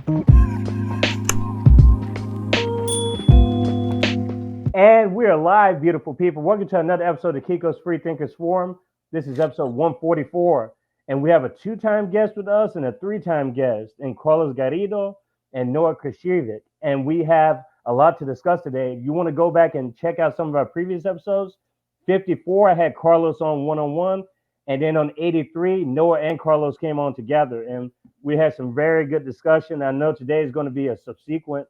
And we are live, beautiful people. Welcome to another episode of Kiko's Freethinkers Forum. This is episode 144. And we have a two-time guest with us and a three-time guest in Carlos Garrido and Noah Khrachvik. And we have a lot to discuss today. If you want to go back and check out some of our previous episodes, 54, I had Carlos on one-on-one. And then on 83, Noah and Carlos came on together. And we had some very good discussion. I know today is going to be a subsequent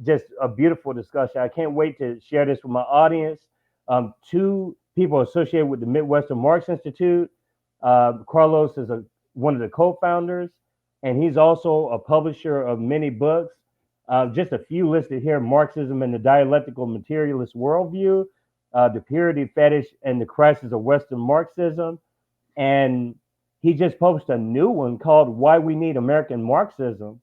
just a beautiful discussion. I can't wait to share this with my audience. Two people associated with the Midwestern Marx Institute. Carlos is one of the co-founders, and he's also a publisher of many books. Just a few listed here: Marxism and the Dialectical Materialist Worldview, the Purity Fetish and the Crisis of Western Marxism. And he just published a new one called Why We Need American Marxism.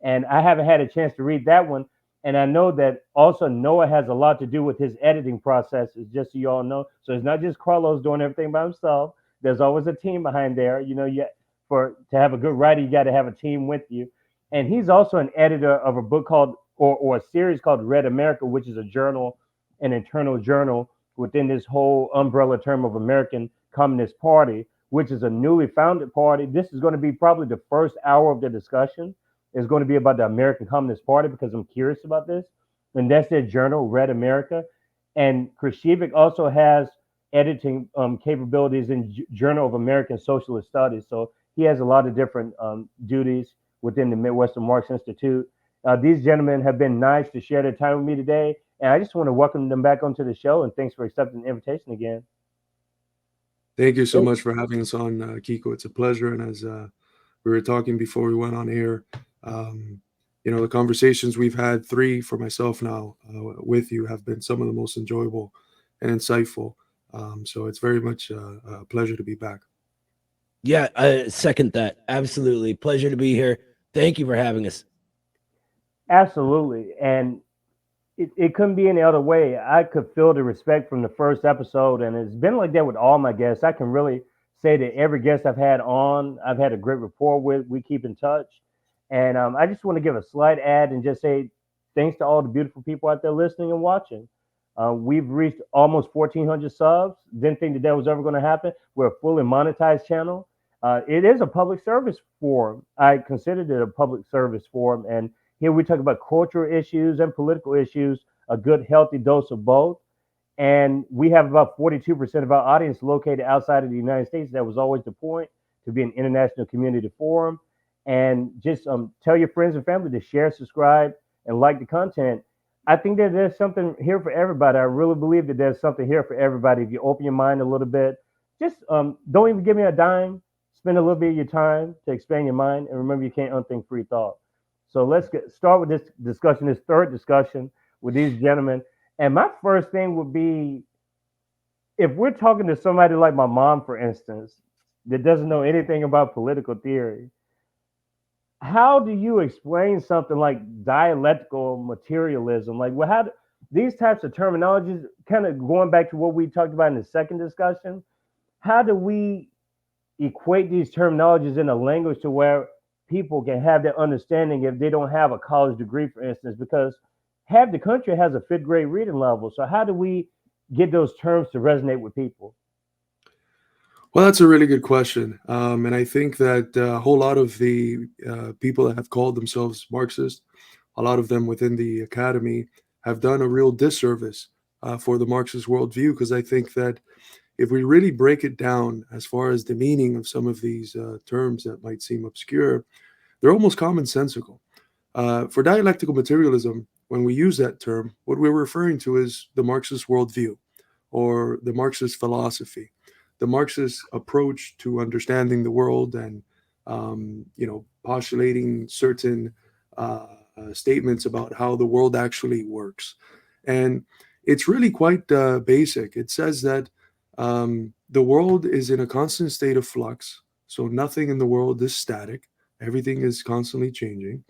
And I haven't had a chance to read that one. And I know that also Noah has a lot to do with his editing processes, just so you all know. So it's not just Carlos doing everything by himself. There's always a team behind there. You know, to have a good writer, you got to have a team with you. And he's also an editor of a book called, or a series called Red America, which is a journal, an internal journal within this whole umbrella term of American Communist Party, which is a newly founded party. This is going to be probably the first hour of the discussion. Is going to be about the American Communist Party because I'm curious about this. And that's their journal, Red America. And Khrachvik also has editing capabilities in Journal of American Socialist Studies. So he has a lot of different duties within the Midwestern Marx Institute. These gentlemen have been nice to share their time with me today. And I just want to welcome them back onto the show. And thanks for accepting the invitation again. Thank you so much for having us on, Kiko. It's a pleasure. And as we were talking before we went on air, the conversations we've had, three for myself now, with you have been some of the most enjoyable and insightful. So it's very much a pleasure to be back. Yeah, I second that. Absolutely. Pleasure to be here. Thank you for having us. Absolutely. And it couldn't be any other way. I could feel the respect from the first episode, and it's been like that with all my guests. I can really say that every guest I've had on, I've had a great rapport with. We keep in touch. And I just want to give a slight ad and just say thanks to all the beautiful people out there listening and watching. We've reached almost 1,400 subs. Didn't think that was ever going to happen. We're a fully monetized channel. It is a public service forum. I considered it a public service forum. And here we talk about cultural issues and political issues, a good, healthy dose of both. And we have about 42% of our audience located outside of the United States. That was always the point, to be an international community forum. And just tell your friends and family to share, subscribe, and like the content. I think that there's something here for everybody. I really believe that there's something here for everybody. If you open your mind a little bit, just don't even give me a dime. Spend a little bit of your time to expand your mind. And remember, you can't unthink free thought. So let's start with this discussion, this third discussion with these gentlemen. And my first thing would be, if we're talking to somebody like my mom, for instance, that doesn't know anything about political theory, how do you explain something like dialectical materialism? Like, how these types of terminologies, kind of going back to what we talked about in the second discussion, how do we equate these terminologies in a language to where people can have their understanding if they don't have a college degree, for instance, because half the country has a fifth grade reading level. So how do we get those terms to resonate with people? Well, that's a really good question. And I think that a whole lot of the people that have called themselves Marxist, a lot of them within the academy, have done a real disservice for the Marxist worldview, because I think that if we really break it down as far as the meaning of some of these terms that might seem obscure, they're almost commonsensical. For dialectical materialism, when we use that term, what we're referring to is the Marxist worldview or the Marxist philosophy, the Marxist approach to understanding the world and, postulating certain statements about how the world actually works. And it's really quite basic. It says that the world is in a constant state of flux. So nothing in the world is static. Everything is constantly changing.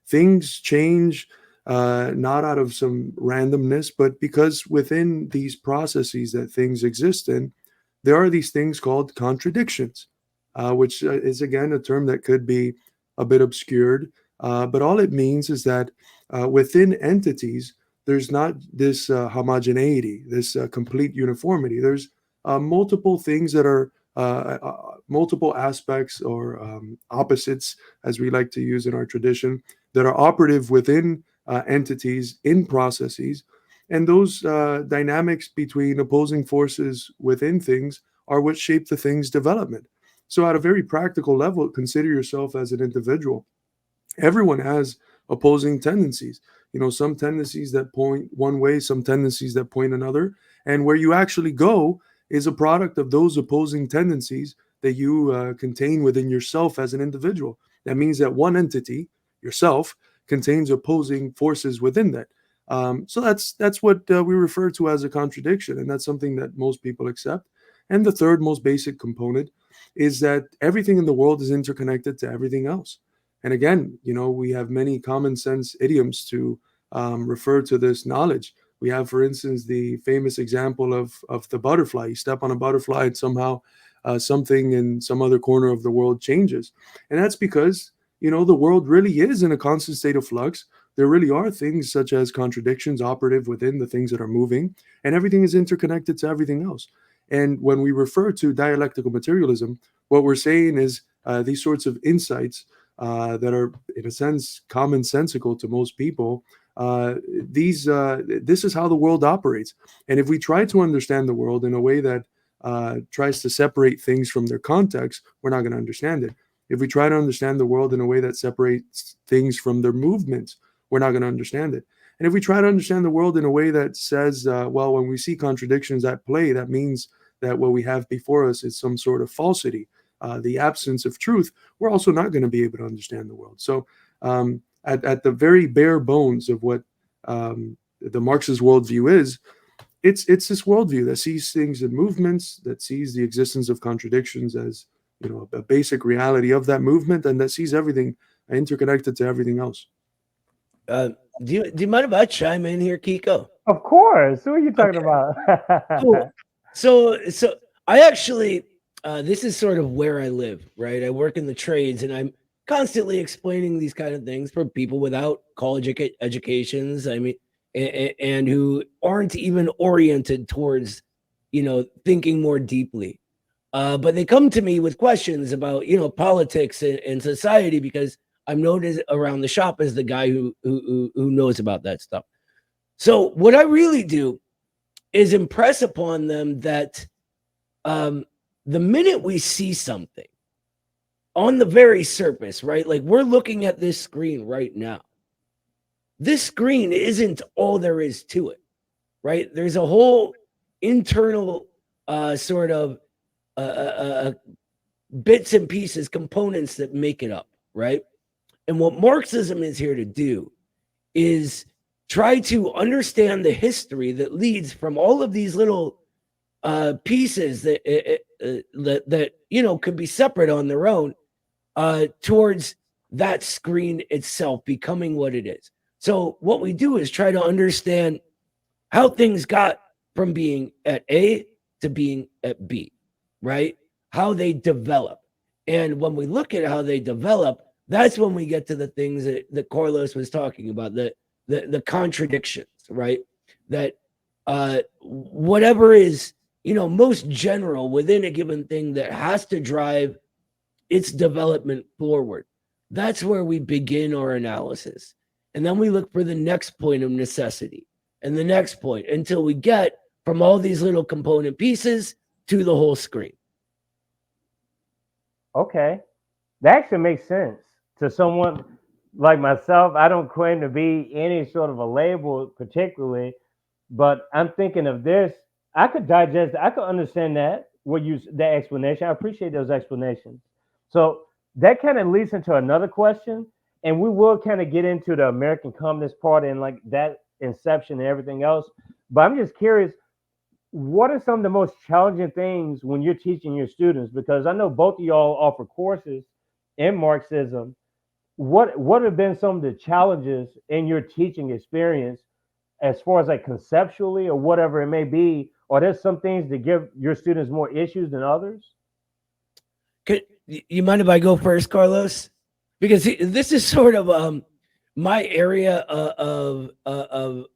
Things change not out of some randomness, but because within these processes that things exist in, there are these things called contradictions, which is, again, a term that could be a bit obscured, but all it means is that within entities, there's not this homogeneity, this complete uniformity. There's multiple things that are multiple aspects or opposites, as we like to use in our tradition, that are operative within entities, in processes. And those dynamics between opposing forces within things are what shape the thing's development. So, at a very practical level, consider yourself as an individual. Everyone has opposing tendencies. Some tendencies that point one way, some tendencies that point another. And where you actually go is a product of those opposing tendencies that you contain within yourself as an individual. That means that one entity, yourself, contains opposing forces within that. So that's what we refer to as a contradiction, and that's something that most people accept. And the third most basic component is that everything in the world is interconnected to everything else. And again, we have many common sense idioms to refer to this knowledge. We have, for instance, the famous example of the butterfly. You step on a butterfly and somehow something in some other corner of the world changes. And that's because, the world really is in a constant state of flux. There really are things such as contradictions operative within the things that are moving, and everything is interconnected to everything else. And when we refer to dialectical materialism, what we're saying is these sorts of insights that are, in a sense, commonsensical to most people. This is how the world operates. And if we try to understand the world in a way that tries to separate things from their context, we're not going to understand it. If we try to understand the world in a way that separates things from their movements, we're not going to understand it. And if we try to understand the world in a way that says, well, when we see contradictions at play, that means that what we have before us is some sort of falsity, the absence of truth, we're also not going to be able to understand the world. So at the very bare bones of what the Marxist worldview is, it's this worldview that sees things in movements, that sees the existence of contradictions as a basic reality of that movement, and that sees everything interconnected to everything else. Do you mind if I chime in here, Kiko? Of course. Who are you talking about? So I actually, this is sort of where I live, right? I work in the trades, and I'm constantly explaining these kind of things for people without college educations. I mean, and who aren't even oriented towards, thinking more deeply. But they come to me with questions about, politics and society, because I'm known around the shop as the guy who knows about that stuff. So what I really do is impress upon them that the minute we see something on the very surface, right? Like, we're looking at this screen right now. This screen isn't all there is to it, right? There's a whole internal sort of bits and pieces, components that make it up, right? And what Marxism is here to do is try to understand the history that leads from all of these little pieces that could be separate on their own towards that screen itself becoming what it is. So what we do is try to understand how things got from being at A to being at B, right? How they develop. And when we look at how they develop, that's when we get to the things that Carlos was talking about, the contradictions, right? That whatever is, most general within a given thing that has to drive its development forward. That's where we begin our analysis. And then we look for the next point of necessity and the next point until we get from all these little component pieces to the whole screen. Okay. That actually makes sense to someone like myself. I don't claim to be any sort of a label particularly, but I'm thinking of this. I could digest, I could understand that, that explanation. I appreciate those explanations. So that kind of leads into another question, and we will kind of get into the American Communist Party and like that inception and everything else. But I'm just curious, what are some of the most challenging things when you're teaching your students? Because I know both of y'all offer courses in Marxism. What have been some of the challenges in your teaching experience as far as like conceptually or whatever it may be? Are there some things that give your students more issues than others? You mind if I go first, Carlos? because this is sort of my area of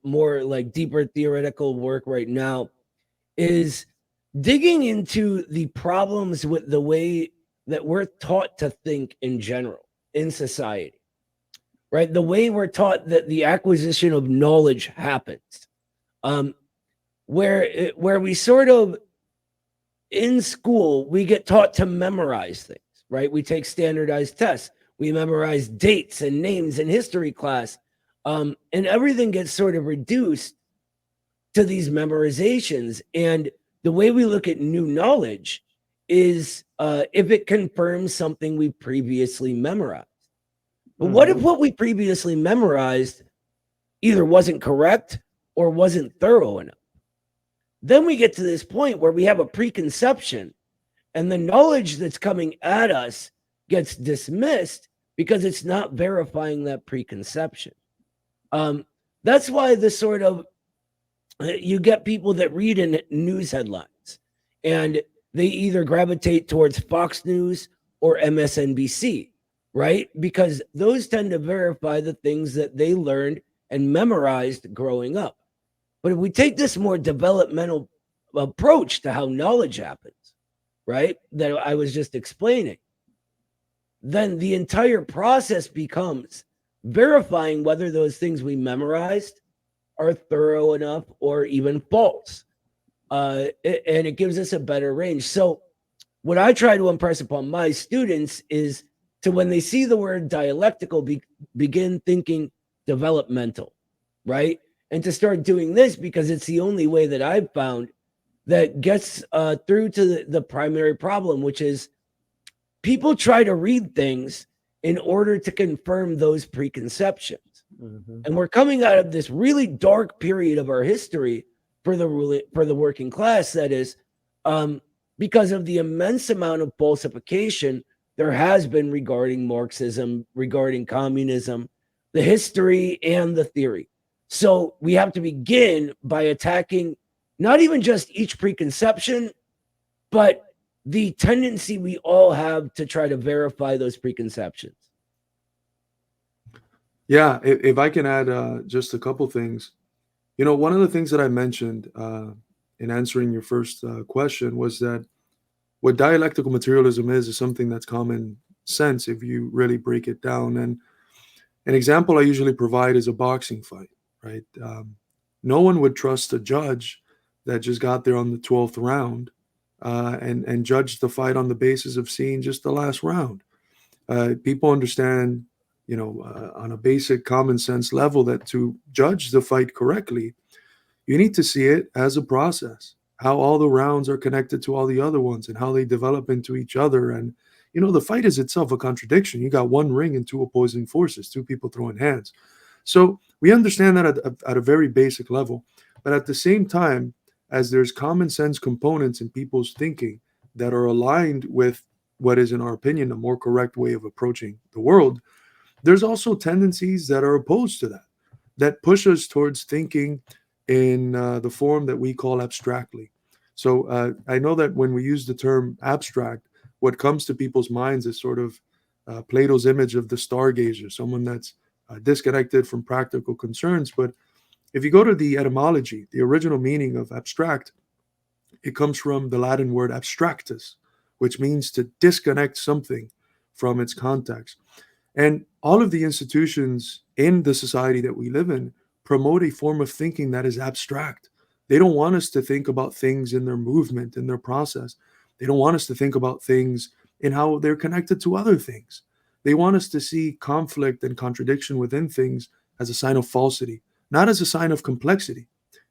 more like deeper theoretical work right now, is digging into the problems with the way that we're taught to think in general in society, right? The way we're taught that the acquisition of knowledge happens, where we sort of, in school, we get taught to memorize things, right? We take standardized tests, we memorize dates and names in history class, and everything gets sort of reduced to these memorizations. And the way we look at new knowledge is if it confirms something we previously memorized. But what if what we previously memorized either wasn't correct or wasn't thorough enough? Then we get to this point where we have a preconception, and the knowledge that's coming at us gets dismissed because it's not verifying that preconception. That's why this sort of, you get people that read in news headlines and they either gravitate towards Fox News or MSNBC, right? Because those tend to verify the things that they learned and memorized growing up. But if we take this more developmental approach to how knowledge happens, right, that I was just explaining, then the entire process becomes verifying whether those things we memorized are thorough enough or even false. And it gives us a better range. So what I try to impress upon my students is to, when they see the word dialectical, begin thinking developmental, right? And to start doing this because it's the only way that I've found that gets through to the primary problem, which is people try to read things in order to confirm those preconceptions. And we're coming out of this really dark period of our history for the working class, that is, because of the immense amount of falsification there has been regarding Marxism, regarding communism, the history and the theory. So we have to begin by attacking not even just each preconception, but the tendency we all have to try to verify those preconceptions. Yeah, if I can add just a couple things. You know, one of the things that I mentioned in answering your first question was that what dialectical materialism is something that's common sense if you really break it down. And an example I usually provide is a boxing fight, right? No one would trust a judge that just got there on the 12th round and judged the fight on the basis of seeing just the last round. People understand, you know, on a basic common sense level, that to judge the fight correctly, you need to see it as a process, how all the rounds are connected to all the other ones and how they develop into each other. And, you know, the fight is itself a contradiction. You got one ring and two opposing forces, two people throwing hands. So we understand that at a very basic level. But at the same time, as there's common sense components in people's thinking that are aligned with what is, in our opinion, a more correct way of approaching the world, there's also tendencies that are opposed to that, that push us towards thinking in the form that we call abstractly. So I know that when we use the term abstract, what comes to people's minds is sort of Plato's image of the stargazer, someone that's disconnected from practical concerns. But if you go to the etymology, the original meaning of abstract, it comes from the Latin word abstractus, which means to disconnect something from its context. And all of the institutions in the society that we live in promote a form of thinking that is abstract. They don't want us to think about things in their movement, in their process. They don't want us to think about things in how they're connected to other things. They want us to see conflict and contradiction within things as a sign of falsity, not as a sign of complexity.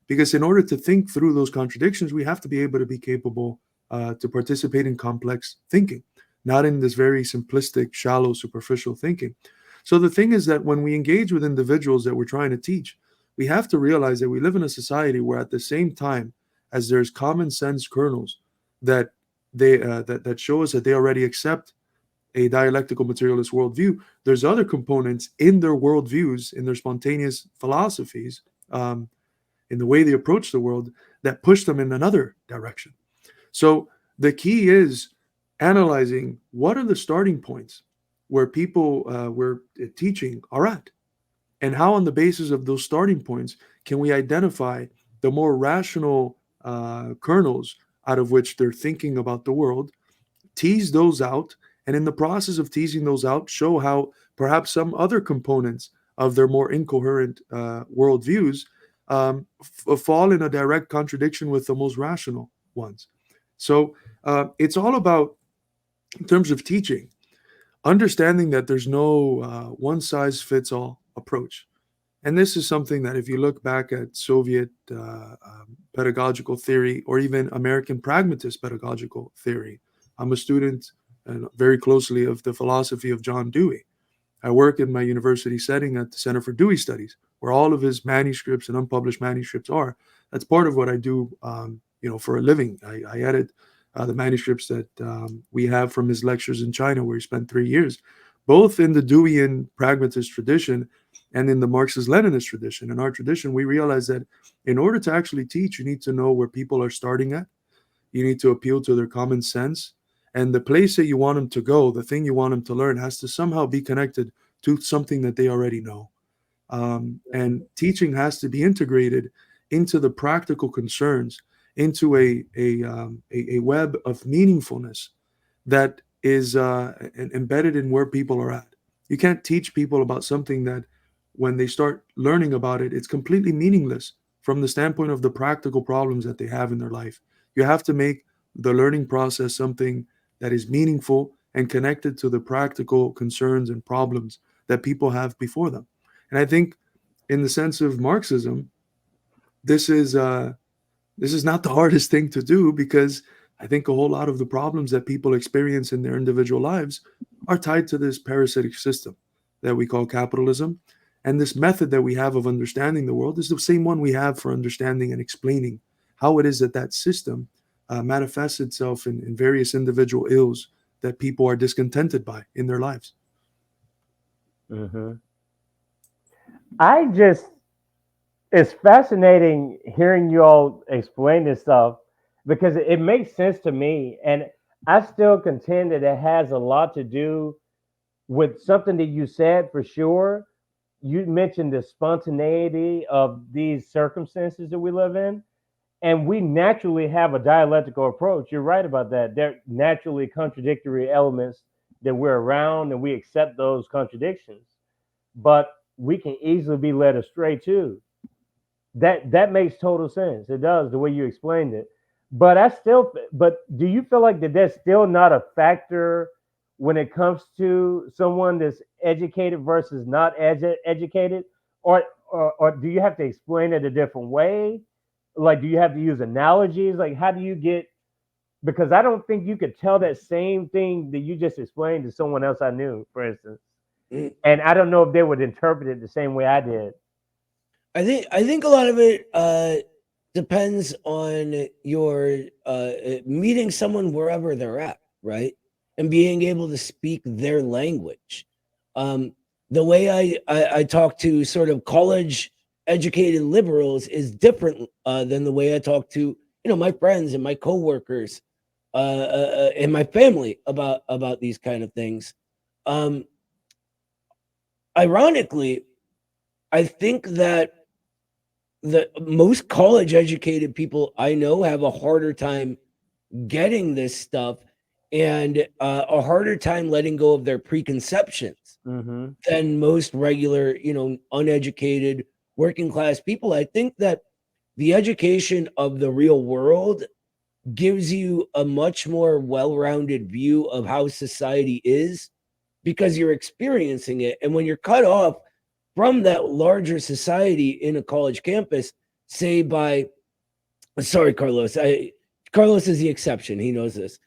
Because in order to think through those contradictions, we have to be able to be capable to participate in complex thinking, not in this very simplistic, shallow, superficial thinking. So the thing is that when we engage with individuals that we're trying to teach, we have to realize that we live in a society where at the same time as there's common sense kernels that they that show us that they already accept a dialectical materialist worldview, there's other components in their worldviews, in their spontaneous philosophies, in the way they approach the world, that push them in another direction. So the key is analyzing what are the starting points, where people were teaching are at, and how on the basis of those starting points can we identify the more rational kernels out of which they're thinking about the world, tease those out, and in the process of teasing those out, show how perhaps some other components of their more incoherent worldviews fall in a direct contradiction with the most rational ones. So it's all about, in terms of teaching, understanding that there's no one-size-fits-all approach. And this is something that if you look back at Soviet pedagogical theory, or even American pragmatist pedagogical theory, I'm a student very closely of the philosophy of John Dewey. I work in my university setting at the Center for Dewey Studies, where all of his manuscripts and unpublished manuscripts are. That's part of what I do, for a living. I edit the manuscripts that we have from his lectures in China, where he spent 3 years, both in the Deweyan pragmatist tradition and in the Marxist-Leninist tradition. In our tradition, we realize that in order to actually teach, you need to know where people are starting at. You need to appeal to their common sense. And the place that you want them to go, the thing you want them to learn, has to somehow be connected to something that they already know. And teaching has to be integrated into the practical concerns, into a web of meaningfulness that is embedded in where people are at. You can't teach people about something that, when they start learning about it, it's completely meaningless from the standpoint of the practical problems that they have in their life. You have to make the learning process something that is meaningful and connected to the practical concerns and problems that people have before them. And I think, in the sense of Marxism, this is not the hardest thing to do, because I think a whole lot of the problems that people experience in their individual lives are tied to this parasitic system that we call capitalism. And this method that we have of understanding the world is the same one we have for understanding and explaining how it is that that system manifests itself in various individual ills that people are discontented by in their lives. Mm-hmm. It's fascinating hearing you all explain this stuff, because it makes sense to me. And I still contend that it has a lot to do with something that you said for sure. You mentioned the spontaneity of these circumstances that we live in. And we naturally have a dialectical approach. You're right about that. They're naturally contradictory elements that we're around, and we accept those contradictions. But we can easily be led astray too. That makes total sense. It does, the way you explained it. But do you feel like that that's still not a factor when it comes to someone that's educated versus not educated, or do you have to explain it a different way? Like, do you have to use analogies? Like, how do you get? Because I don't think you could tell that same thing that you just explained to someone else I knew, for instance, and I don't know if they would interpret it the same way I did. I think a lot of it depends on your meeting someone wherever they're at, right? And being able to speak their language. The way I talk to sort of college educated liberals is different than the way I talk to my friends and my coworkers and my family about these kind of things. Ironically, I think that the most college educated people I know have a harder time getting this stuff, and a harder time letting go of their preconceptions than most regular, uneducated working class people. I think that the education of the real world gives you a much more well-rounded view of how society is, because you're experiencing it. And when you're cut off from that larger society in a college campus, say by, sorry, Carlos, Carlos is the exception. He knows this.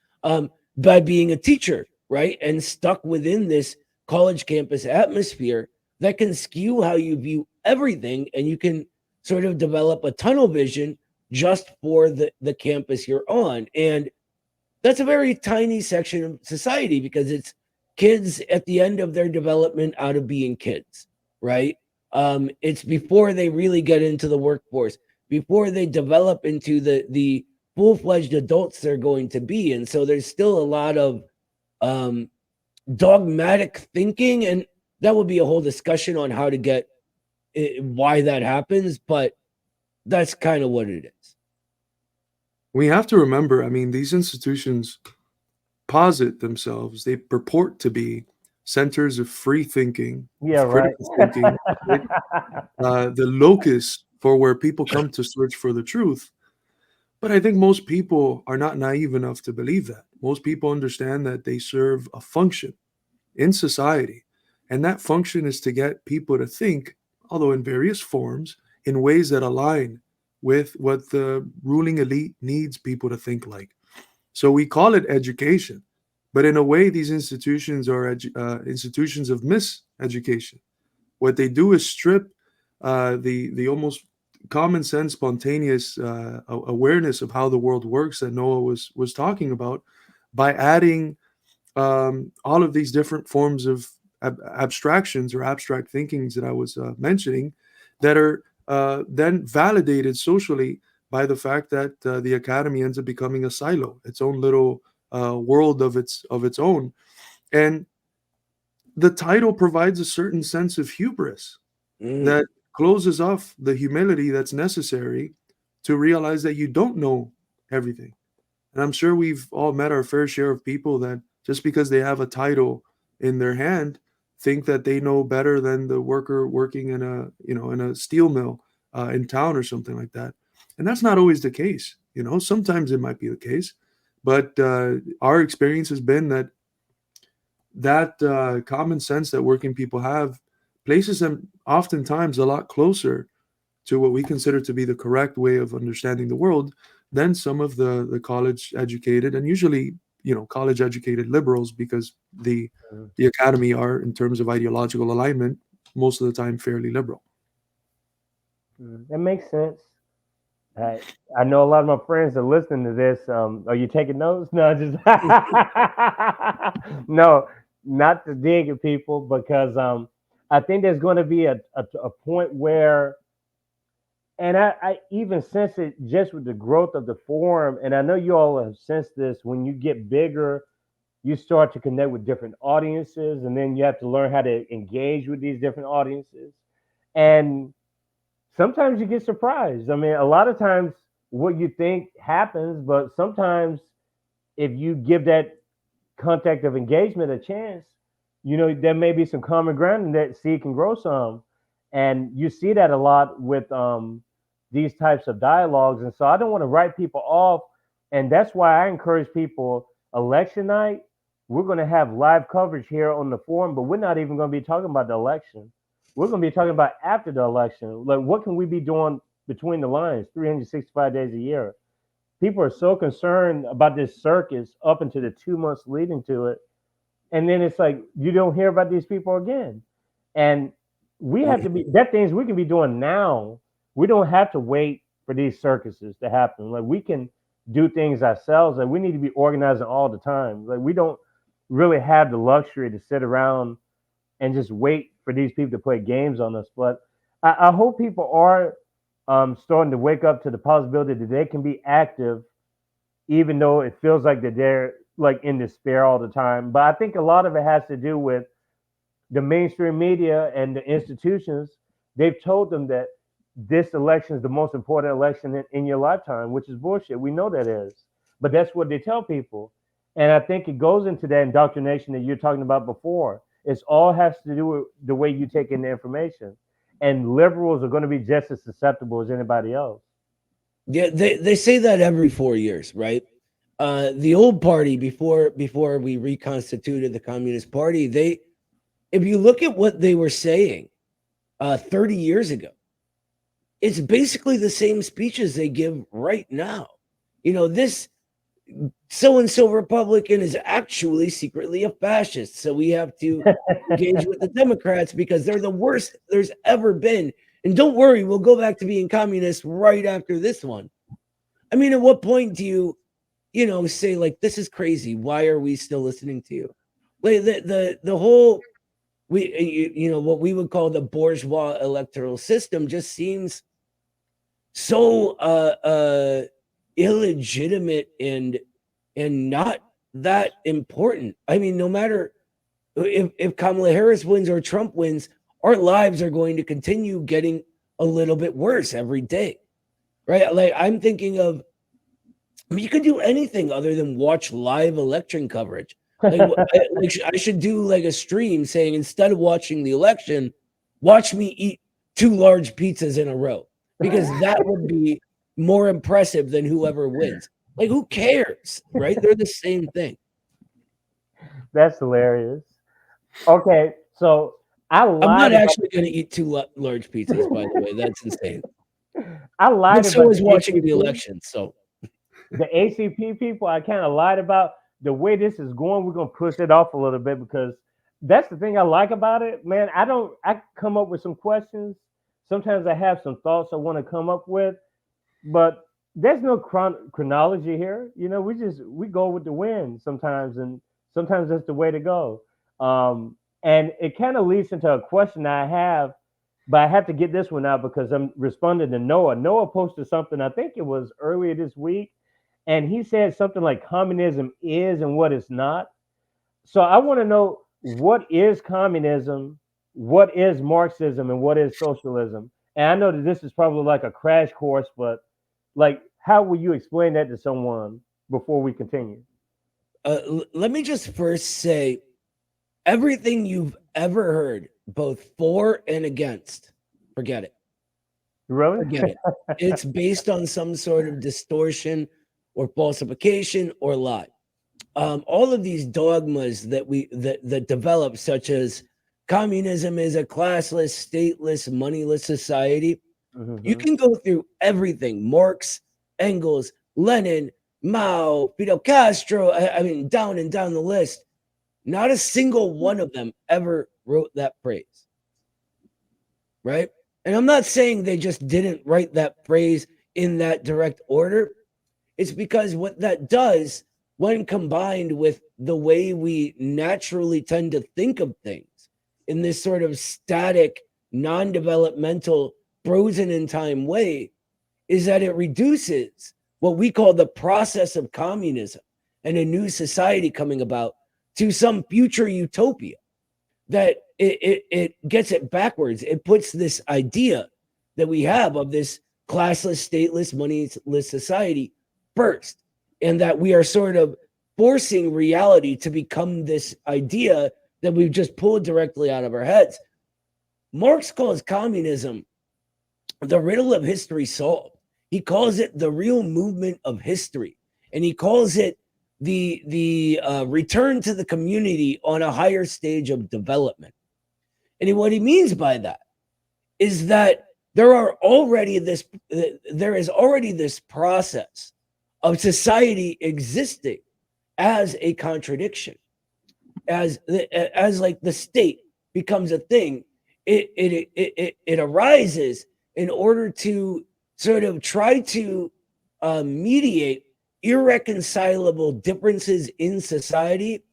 By being a teacher, right? And stuck within this college campus atmosphere, that can skew how you view everything. And you can sort of develop a tunnel vision just for the campus you're on. And that's a very tiny section of society, because it's kids at the end of their development out of being kids, right? It's before they really get into the workforce, before they develop into the full-fledged adults they're going to be. And so there's still a lot of dogmatic thinking, and that would be a whole discussion on how to get why that happens, but that's kind of what it is. We have to remember, I mean, these institutions posit themselves, they purport to be centers of free thinking, Yeah, of right. critical thinking, the locus for where people come to search for the truth. But I think most people are not naive enough to believe that. Most people understand that they serve a function in society, and that function is to get people to think, although in various forms, in ways that align with what the ruling elite needs people to think like. So we call it education, but in a way, these institutions are institutions of miseducation. What they do is strip the almost common sense, spontaneous awareness of how the world works that Noah was talking about, by adding all of these different forms of abstractions or abstract thinkings that I was mentioning, that are then validated socially by the fact that the academy ends up becoming a silo, its own little world of its own. And the title provides a certain sense of hubris that closes off the humility that's necessary to realize that you don't know everything. And I'm sure we've all met our fair share of people that just because they have a title in their hand think that they know better than the worker working in a steel mill in town or something like that. And that's not always the case. Sometimes it might be the case, but our experience has been that common sense that working people have places them oftentimes a lot closer to what we consider to be the correct way of understanding the world than some of the college educated, and usually college educated liberals, because the academy are, in terms of ideological alignment, most of the time fairly liberal. That makes sense. I know a lot of my friends are listening to this. Are you taking notes? No, just no, not to dig at people, because I think there's going to be a point where, and I even sense it just with the growth of the forum, and I know you all have sensed this. When you get bigger, you start to connect with different audiences, and then you have to learn how to engage with these different audiences. And sometimes you get surprised. I mean, a lot of times what you think happens, but sometimes if you give that contact of engagement a chance, there may be some common ground and that seed can grow some. And you see that a lot with these types of dialogues. And so I don't want to write people off. And that's why I encourage people, election night, we're going to have live coverage here on the forum, but we're not even going to be talking about the election. We're going to be talking about after the election. Like, what can we be doing between the lines, 365 days a year? People are so concerned about this circus up into the 2 months leading to it. And then it's like, you don't hear about these people again. And we have to be, that things we can be doing now. We don't have to wait for these circuses to happen. Like, we can do things ourselves. Like, we need to be organizing all the time. Like, we don't really have the luxury to sit around and just wait for these people to play games on us. But I hope people are starting to wake up to the possibility that they can be active, even though it feels like that they're like in despair all the time. But I think a lot of it has to do with the mainstream media and the institutions. They've told them that this election is the most important election in your lifetime, which is bullshit. We know that is, but that's what they tell people. And I think it goes into that indoctrination that you're talking about before. It's all has to do with the way you take in the information. And liberals are going to be just as susceptible as anybody else. Yeah, they say that every 4 years, right? The old party, before we reconstituted the Communist Party, if you look at what they were saying 30 years ago, it's basically the same speeches they give right now. This so-and-so Republican is actually secretly a fascist, so we have to engage with the Democrats because they're the worst there's ever been. And don't worry, we'll go back to being communist right after this one. I mean, at what point do you say, like, this is crazy? Why are we still listening to you? Like, the whole what we would call the bourgeois electoral system just seems so illegitimate and not that important. I mean, no matter if Kamala Harris wins or Trump wins, our lives are going to continue getting a little bit worse every day, right? Like I'm thinking of, I mean, you could do anything other than watch live election coverage. Like, I should do like a stream saying instead of watching the election, watch me eat 2 large pizzas in a row, because that would be more impressive than whoever wins. Like, who cares, right? They're the same thing. That's hilarious. Okay, so I'm not actually going to eat 2 large pizzas, by the way. That's insane. I lied But about so is the watching ACP. the election. So The ACP people, I kind of lied about. The way this is going, we're gonna push it off a little bit, because that's the thing I like about it, man. I come up with some questions. Sometimes I have some thoughts I want to come up with, but there's no chronology here. You know, we go with the wind sometimes, and sometimes that's the way to go. And it kind of leads into a question I have, but I have to get this one out because I'm responding to Noah. Noah posted something, I think it was earlier this week, and he said something like communism is and what it's not. So I want to know, what is communism, what is Marxism, and what is socialism. And I know that this is probably like a crash course, but like, how will you explain that to someone before we continue? let me just first say, everything you've ever heard, both for and against, forget it. Really? Forget it. It's based on some sort of distortion or falsification or lie. All of these dogmas that develop, such as communism is a classless, stateless, moneyless society. You can go through everything: Marx, Engels, Lenin, Mao, Fidel Castro. I mean, down and down the list. Not a single one of them ever wrote that phrase, right? And I'm not saying they just didn't write that phrase in that direct order. It's because what that does, when combined with the way we naturally tend to think of things in this sort of static, non-developmental, frozen in time way, is that it reduces what we call the process of communism and a new society coming about to some future utopia. That it gets it backwards. It puts this idea that we have of this classless, stateless, moneyless society first, and that we are sort of forcing reality to become this idea that we've just pulled directly out of our heads. Marx calls communism the riddle of history solved. He calls it the real movement of history, and he calls it the return to the community on a higher stage of development. And what he means by that is that there is already this process of society existing as a contradiction, as like the state becomes a thing. It arises in order to sort of try to mediate irreconcilable differences in society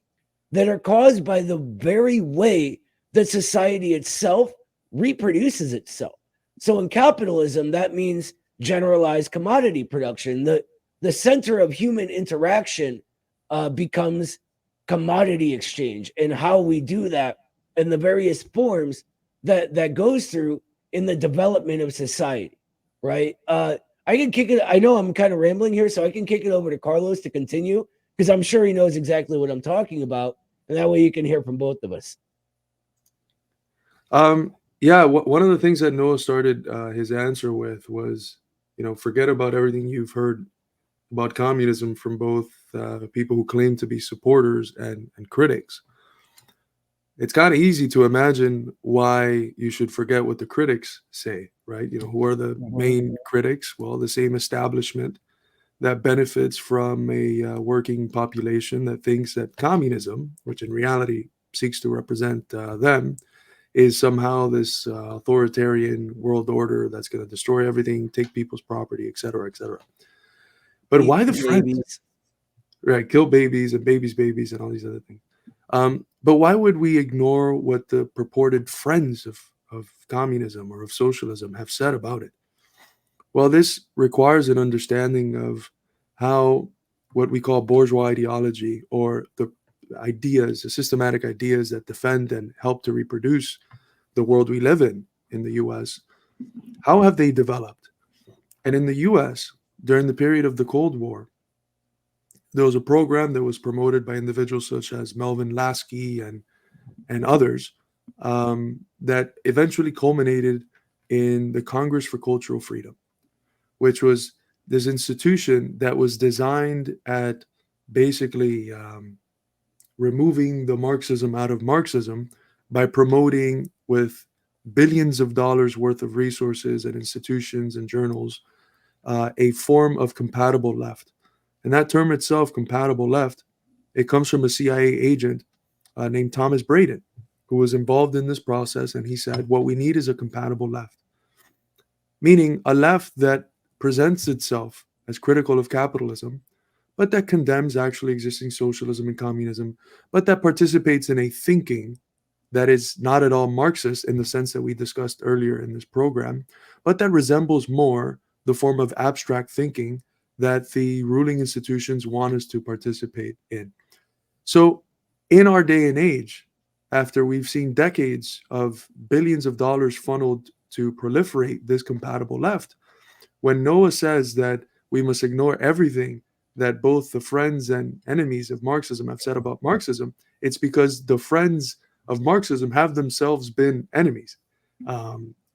that are caused by the very way that society itself reproduces itself. So in capitalism, that means generalized commodity production. The center of human interaction becomes commodity exchange, and how we do that and the various forms that goes through in the development of society, right? I can kick it. I know I'm kind of rambling here, so I can kick it over to Carlos to continue, because I'm sure he knows exactly what I'm talking about, and that way you can hear from both of us. Yeah, one of the things that Noah started his answer with was, forget about everything you've heard about communism from both people who claim to be supporters and critics. It's kind of easy to imagine why you should forget what the critics say, right? Who are the main critics? Well, the same establishment that benefits from a working population that thinks that communism, which in reality seeks to represent them, is somehow this authoritarian world order that's going to destroy everything, take people's property, et cetera, et cetera. But why the friends? Right, kill babies and babies and all these other things. But why would we ignore what the purported friends of communism or of socialism have said about it? Well, this requires an understanding of how what we call bourgeois ideology, or the ideas, the systematic ideas that defend and help to reproduce the world we live in the US, how have they developed? And in the US, during the period of the Cold War, there was a program that was promoted by individuals such as Melvin Lasky and others, that eventually culminated in the Congress for Cultural Freedom, which was this institution that was designed at basically removing the Marxism out of Marxism by promoting, with billions of dollars worth of resources and institutions and journals, a form of compatible left. And that term itself, compatible left, it comes from a CIA agent named Thomas Braden, who was involved in this process. And he said, what we need is a compatible left, meaning a left that presents itself as critical of capitalism, but that condemns actually existing socialism and communism, but that participates in a thinking that is not at all Marxist in the sense that we discussed earlier in this program, but that resembles more the form of abstract thinking that the ruling institutions want us to participate in. So in our day and age, after we've seen decades of billions of dollars funneled to proliferate this compatible left, when Noah says that we must ignore everything that both the friends and enemies of Marxism have said about Marxism, it's because the friends of Marxism have themselves been enemies,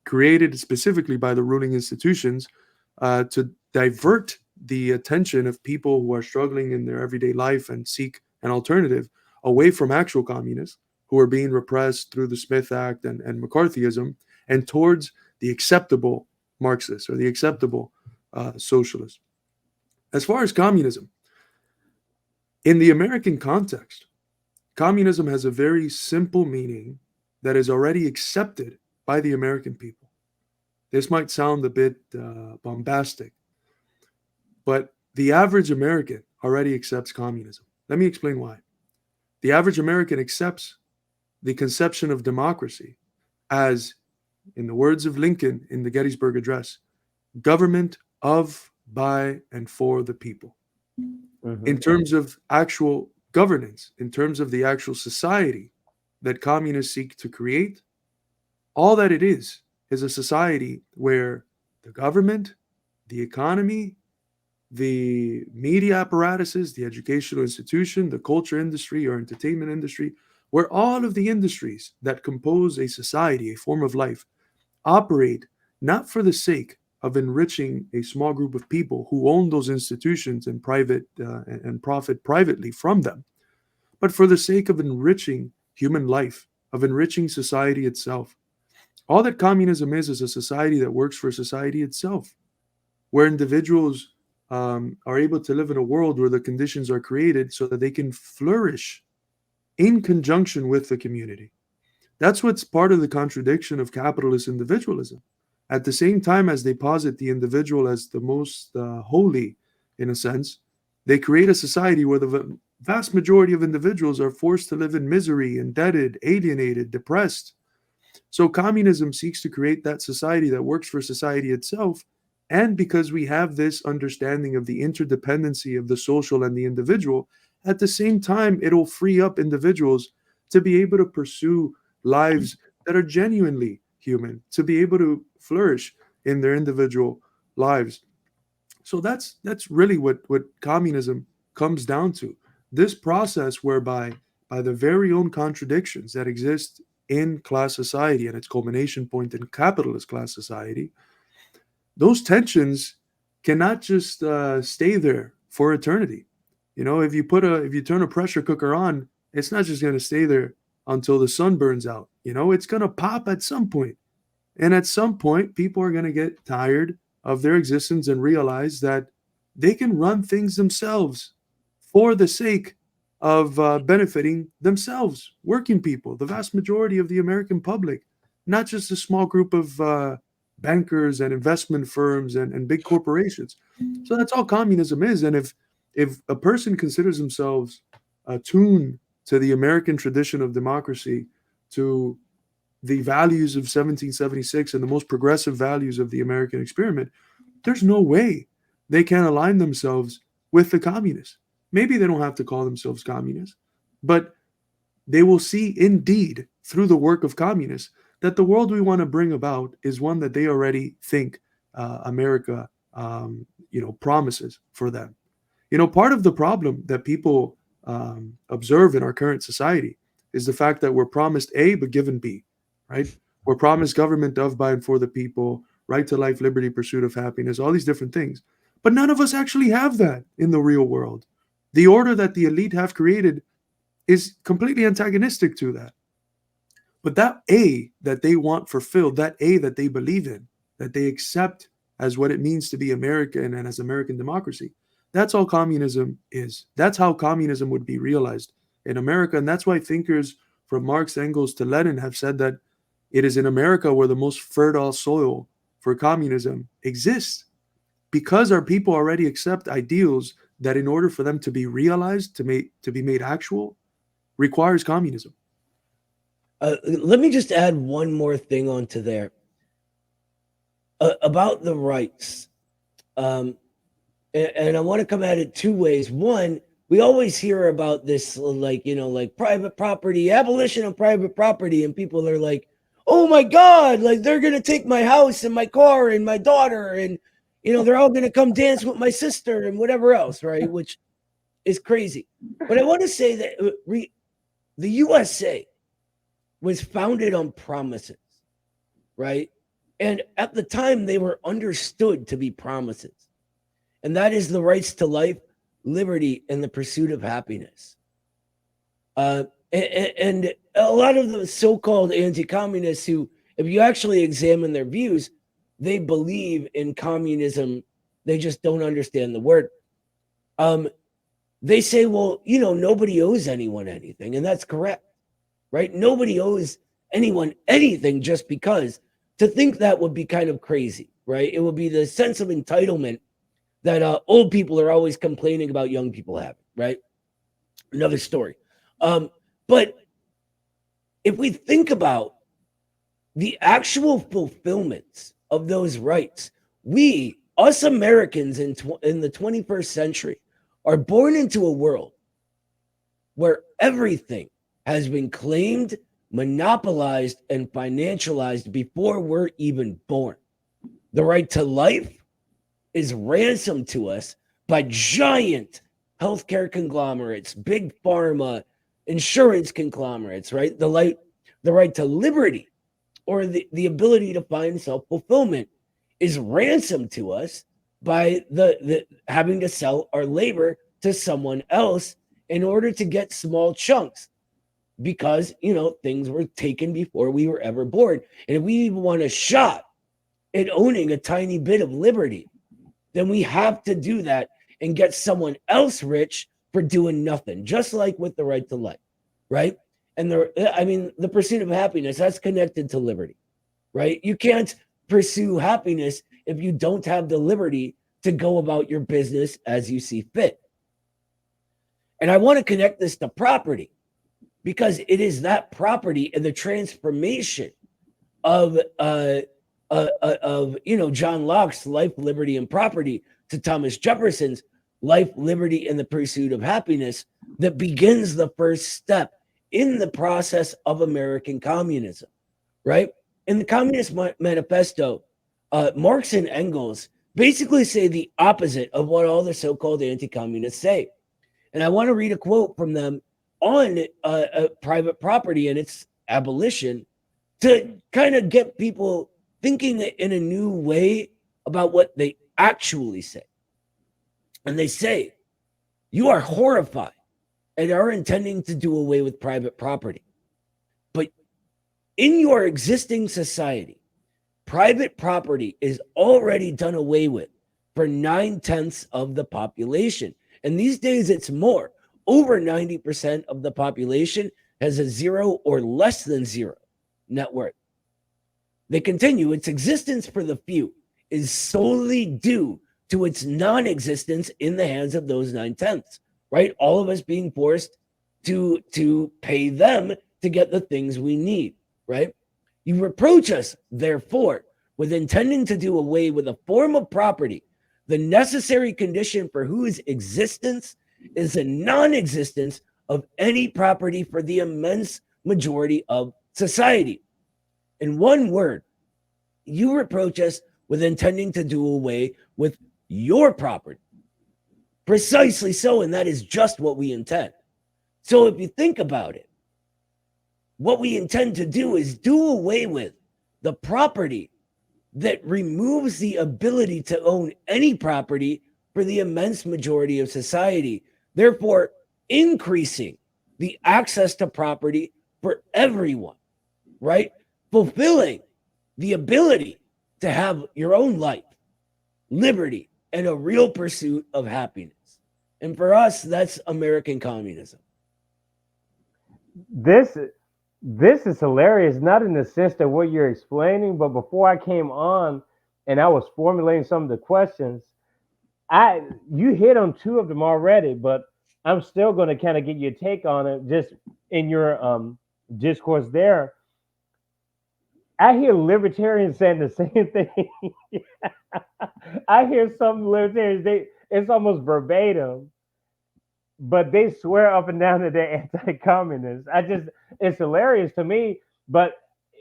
created specifically by the ruling institutions to divert the attention of people who are struggling in their everyday life and seek an alternative away from actual communists who are being repressed through the Smith Act and McCarthyism, and towards the acceptable Marxists or the acceptable socialists. As far as communism, in the American context, communism has a very simple meaning that is already accepted by the American people. This might sound a bit bombastic, but the average American already accepts communism. Let me explain why. The average American accepts the conception of democracy as, in the words of Lincoln in the Gettysburg Address, government of, by, and for the people. Mm-hmm. In terms of actual governance, in terms of the actual society that communists seek to create, all that it is a society where the government, the economy, the media apparatuses, the educational institution, the culture industry or entertainment industry, where all of the industries that compose a society, a form of life, operate not for the sake of enriching a small group of people who own those institutions and profit privately from them, but for the sake of enriching human life, of enriching society itself. All that communism is a society that works for society itself, where individuals are able to live in a world where the conditions are created so that they can flourish in conjunction with the community. That's what's part of the contradiction of capitalist individualism. At the same time as they posit the individual as the most holy, in a sense, they create a society where the vast majority of individuals are forced to live in misery, indebted, alienated, depressed. So communism seeks to create that society that works for society itself. And because we have this understanding of the interdependency of the social and the individual, at the same time, it'll free up individuals to be able to pursue lives that are genuinely human, to be able to flourish in their individual lives. So that's really what communism comes down to. This process whereby, by the very own contradictions that exist in class society and its culmination point in capitalist class society, those tensions cannot just stay there for eternity. You know, if you turn a pressure cooker on, it's not just going to stay there until the sun burns out. You know, it's going to pop at some point. And at some point, people are going to get tired of their existence and realize that they can run things themselves for the sake of benefiting themselves, working people, the vast majority of the American public, not just a small group of bankers and investment firms and big corporations. So that's all communism is. And if a person considers themselves attuned to the American tradition of democracy, to the values of 1776 and the most progressive values of the American experiment, there's no way they can align themselves with the communists. Maybe they don't have to call themselves communists, But they will see indeed through the work of communists that the world we want to bring about is one that they already think America, promises for them. Part of the problem that people observe in our current society is the fact that we're promised A but given B, right? We're promised government of, by, and for the people, right to life, liberty, pursuit of happiness, all these different things. But none of us actually have that in the real world. The order that the elite have created is completely antagonistic to that. But that A that they want fulfilled, that A that they believe in, that they accept as what it means to be American and as American democracy, that's all communism is. That's how communism would be realized in America. And that's why thinkers from Marx, Engels to Lenin have said that it is in America where the most fertile soil for communism exists, because our people already accept ideals that in order for them to be realized, to be made actual, requires communism. Let me just add one more thing onto there about the rights. And I want to come at it two ways. One, we always hear about this, like private property, abolition of private property. And people are like, oh my God, like they're going to take my house and my car and my daughter. And, they're all going to come dance with my sister and whatever else, right? Which is crazy. But I want to say that the USA was founded on promises, right? And at the time, they were understood to be promises. And that is the rights to life, liberty, and the pursuit of happiness. And a lot of the so-called anti-communists who, if you actually examine their views, they believe in communism. They just don't understand the word. They say, well, nobody owes anyone anything. And that's correct, right? Nobody owes anyone anything just because. To think that would be kind of crazy, right? It would be the sense of entitlement that old people are always complaining about young people having, right? Another story. But if we think about the actual fulfillments of those rights, us Americans in the 21st century are born into a world where everything has been claimed, monopolized, and financialized before we're even born. The right to life is ransomed to us by giant healthcare conglomerates, big pharma, insurance conglomerates, right? The right to liberty, or the ability to find self-fulfillment, is ransomed to us by the having to sell our labor to someone else in order to get small chunks, because things were taken before we were ever born. And if we even want a shot at owning a tiny bit of liberty, then we have to do that and get someone else rich for doing nothing, just like with the right to life, right? And the pursuit of happiness, that's connected to liberty, right? You can't pursue happiness if you don't have the liberty to go about your business as you see fit. And I want to connect this to property, because it is that property and the transformation of John Locke's life, liberty, and property to Thomas Jefferson's life, liberty, and the pursuit of happiness that begins the first step in the process of American communism, right? In the Communist Manifesto, Marx and Engels basically say the opposite of what all the so-called anti-communists say. And I want to read a quote from them on private property and its abolition to kind of get people thinking in a new way about what they actually say. And they say, you are horrified and are intending to do away with private property. But in your existing society, private property is already done away with for 9/10 of the population. And these days it's more. Over 90% of the population has a 0 or less than 0 net worth. They continue, its existence for the few is solely due to its non-existence in the hands of those 9/10, right? All of us being forced to pay them to get the things we need, right? You reproach us, therefore, with intending to do away with a form of property, the necessary condition for whose existence is a non-existence of any property for the immense majority of society. In one word, you reproach us with intending to do away with your property. Precisely so, and that is just what we intend. So if you think about it, what we intend to do is do away with the property that removes the ability to own any property for the immense majority of society, therefore increasing the access to property for everyone, right? Fulfilling the ability to have your own life, liberty, and a real pursuit of happiness. And for us, that's American communism. This is hilarious, not in the sense that what you're explaining, but before I came on and I was formulating some of the questions, you hit on two of them already, but I'm still going to kind of get your take on it just in your discourse there. I hear libertarians saying the same thing. I hear some libertarians, it's almost verbatim, but they swear up and down that they're anti-communist. It's hilarious to me, but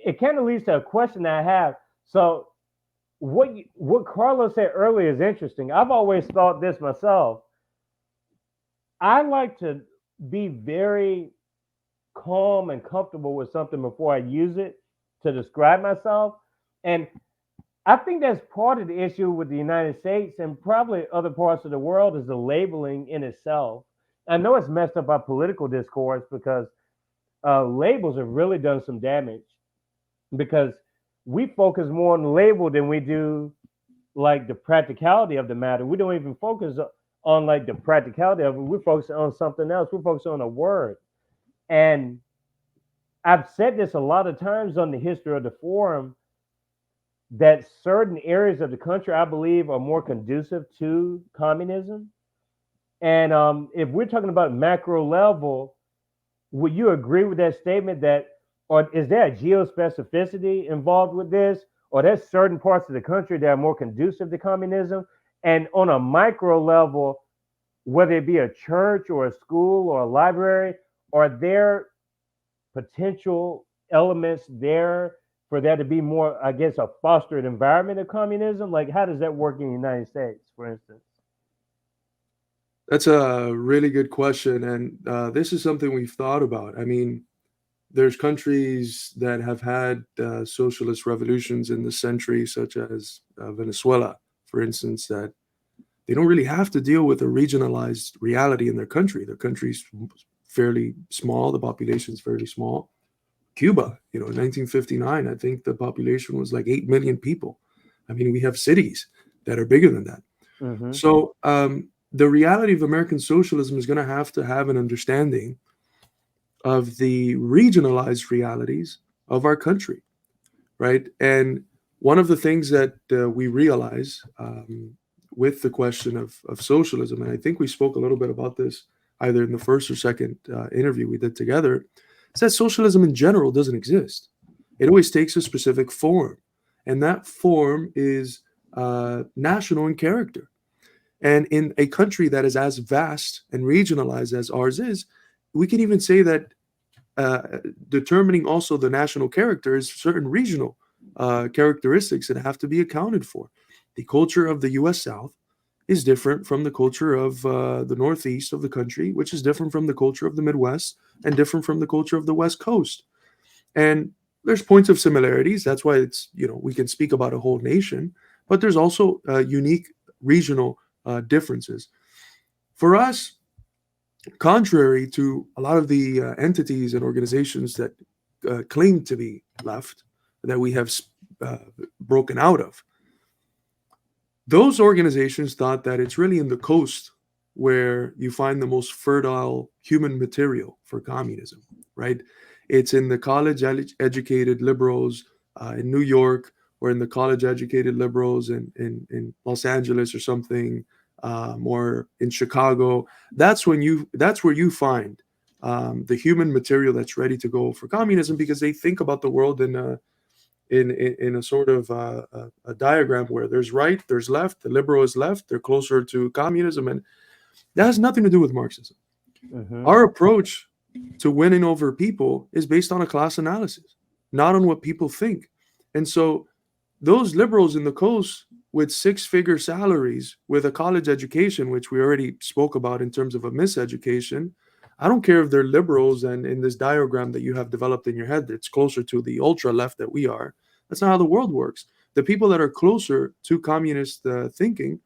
it kind of leads to a question I have. So what Carlos said earlier is interesting. I've always thought this myself. I like to be very calm and comfortable with something before I use it to describe myself. And I think that's part of the issue with the United States and probably other parts of the world is the labeling in itself. I know it's messed up our political discourse because labels have really done some damage because we focus more on the label than we do like the practicality of the matter. We don't even focus on like the practicality of it. We're focusing on something else. We're focusing on a word. And I've said this a lot of times on the history of the forum that certain areas of the country, I believe, are more conducive to communism. And if we're talking about macro level, would you agree with that statement that, or is there a geospecificity involved with this? Or there's certain parts of the country that are more conducive to communism? And on a micro level, whether it be a church or a school or a library, are there potential elements there for there to be more, I guess, a fostered environment of communism? Like, how does that work in the United States, for instance? That's a really good question. And this is something we've thought about. I mean, there's countries that have had socialist revolutions in the century, such as Venezuela, for instance, that they don't really have to deal with a regionalized reality in their country. Their country's fairly small. The population is fairly small. Cuba, in 1959, I think the population was like 8 million people. I mean, we have cities that are bigger than that. Mm-hmm. So the reality of American socialism is going to have an understanding of the regionalized realities of our country, right? And one of the things that we realize with the question of socialism, and I think we spoke a little bit about this either in the first or second interview we did together, is that socialism in general doesn't exist. It always takes a specific form, and that form is national in character. And in a country that is as vast and regionalized as ours is, we can even say that determining also the national character is certain regional characteristics that have to be accounted for. The culture of the U.S. South is different from the culture of the Northeast of the country, which is different from the culture of the Midwest and different from the culture of the West Coast. And there's points of similarities. That's why it's, we can speak about a whole nation, but there's also unique regional differences. For us, contrary to a lot of the entities and organizations that claim to be left, that we have broken out of, those organizations thought that it's really in the coast where you find the most fertile human material for communism, right? It's in the college-educated liberals in New York, or in the college-educated liberals in Los Angeles or something, or in Chicago. That's where you find the human material that's ready to go for communism, because they think about the world in a sort of a diagram where there's right, there's left, the liberal is left, they're closer to communism, and that has nothing to do with Marxism. Our approach to winning over people is based on a class analysis, not on what people think. And so those liberals in the coast with six-figure salaries, with a college education, which we already spoke about in terms of a miseducation, I don't care if they're liberals, and in this diagram that you have developed in your head, it's closer to the ultra left that we are. That's not how the world works. The people that are closer to communist thinking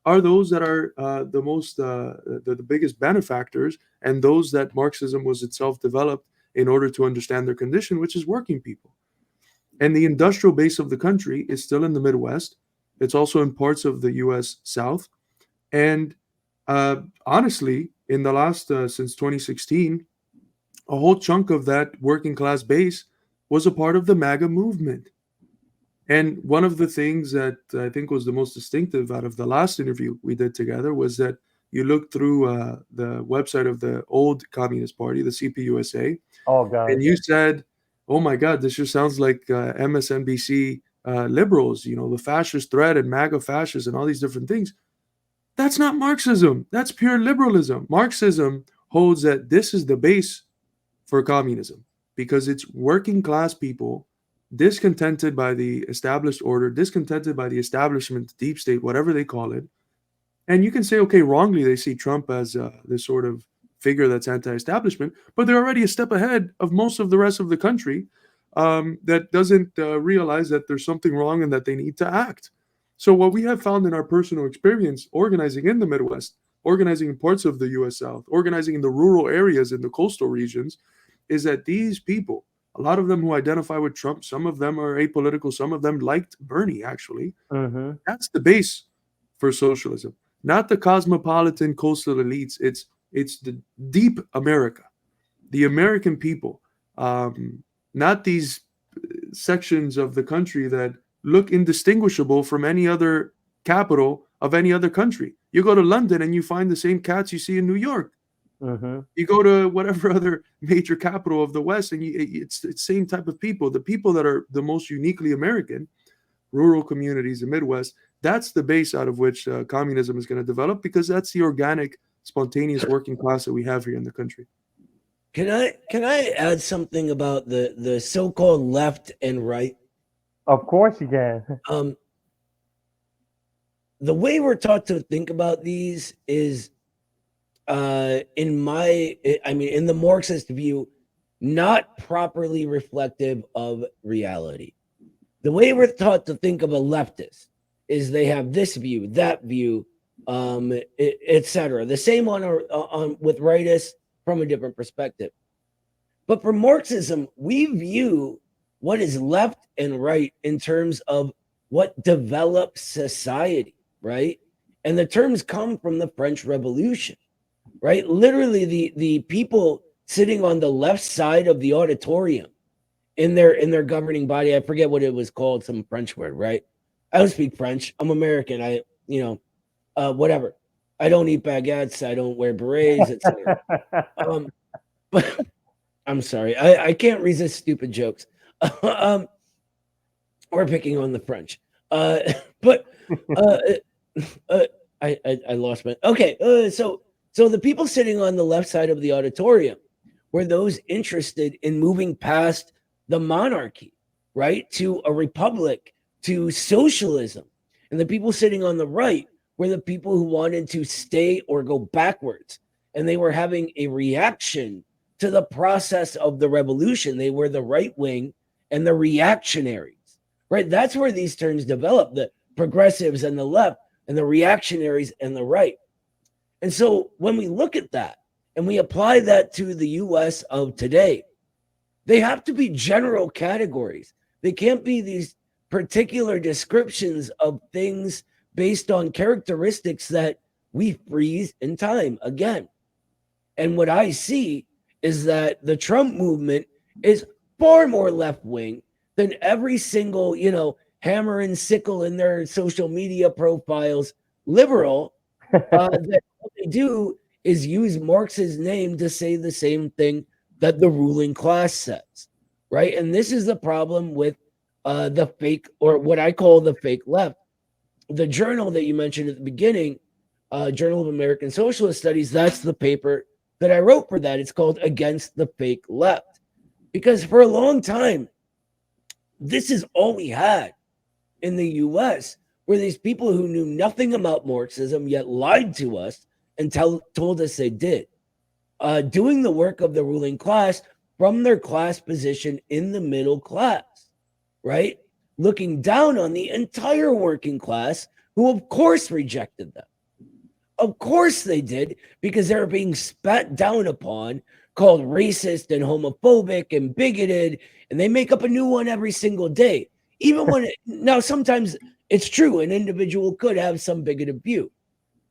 are those that are the biggest benefactors, and those that Marxism was itself developed in order to understand their condition, which is working people. And the industrial base of the country is still in the Midwest. It's also in parts of the U.S. South. And honestly, in the last, since 2016, a whole chunk of that working class base was a part of the MAGA movement. And one of the things that I think was the most distinctive out of the last interview we did together was that you looked through the website of the old Communist Party, the CPUSA, Oh, God. and you said, oh my God, this just sounds like MSNBC liberals, you know, the fascist threat and MAGA fascists and all these different things. That's not Marxism. That's pure liberalism. Marxism holds that this is the base for communism because it's working class people discontented by the established order, discontented by the establishment, deep state, whatever they call it. And you can say, okay, wrongly, they see Trump as this sort of figure that's anti-establishment, but they're already a step ahead of most of the rest of the country that doesn't realize that there's something wrong and that they need to act. So what we have found in our personal experience organizing in the Midwest, organizing in parts of the U.S. South, organizing in the rural areas in the coastal regions, is that these people, a lot of them who identify with Trump, some of them are apolitical, some of them liked Bernie, actually. That's the base for socialism, not the cosmopolitan coastal elites. It's the deep America, the American people, not these sections of the country that look indistinguishable from any other capital of any other country. You go to London and you find the same cats you see in New York. You go to whatever other major capital of the West, and it's the same type of people. The people that are the most uniquely American, rural communities, the Midwest, that's the base out of which communism is going to develop, because that's the organic, spontaneous working class that we have here in the country. Can I add something about the so-called left and right? Of course you can. The way we're taught to think about these is, in the Marxist view, not properly reflective of reality. The way we're taught to think of a leftist is they have this view, that view, etc. The same on with rightists from a different perspective. But for Marxism, we view what is left and right in terms of what develops society, right? And the terms come from the French Revolution, right? Literally, the people sitting on the left side of the auditorium in their governing body, I forget what it was called, some French word, right? I don't speak French. I'm American. Whatever. I don't eat baguettes. I don't wear berets, etc. But I'm sorry. I can't resist stupid jokes. Or picking on the French. But I lost my. Okay. So the people sitting on the left side of the auditorium were those interested in moving past the monarchy, right, to a republic, to socialism. And the people sitting on the right were the people who wanted to stay or go backwards. And they were having a reaction to the process of the revolution. They were the right wing and the reactionaries, right? That's where these terms develop, the progressives and the left and the reactionaries and the right. And so when we look at that and we apply that to the US of today, they have to be general categories. They can't be these particular descriptions of things based on characteristics that we freeze in time again. And what I see is that the Trump movement is far more left-wing than every single, hammer and sickle in their social media profiles liberal. That what they do is use Marx's name to say the same thing that the ruling class says, right? And this is the problem with the fake, or what I call the fake left. The journal that you mentioned at the beginning, Journal of American Socialist Studies, that's the paper that I wrote for that. It's called Against the Fake Left. Because for a long time, this is all we had in the US, were these people who knew nothing about Marxism yet lied to us and told us they did. Doing the work of the ruling class from their class position in the middle class, right? Looking down on the entire working class, who of course rejected them. Of course they did, because they were being spat down upon, called racist and homophobic and bigoted, and they make up a new one every single day. Even when now sometimes it's true, an individual could have some bigoted view,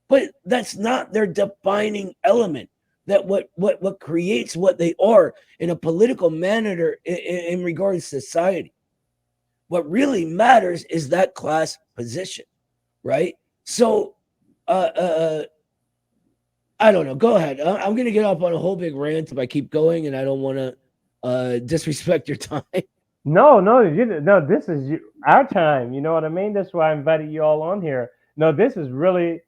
but that's not their defining element. That what creates what they are in a political manner in regards to society. What really matters is that class position, right? So, I don't know. Go ahead. I'm going to get off on a whole big rant if I keep going, and I don't want to disrespect your time. No, this is our time. You know what I mean? That's why I invited you all on here. No, this is really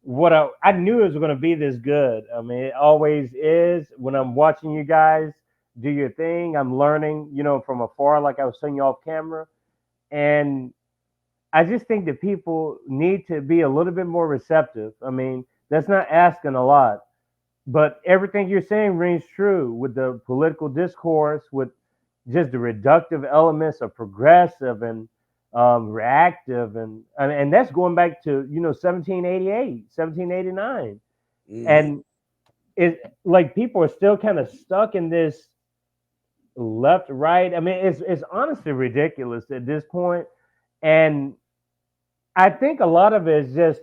what I knew it was going to be this good. I mean, it always is. When I'm watching you guys do your thing, I'm learning, from afar, like I was saying you off camera. And I just think that people need to be a little bit more receptive. I mean, that's not asking a lot, but everything you're saying rings true with the political discourse, with just the reductive elements of progressive and reactive, and that's going back to 1788, 1789, and it like people are still kind of stuck in this left right. I mean, it's honestly ridiculous at this point, and I think a lot of it is just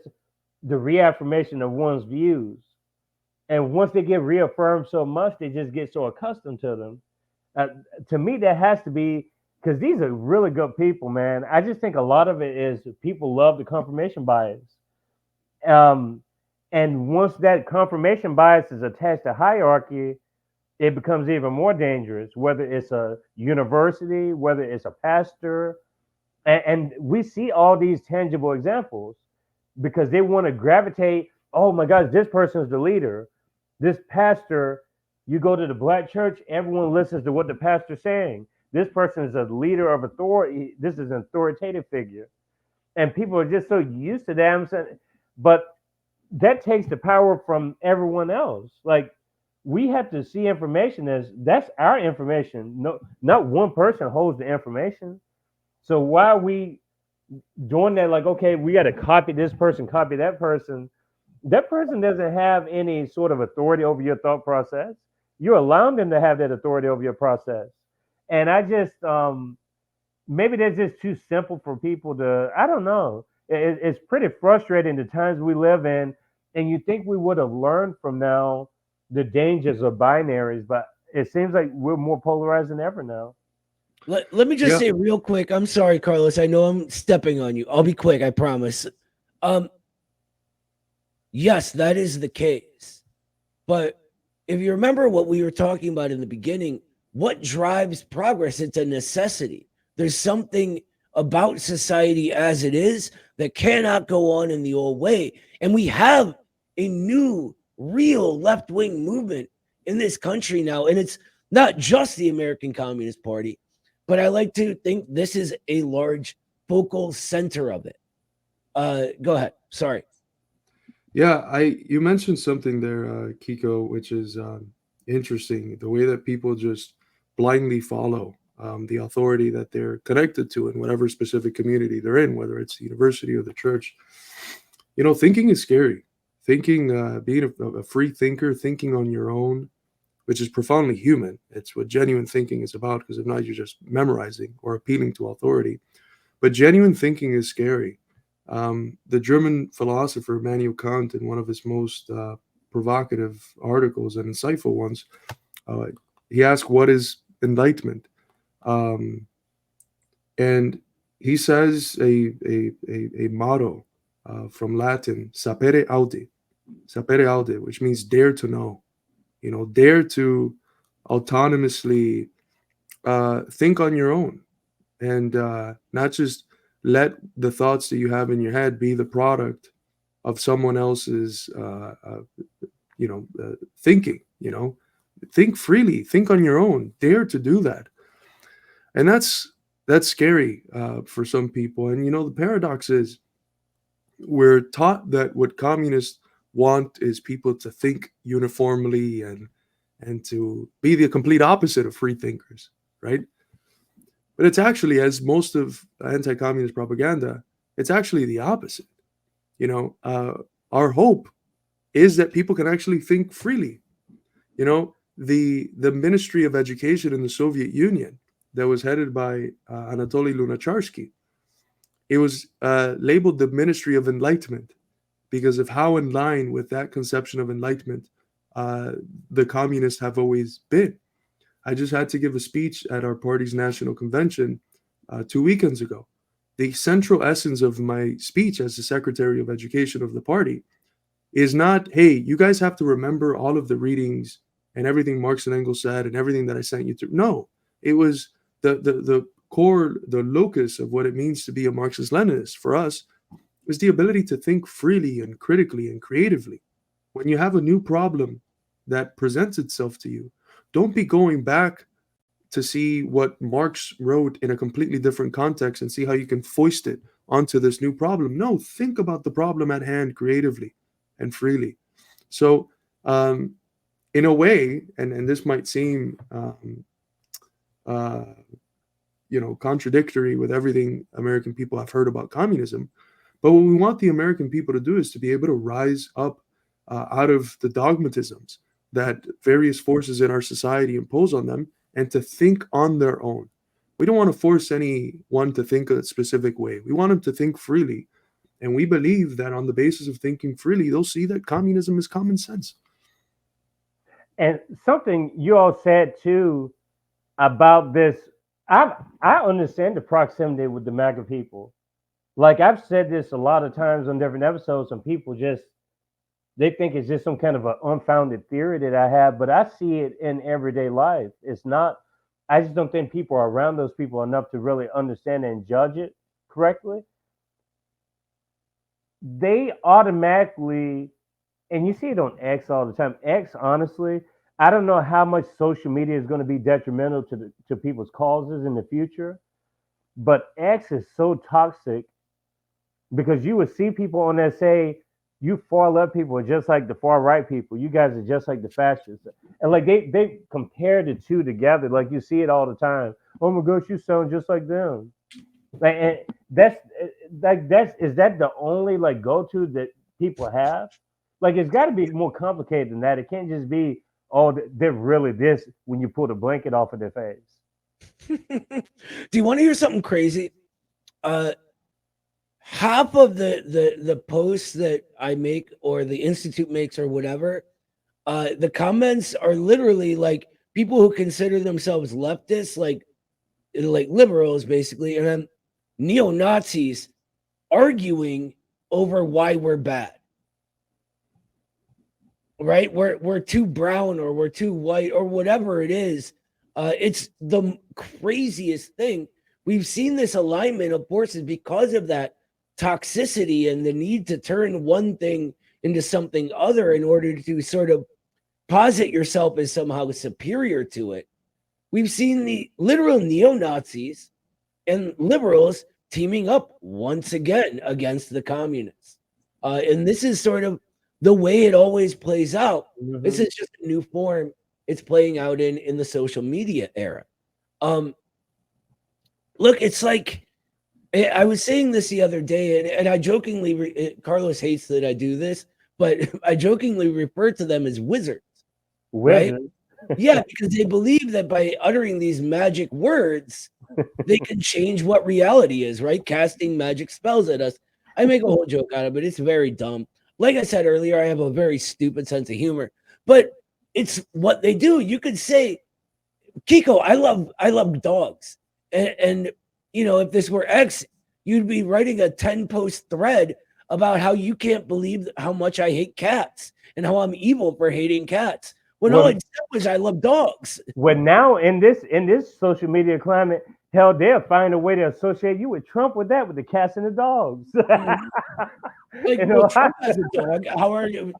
the reaffirmation of one's views, and once they get reaffirmed so much, they just get so accustomed to them. To me, that has to be because these are really good people, man. I just think a lot of it is people love the confirmation bias. And once that confirmation bias is attached to hierarchy, it becomes even more dangerous, whether it's a university, whether it's a pastor. And we see all these tangible examples because they want to gravitate. Oh my gosh, this person's the leader. This pastor, you go to the black church, everyone listens to what the pastor's saying. This person is a leader of authority. This is an authoritative figure. And people are just so used to that. But that takes the power from everyone else. Like, we have to see information as that's our information. No, not one person holds the information. So why are we doing that? Like, okay, we got to copy this person, copy that person. That person doesn't have any sort of authority over your thought process. You're allowing them to have that authority over your process. And I just, maybe that's just too simple for people to, I don't know. It's pretty frustrating the times we live in. And you think we would have learned from now the dangers of binaries, but it seems like we're more polarized than ever now. Let me just say real quick. I'm sorry, Carlos. I know I'm stepping on you. I'll be quick. I promise. Yes, that is the case. But if you remember what we were talking about in the beginning, what drives progress? It's a necessity. There's something about society as it is that cannot go on in the old way. And we have a new, real left-wing movement in this country now. And it's not just the American Communist Party, but I like to think this is a large focal center of it. Go ahead. Sorry. Yeah, you mentioned something there, Kiko, which is interesting. The way that people just blindly follow the authority that they're connected to in whatever specific community they're in, whether it's the university or the church. Thinking is scary. Thinking, being a free thinker, thinking on your own, which is profoundly human. It's what genuine thinking is about, because if not, you're just memorizing or appealing to authority. But genuine thinking is scary. The German philosopher Immanuel Kant, in one of his most provocative articles and insightful ones, he asked, what is enlightenment? And he says a motto from Latin, sapere aude, which means dare to know. Dare to autonomously think on your own, and not just let the thoughts that you have in your head be the product of someone else's thinking. Think freely, think on your own, dare to do that. And that's scary for some people. And the paradox is, we're taught that what communists want is people to think uniformly and to be the complete opposite of free thinkers, right? But it's actually, as most of anti-communist propaganda, it's actually the opposite. Our hope is that people can actually think freely. The Ministry of Education in the Soviet Union that was headed by Anatoly Lunacharsky, it was labeled the Ministry of Enlightenment because of how in line with that conception of enlightenment the communists have always been. I just had to give a speech at our party's national convention 2 weekends ago. The central essence of my speech as the Secretary of Education of the party is not, hey, you guys have to remember all of the readings and everything Marx and Engels said and everything that I sent you to. No, it was the core, the locus of what it means to be a Marxist-Leninist for us is the ability to think freely and critically and creatively. When you have a new problem that presents itself to you, don't be going back to see what Marx wrote in a completely different context and see how you can foist it onto this new problem. No, think about the problem at hand creatively and freely. So, in a way, and this might seem, contradictory with everything American people have heard about communism, but what we want the American people to do is to be able to rise up out of the dogmatisms that various forces in our society impose on them and to think on their own. We don't want to force anyone to think a specific way. We want them to think freely. And we believe that on the basis of thinking freely, they'll see that communism is common sense. And something you all said too about this, I understand the proximity with the MAGA people. Like I've said this a lot of times on different episodes, and people they think it's just some kind of an unfounded theory that I have, but I see it in everyday life. It's not, I just don't think people are around those people enough to really understand and judge it correctly. They automatically, and you see it on X all the time. X, honestly, I don't know how much social media is going to be detrimental to people's causes in the future, but X is so toxic because you would see people on there say, you far left people are just like the far right people. You guys are just like the fascists. And like they compare the two together. Like you see it all the time. Oh my gosh, you sound just like them. Like, and is that the only like go-to that people have? Like it's got to be more complicated than that. It can't just be, oh, they're really this when you pull the blanket off of their face. Do you want to hear something crazy? Half of the posts that I make or the Institute makes or whatever, the comments are literally like people who consider themselves leftists, like liberals basically, and then neo-Nazis arguing over why we're bad. Right? We're too brown or we're too white or whatever it is. It's the craziest thing. We've seen this alignment of forces because of that toxicity and the need to turn one thing into something other in order to sort of posit yourself as somehow superior to it. We've seen the literal neo-Nazis and liberals teaming up once again against the communists. And this is sort of the way it always plays out. Mm-hmm. This is just a new form it's playing out in the social media era. Look, it's like, I was saying this the other day, and I jokingly, Carlos hates that I do this, but I jokingly refer to them as wizards. Right? Yeah, because they believe that by uttering these magic words, they can change what reality is, right? Casting magic spells at us. I make a whole joke out of it. It's very dumb. Like I said earlier, I have a very stupid sense of humor, but it's what they do. You could say, Kiko, I love dogs. And if this were X, you'd be writing a 10-post thread about how you can't believe how much I hate cats and how I'm evil for hating cats. When all I said was I love dogs. Well, now in this social media climate, hell, they'll find a way to associate you with Trump with the cats and the dogs. Like, well, Trump has a dog. How are you?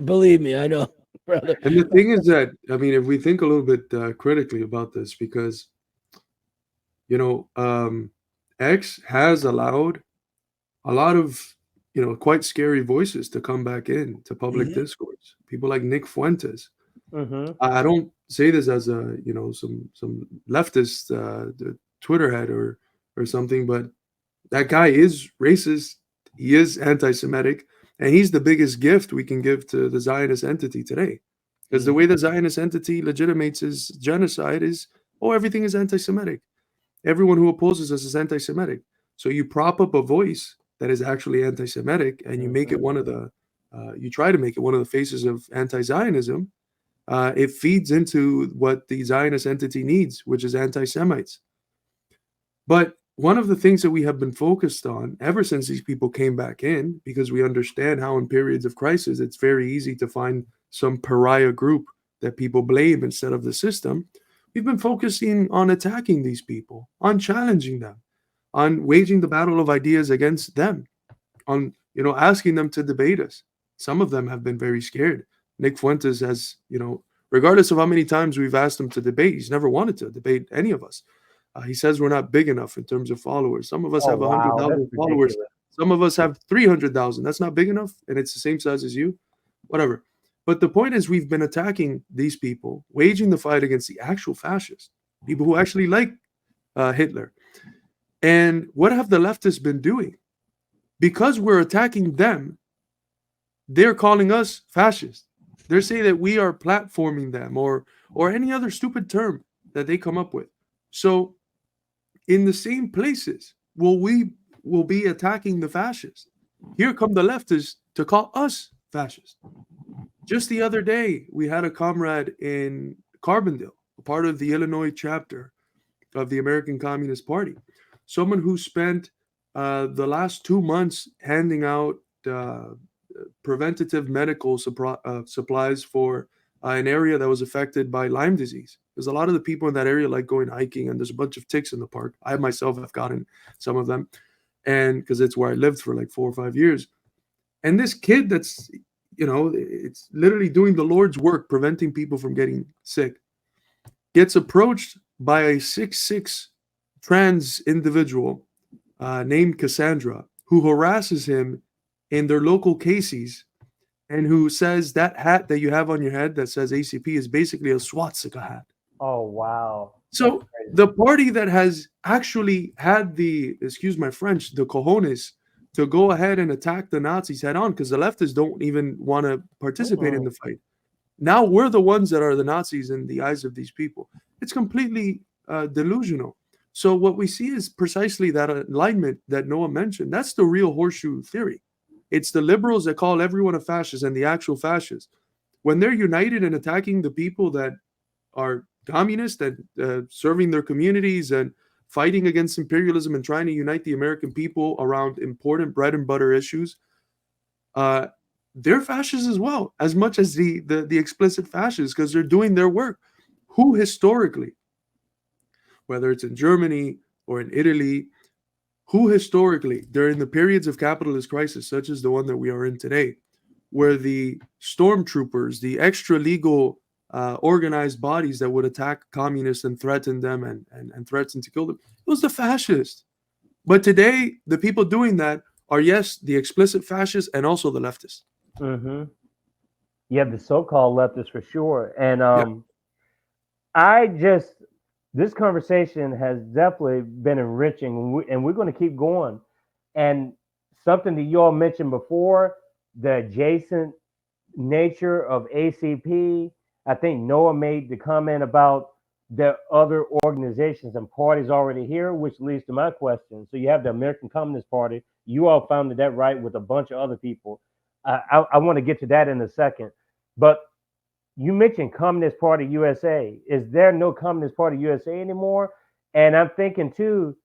Believe me, I know, brother. And the thing is that, I mean, if we think a little bit critically about this, because, you know, X has allowed a lot of, you know, quite scary voices to come back in to public discourse. People like Nick Fuentes. I don't say this as a, you know, some leftist Twitter head or something, but that guy is racist. He is anti-Semitic, and he's the biggest gift we can give to the Zionist entity today. Because the way the Zionist entity legitimates his genocide is, oh, everything is anti-Semitic. Everyone who opposes us is anti-Semitic. So you prop up a voice that is actually anti-Semitic, and you make it one of the, you try to make it one of the faces of anti-Zionism. It feeds into what the Zionist entity needs, which is anti-Semites. But one of the things that we have been focused on ever since these people came back in, because we understand how in periods of crisis, it's very easy to find some pariah group that people blame instead of the system. We've been focusing on attacking these people, on challenging them, on waging the battle of ideas against them, on, you know, asking them to debate us. Some of them have been very scared. Nick Fuentes has, you know, regardless of how many times we've asked him to debate, he's never wanted to debate any of us. He says we're not big enough in terms of followers. Some of us have 100,000 followers. Some of us have 300,000. That's not big enough, and it's the same size as you. Whatever. But the point is, we've been attacking these people, waging the fight against the actual fascists, people who actually like Hitler. And what have the leftists been doing? Because we're attacking them, they're calling us fascists. They're saying that we are platforming them, or any other stupid term that they come up with. So in the same places we will be attacking the fascists. Here come the leftists to call us fascists. Just the other day, we had a comrade in Carbondale, a part of the Illinois chapter of the American Communist Party, someone who spent the last 2 months handing out preventative medical supplies for an area that was affected by Lyme disease. There's a lot of the people in that area like going hiking, and there's a bunch of ticks in the park. I myself have gotten some of them, and because it's where I lived for like 4 or 5 years. And this kid that's, you know, it's literally doing the Lord's work, preventing people from getting sick, gets approached by a 6'6" trans individual named Cassandra, who harasses him in their local Casey's, and who says that hat that you have on your head that says ACP is basically a swastika hat. Oh, wow. So the party that has actually had the, excuse my French, the cojones to go ahead and attack the Nazis head on, because the leftists don't even want to participate in the fight. Now we're the ones that are the Nazis in the eyes of these people. It's completely delusional. So what we see is precisely that alignment that Noah mentioned. That's the real horseshoe theory. It's the liberals that call everyone a fascist and the actual fascists. When they're united in attacking the people that are communist and serving their communities and fighting against imperialism and trying to unite the American people around important bread and butter issues, they're fascists as well, as much as the explicit fascists, because they're doing their work. Who historically, whether it's in Germany or in Italy, who historically, during the periods of capitalist crisis, such as the one that we are in today, were the stormtroopers, the extra legal organized bodies that would attack communists and threaten them and threaten to kill them? It was the fascists. But today, the people doing that are, yes, the explicit fascists and also the leftists. Mm-hmm. Yeah, the so-called leftists for sure. And this conversation has definitely been enriching, and we're going to keep going. And something that you all mentioned before, the adjacent nature of ACP, I think Noah made the comment about the other organizations and parties already here, which leads to my question. So you have the American Communist Party. You all founded that, right, with a bunch of other people. I want to get to that in a second. But you mentioned Communist Party USA. Is there no Communist Party USA anymore? And I'm thinking, too,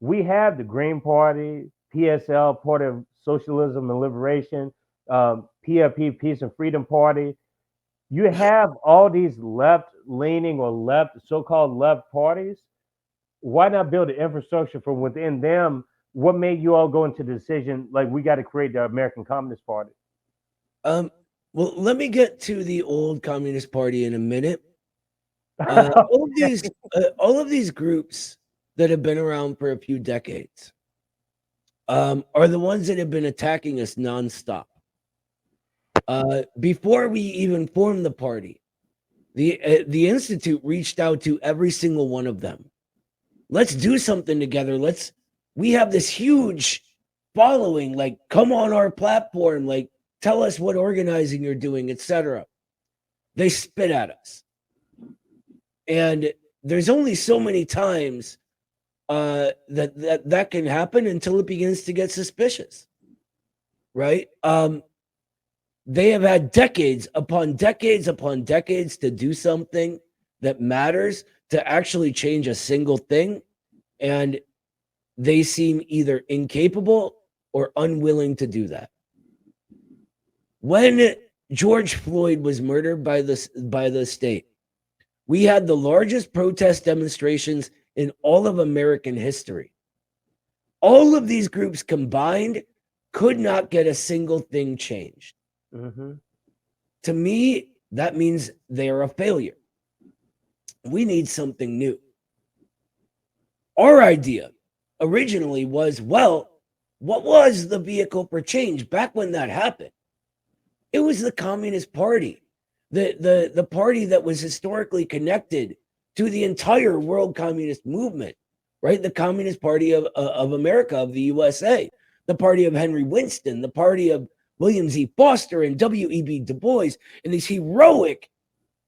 we have the Green Party, PSL, Party of Socialism and Liberation, PFP, Peace and Freedom Party. You have all these left-leaning or left, so-called left parties. Why not build an infrastructure from within them? What made you all go into the decision, like, we got to create the American Communist Party? Well, let me get to the old Communist Party in a minute. All of these groups that have been around for a few decades are the ones that have been attacking us nonstop. Before we even formed the party, the Institute reached out to every single one of them. Let's do something together. We have this huge following, like, come on our platform, like, tell us what organizing you're doing, etc. They spit at us. And there's only so many times that can happen until it begins to get suspicious, right? They have had decades upon decades upon decades to do something that matters, to actually change a single thing, and they seem either incapable or unwilling to do that. When George Floyd was murdered by the state, we had the largest protest demonstrations in all of American history. All of these groups combined could not get a single thing changed. Mm-hmm. To me, that means they are a failure. We need something new. Our idea originally was, well, what was the vehicle for change back when that happened? It was the Communist Party, the party that was historically connected to the entire world communist movement, right? The Communist Party of America, of the USA, the party of Henry Winston, the party of William Z. Foster and W.E.B. Du Bois, and these heroic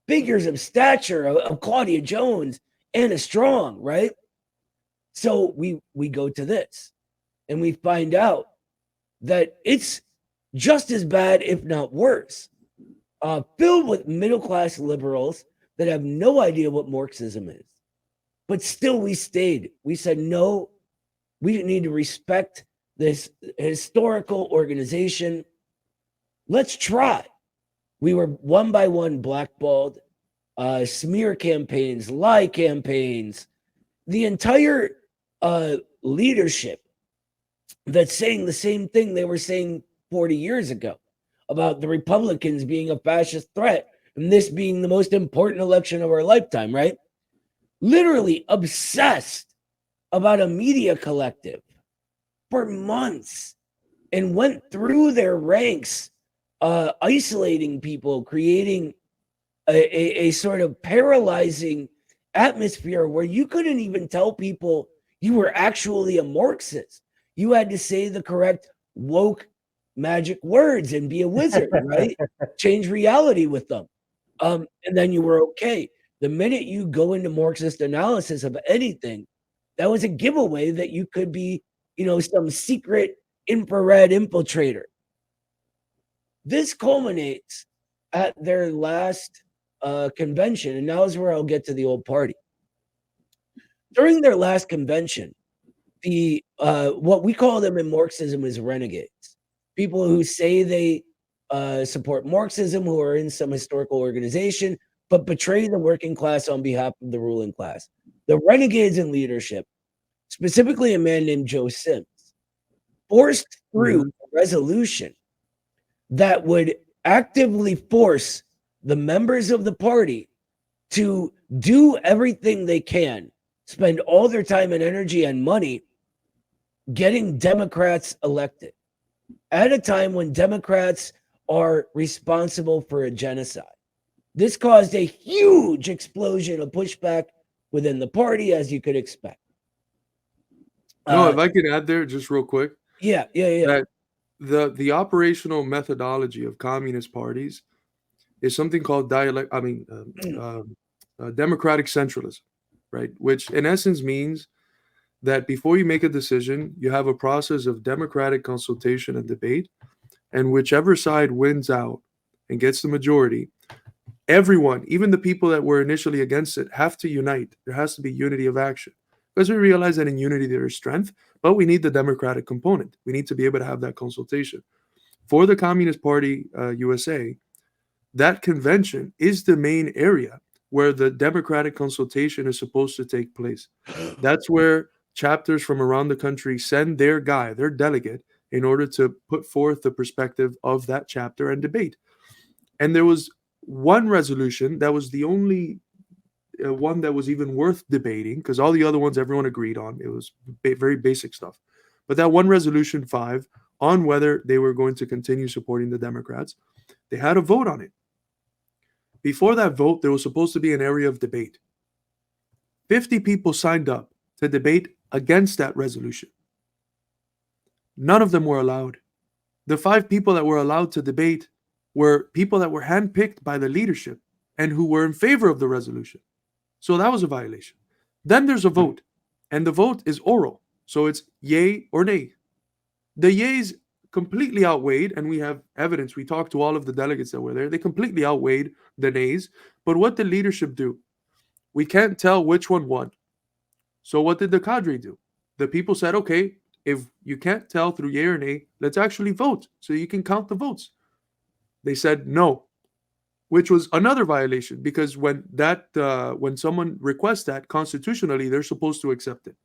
figures of stature of Claudia Jones, Anna Strong, right? So we go to this and we find out that it's just as bad, if not worse, filled with middle-class liberals that have no idea what Marxism is. But still we stayed. We said, no, we need to respect this historical organization. Let's try. We were one by one blackballed, smear campaigns, lie campaigns, the entire leadership that's saying the same thing they were saying 40 years ago about the Republicans being a fascist threat and this being the most important election of our lifetime, right? Literally obsessed about a media collective for months and went through their ranks, isolating people, creating a sort of paralyzing atmosphere where you couldn't even tell people you were actually a Marxist. You had to say the correct woke magic words and be a wizard, right? Change reality with them. And then you were okay. The minute you go into Marxist analysis of anything, that was a giveaway that you could be, some secret infrared infiltrator. This culminates at their last convention, and now is where I'll get to the old party. During their last convention, the what we call them in Marxism is renegades. People who say they support Marxism, who are in some historical organization, but betray the working class on behalf of the ruling class. The renegades in leadership, specifically a man named Joe Sims, forced through a resolution that would actively force the members of the party to do everything they can, spend all their time and energy and money getting Democrats elected at a time when Democrats are responsible for a genocide. This caused a huge explosion of pushback within the party, as you could expect. No, if I could add there just real quick. Yeah. That the operational methodology of communist parties is something called democratic centralism, right? Which in essence means that before you make a decision, you have a process of democratic consultation and debate, and whichever side wins out and gets the majority, everyone, even the people that were initially against it, have to unite. There has to be unity of action. Because we realize that in unity there is strength, but we need the democratic component. We need to be able to have that consultation. For the Communist Party USA, that convention is the main area where the democratic consultation is supposed to take place. That's where chapters from around the country send their guy, their delegate, in order to put forth the perspective of that chapter and debate. And there was one resolution that was the only one that was even worth debating, because all the other ones everyone agreed on. It was very basic stuff. But that one resolution 5 on whether they were going to continue supporting the Democrats, they had a vote on it. Before that vote, there was supposed to be an area of debate. 50 people signed up to debate against that resolution. None of them were allowed. The 5 people that were allowed to debate were people that were handpicked by the leadership and who were in favor of the resolution. So that was a violation. Then there's a vote, and the vote is oral. So it's yay or nay. The yays completely outweighed, and we have evidence. We talked to all of the delegates that were there. They completely outweighed the nays. But what did leadership do? We can't tell which one won. So what did the cadre do? The people said, okay, if you can't tell through yay or nay, let's actually vote so you can count the votes. They said no, which was another violation, because when someone requests that constitutionally, they're supposed to accept it.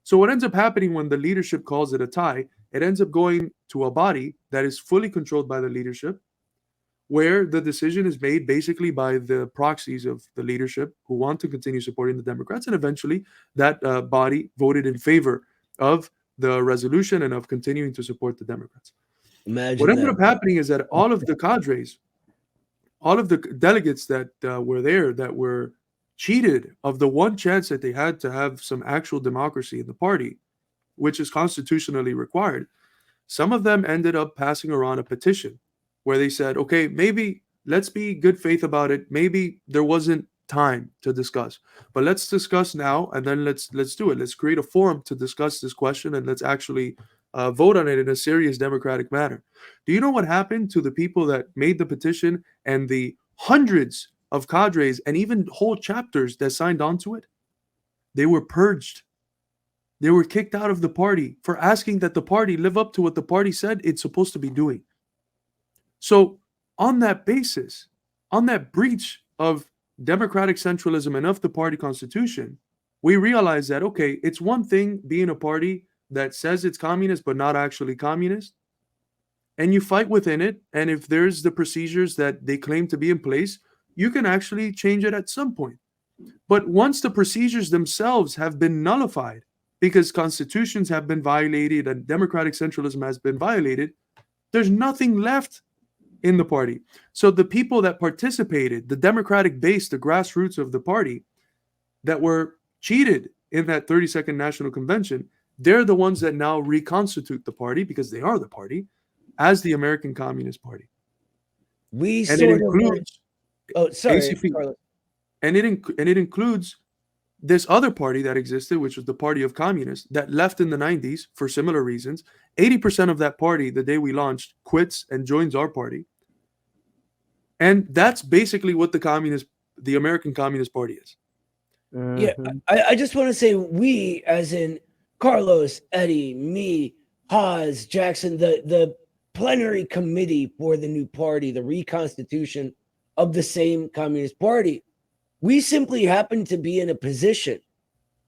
So what ends up happening when the leadership calls it a tie, it ends up going to a body that is fully controlled by the leadership, where the decision is made basically by the proxies of the leadership who want to continue supporting the Democrats, and eventually that body voted in favor of the resolution and of continuing to support the Democrats. Imagine what ended that. up happening is that all of the cadres, all of the delegates that were there, that were cheated of the one chance that they had to have some actual democracy in the party, which is constitutionally required, some of them ended up passing around a petition where they said, okay, maybe let's be good faith about it. Maybe there wasn't time to discuss, but let's discuss now, and then let's do it. Let's create a forum to discuss this question, and let's actually vote on it in a serious democratic manner. Do you know what happened to the people that made the petition and the hundreds of cadres and even whole chapters that signed on to it? They were purged. They were kicked out of the party for asking that the party live up to what the party said it's supposed to be doing. So on that basis, on that breach of democratic centralism and of the party constitution, we realize that, okay, it's one thing being a party that says it's communist but not actually communist, and you fight within it, and if there's the procedures that they claim to be in place, you can actually change it at some point. But once the procedures themselves have been nullified because constitutions have been violated and democratic centralism has been violated, there's nothing left in the party. So the people that participated, the democratic base, the grassroots of the party that were cheated in that 32nd National Convention, they're the ones that now reconstitute the party, because they are the party, as the American Communist Party. We And sort it includes ACP, Carlos. and it includes this other party that existed, which was the Party of Communists, that left in the 90s for similar reasons. 80% of that party, the day we launched, quits and joins our party. And that's basically what the American Communist Party is. Mm-hmm. Yeah, I just want to say we, as in Carlos, Eddie, me, Haas, Jackson, the plenary committee for the new party, the reconstitution of the same Communist Party, we simply happen to be in a position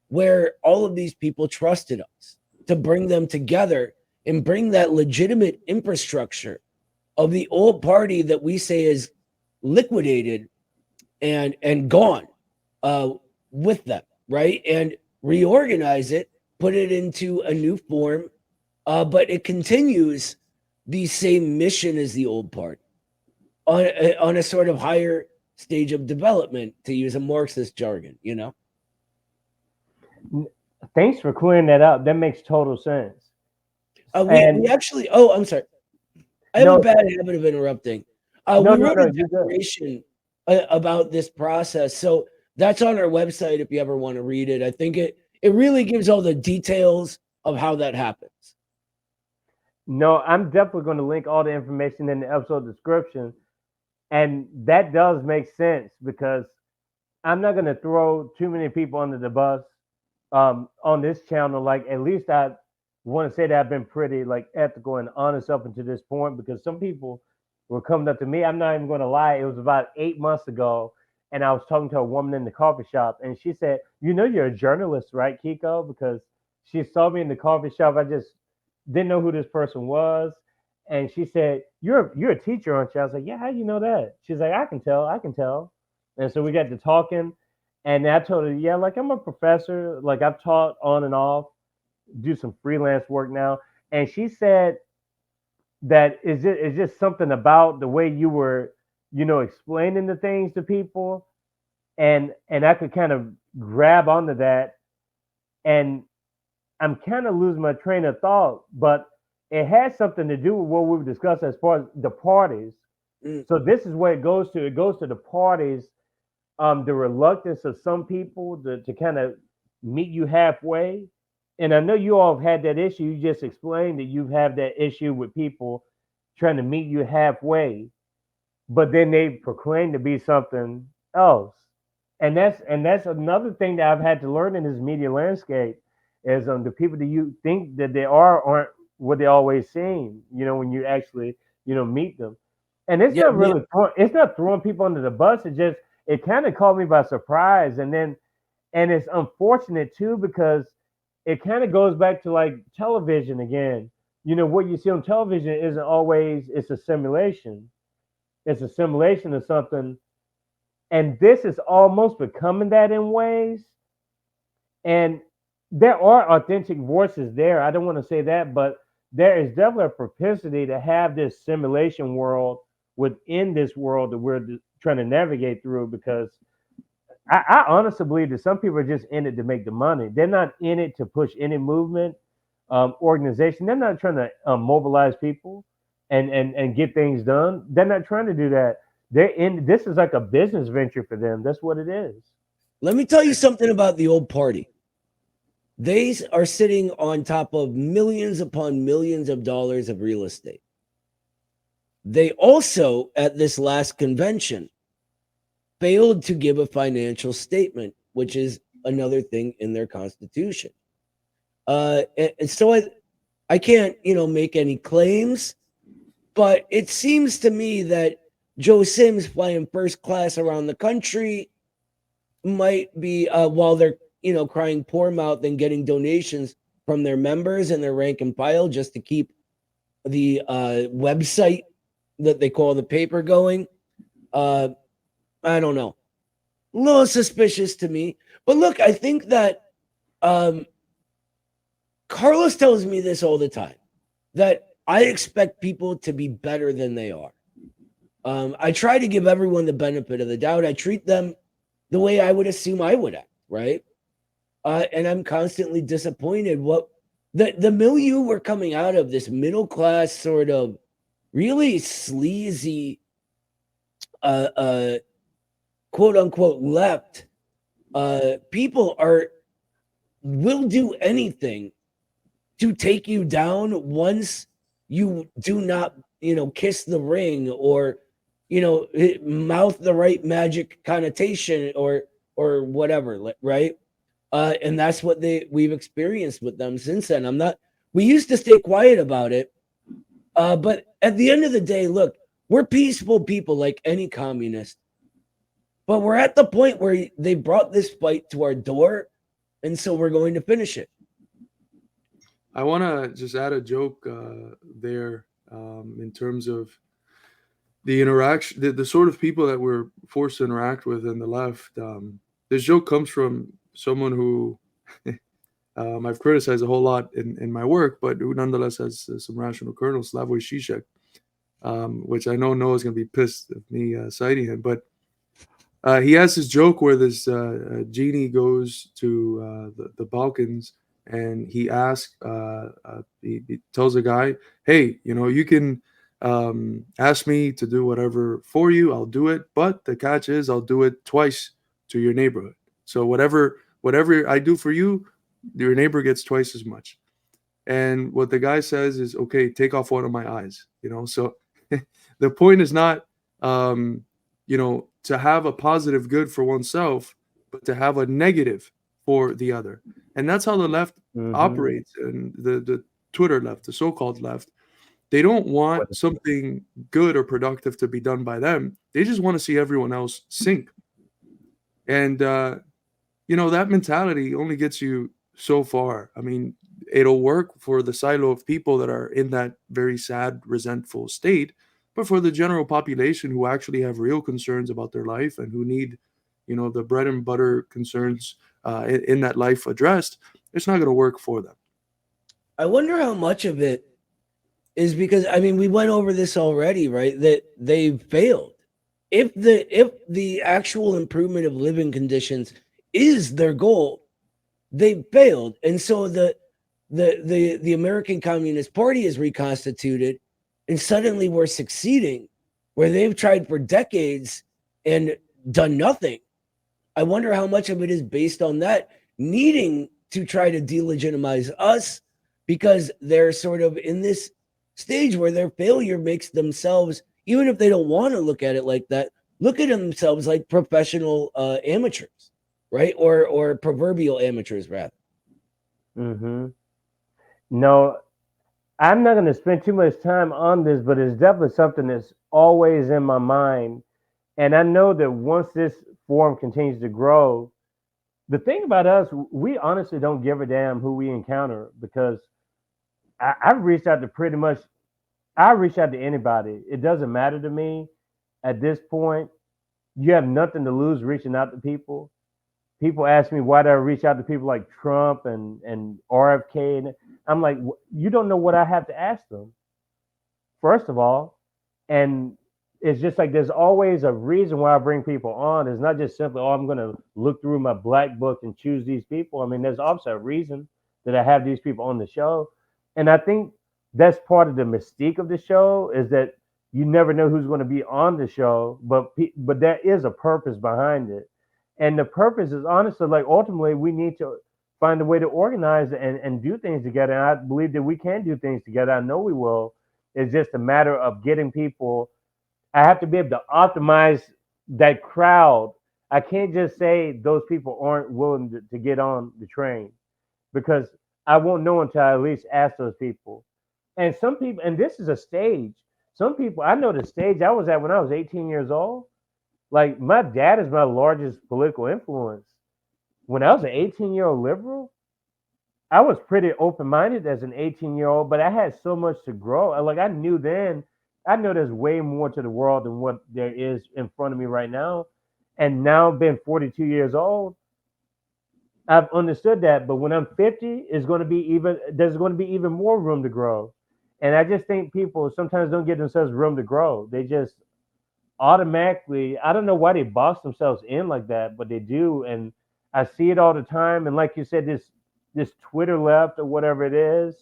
where all of these people trusted us to bring them together and bring that legitimate infrastructure of the old party that we say is liquidated and gone with them, right? And reorganize it, put it into a new form, but it continues the same mission as the old party on a sort of higher stage of development, to use a Marxist jargon, you know? Thanks for clearing that up. That makes total sense. We actually, I'm sorry. I have a bad habit of interrupting. We wrote a declaration about this process. So that's on our website if you ever want to read it. I think it really gives all the details of how that happens. No, I'm definitely going to link all the information in the episode description. And that does make sense, because I'm not going to throw too many people under the bus on this channel. Like, at least I want to say that I've been pretty ethical and honest up until this point, because some people were coming up to me. I'm not even going to lie. It was about 8 months ago, and I was talking to a woman in the coffee shop, and she said, "You know, you're a journalist, right, Kiko?" Because she saw me in the coffee shop. I just didn't know who this person was. and she said, you're a teacher, aren't you? I was like, yeah, how do you know that? She's like, I can tell. And so we got to talking, and I told her, yeah, like I'm a professor, like I've taught on and off, do some freelance work now. And she said that it's just something about the way you were, explaining the things to people, and I could kind of grab onto that, and I'm kind of losing my train of thought, but it has something to do with what we've discussed as far as the parties. So this is where it goes to. It goes to the parties, the reluctance of some people to kind of meet you halfway. And I know you all have had that issue. You just explained that you've had that issue with people trying to meet you halfway, but then they proclaim to be something else. And that's another thing that I've had to learn in this media landscape is the people that you think that they aren't what they always seem. When you actually meet them, and it's Yeah, not really it's not throwing people under the bus. It kind of caught me by surprise, and it's unfortunate too because it kind of goes back to like television again. What you see on television isn't always it's a simulation. It's a simulation of something, and this is almost becoming that in ways. And there are authentic voices there. I don't want to say that, but there is definitely a propensity to have this simulation world within this world that we're trying to navigate through because I honestly believe that some people are just in it to make the money. They're not in it to push any movement, organization. They're not trying to mobilize people and get things done. They're not trying to do that. They're in. This is like a business venture for them. That's what it is. Let me tell you something about the old party. They are sitting on top of millions upon millions of dollars of real estate. They also, at this last convention, failed to give a financial statement, which is another thing in their constitution. And so I can't, make any claims, but it seems to me that Joe Sims flying first class around the country might be while they're crying poor mouth and getting donations from their members and their rank and file just to keep the website that they call the paper going. I don't know, a little suspicious to me. But look, I think that Carlos tells me this all the time, that I expect people to be better than they are. I try to give everyone the benefit of the doubt. I treat them the way I would assume I would act, right? And I'm constantly disappointed. What the milieu we're coming out of, this middle class sort of really sleazy, quote unquote left, people will do anything to take you down once you do not, kiss the ring or, mouth the right magic connotation or whatever, right? And that's what we've experienced with them since then. We used to stay quiet about it, but at the end of the day, look, we're peaceful people like any communist, but we're at the point where they brought this fight to our door, and so we're going to finish it. I want to just add a joke there in terms of the interaction, the sort of people that we're forced to interact with in the left. This joke comes from someone who I've criticized a whole lot in my work, but who nonetheless has some rational kernels, Slavoj Žižek, which I know Noah's going to be pissed at me citing him. But he has this joke where this genie goes to the Balkans, and he asks, he tells a guy, hey, you can ask me to do whatever for you, I'll do it. But the catch is I'll do it twice to your neighborhood. So whatever I do for you, your neighbor gets twice as much. And what the guy says is, okay, take off one of my eyes. So the point is not, to have a positive good for oneself, but to have a negative for the other. And that's how the left operates. And the Twitter left, the so-called left, they don't want something good or productive to be done by them. They just want to see everyone else sink. And, that mentality only gets you so far. I mean, it'll work for the silo of people that are in that very sad, resentful state. But for the general population who actually have real concerns about their life and who need, the bread and butter concerns in that life addressed, it's not going to work for them. I wonder how much of it is because, I mean, we went over this already, right? That they failed. If the actual improvement of living conditions is their goal, they failed. And so the American Communist Party is reconstituted, and suddenly we're succeeding where they've tried for decades and done nothing. I wonder how much of it is based on that needing to try to delegitimize us, because they're sort of in this stage where their failure makes themselves, even if they don't want to look at it like that, look at themselves like professional amateurs, right? Or proverbial amateurs, rather. Mm-hmm. No, I'm not going to spend too much time on this, but it's definitely something that's always in my mind. And I know that once this forum continues to grow, the thing about us, we honestly don't give a damn who we encounter, because I've reached out to I reach out to anybody. It doesn't matter to me at this point. You have nothing to lose reaching out to people. People ask me, why do I reach out to people like Trump and RFK? And I'm like, you don't know what I have to ask them, first of all. And it's just like there's always a reason why I bring people on. It's not just simply, I'm going to look through my black book and choose these people. I mean, there's also a reason that I have these people on the show. And I think that's part of the mystique of the show, is that you never know who's going to be on the show, but there is a purpose behind it. And the purpose is honestly, like, ultimately we need to find a way to organize and do things together. And I believe that we can do things together. I know we will. It's just a matter of getting people. I have to be able to optimize that crowd. I can't just say those people aren't willing to get on the train, because I won't know until I at least ask those people. And some people, and this is a stage. Some people, I know the stage I was at when I was 18 years old. Like, my dad is my largest political influence. When I was an 18-year-old liberal, I was pretty open-minded as an 18-year-old, but I had so much to grow. Like, I knew then, I know there's way more to the world than what there is in front of me right now. And now, being 42 years old, I've understood that. But when I'm 50, there's going to be even more room to grow. And I just think people sometimes don't give themselves room to grow. They just automatically, I don't know why they box themselves in like that, but they do. And I see it all the time. And like you said, this Twitter left or whatever it is,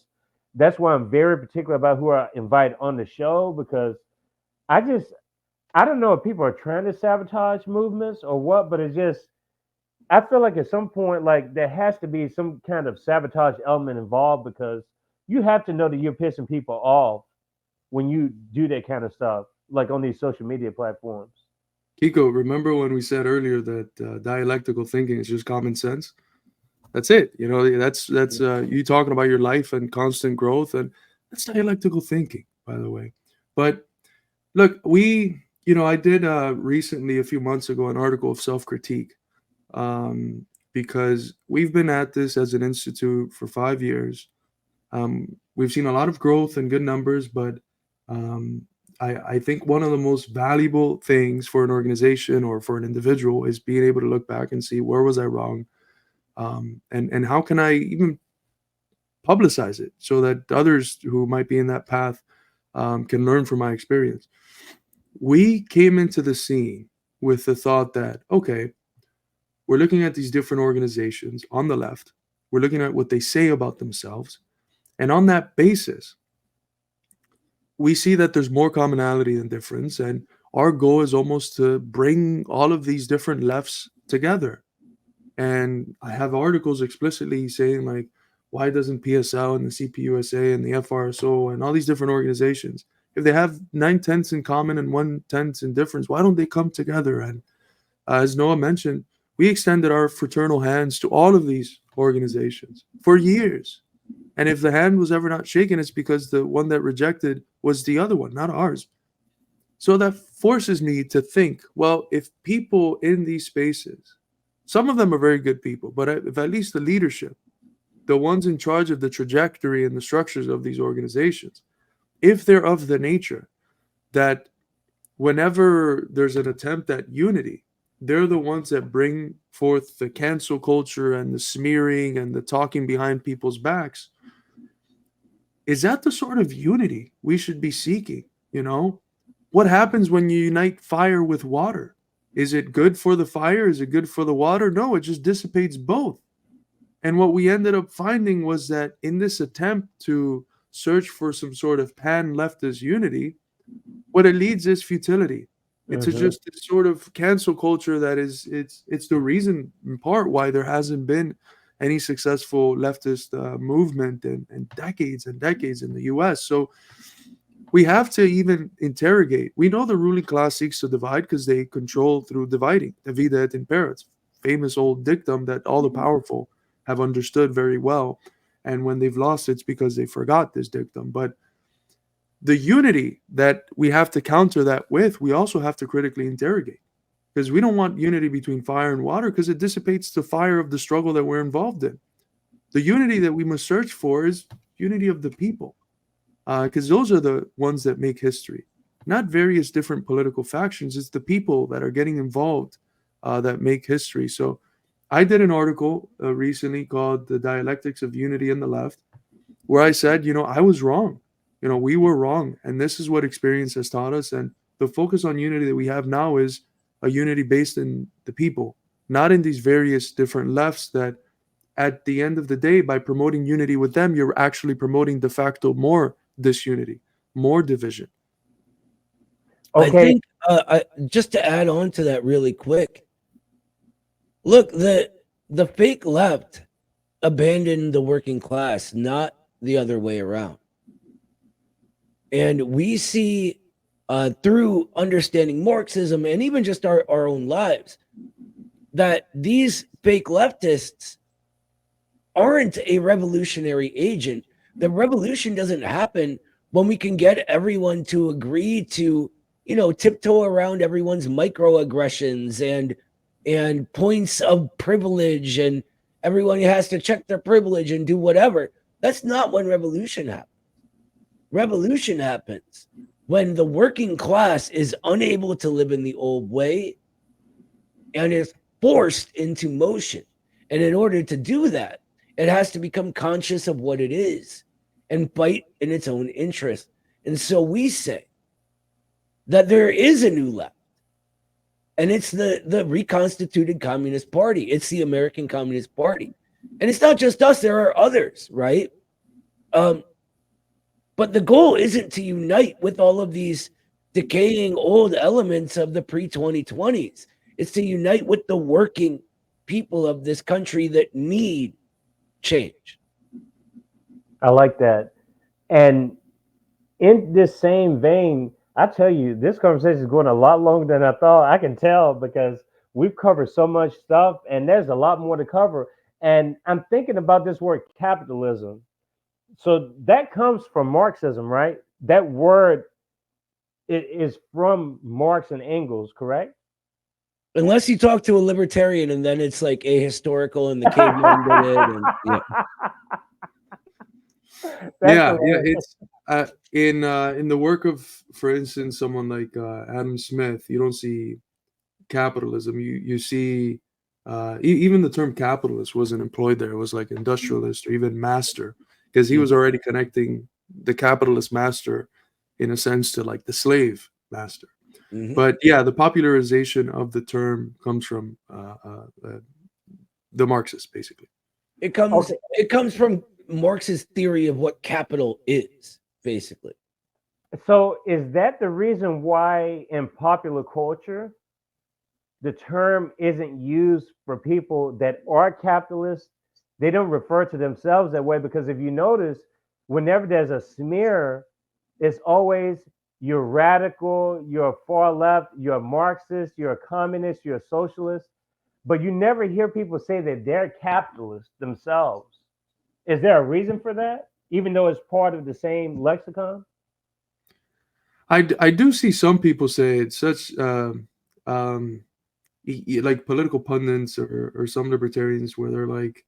that's why I'm very particular about who I invite on the show, because I don't know if people are trying to sabotage movements or what, but it's just, I feel like at some point, like, there has to be some kind of sabotage element involved, because you have to know that you're pissing people off when you do that kind of stuff, like on these social media platforms. Kiko, remember when we said earlier that dialectical thinking is just common sense? That's it. That's you talking about your life and constant growth, and that's dialectical thinking, by the way. But look, I did recently, a few months ago, an article of self-critique, because we've been at this as an institute for 5 years. We've seen a lot of growth and good numbers, but I think one of the most valuable things for an organization or for an individual is being able to look back and see, where was I wrong, and how can I even publicize it so that others who might be in that path can learn from my experience. We came into the scene with the thought that, okay, we're looking at these different organizations on the left. We're looking at what they say about themselves. And on that basis, we see that there's more commonality than difference. And our goal is almost to bring all of these different lefts together. And I have articles explicitly saying, like, why doesn't PSL and the CPUSA and the FRSO and all these different organizations, if they have 9/10 in common and 1/10 in difference, why don't they come together? And as Noah mentioned, we extended our fraternal hands to all of these organizations for years. And if the hand was ever not shaken, it's because the one that rejected was the other one, not ours. So that forces me to think, well, if people in these spaces, some of them are very good people, but if at least the leadership the ones in charge of the trajectory and the structures of these organizations, if they're of the nature that whenever there's an attempt at unity, they're the ones that bring forth the cancel culture and the smearing and the talking behind people's backs, is that the sort of unity we should be seeking? You know, what happens when you unite fire with water? Is it good for the fire? Is it good for the water? No, it just dissipates both. And what we ended up finding was that in this attempt to search for some sort of pan-leftist unity, what it leads is futility. It's just this sort of cancel culture that it's the reason in part why there hasn't been any successful leftist movement in decades and decades in the US. So we have to even interrogate. We know the ruling class seeks to divide because they control through dividing. Divide et impera. It's famous old dictum that all the powerful have understood very well. And when they've lost, it's because they forgot this dictum. But the unity that we have to counter that with, we also have to critically interrogate. Because we don't want unity between fire and water because it dissipates the fire of the struggle that we're involved in. The unity that we must search for is unity of the people. Because those are the ones that make history. Not various different political factions. It's the people that are getting involved that make history. So I did an article recently called The Dialectics of Unity in the Left, where I said, I was wrong. We were wrong. And this is what experience has taught us. And the focus on unity that we have now is a unity based in the people, not in these various different lefts that at the end of the day, by promoting unity with them, you're actually promoting de facto more disunity, more division. Okay. I think just to add on to that really quick, look, the fake left abandoned the working class, not the other way around. And we see through understanding Marxism and even just our own lives that these fake leftists aren't a revolutionary agent. The revolution doesn't happen when we can get everyone to agree to, tiptoe around everyone's microaggressions and points of privilege, and everyone has to check their privilege and do whatever. That's not when revolution happens. Revolution happens when the working class is unable to live in the old way and is forced into motion. And in order to do that, it has to become conscious of what it is and fight in its own interest. And so we say that there is a new left, and it's the reconstituted Communist Party. It's the American Communist Party. And it's not just us, there are others, right? But the goal isn't to unite with all of these decaying old elements of the pre-2020s. It's to unite with the working people of this country that need change. I like that. And in this same vein, I tell you, this conversation is going a lot longer than I thought. I can tell because we've covered so much stuff and there's a lot more to cover. And I'm thinking about this word capitalism. So that comes from Marxism, right? That word is from Marx and Engels, correct? Unless you talk to a libertarian and then it's like ahistorical and the caveman did it. And, It's in the work of, for instance, someone like Adam Smith. You don't see capitalism. You see even the term capitalist wasn't employed there. It was like industrialist or even master, because he was already connecting the capitalist master in a sense to like the slave master. Mm-hmm. But yeah, the popularization of the term comes from the Marxists, basically. It comes from Marx's theory of what capital is, basically. So is that the reason why in popular culture the term isn't used for people that are capitalists? They don't refer to themselves that way, because if you notice, whenever there's a smear, it's always you're radical, you're far left, you're a Marxist, you're a communist, you're a socialist, but you never hear people say that they're capitalists themselves. Is there a reason for that, even though it's part of the same lexicon? I do see some people say it's such like political pundits or some libertarians where they're like,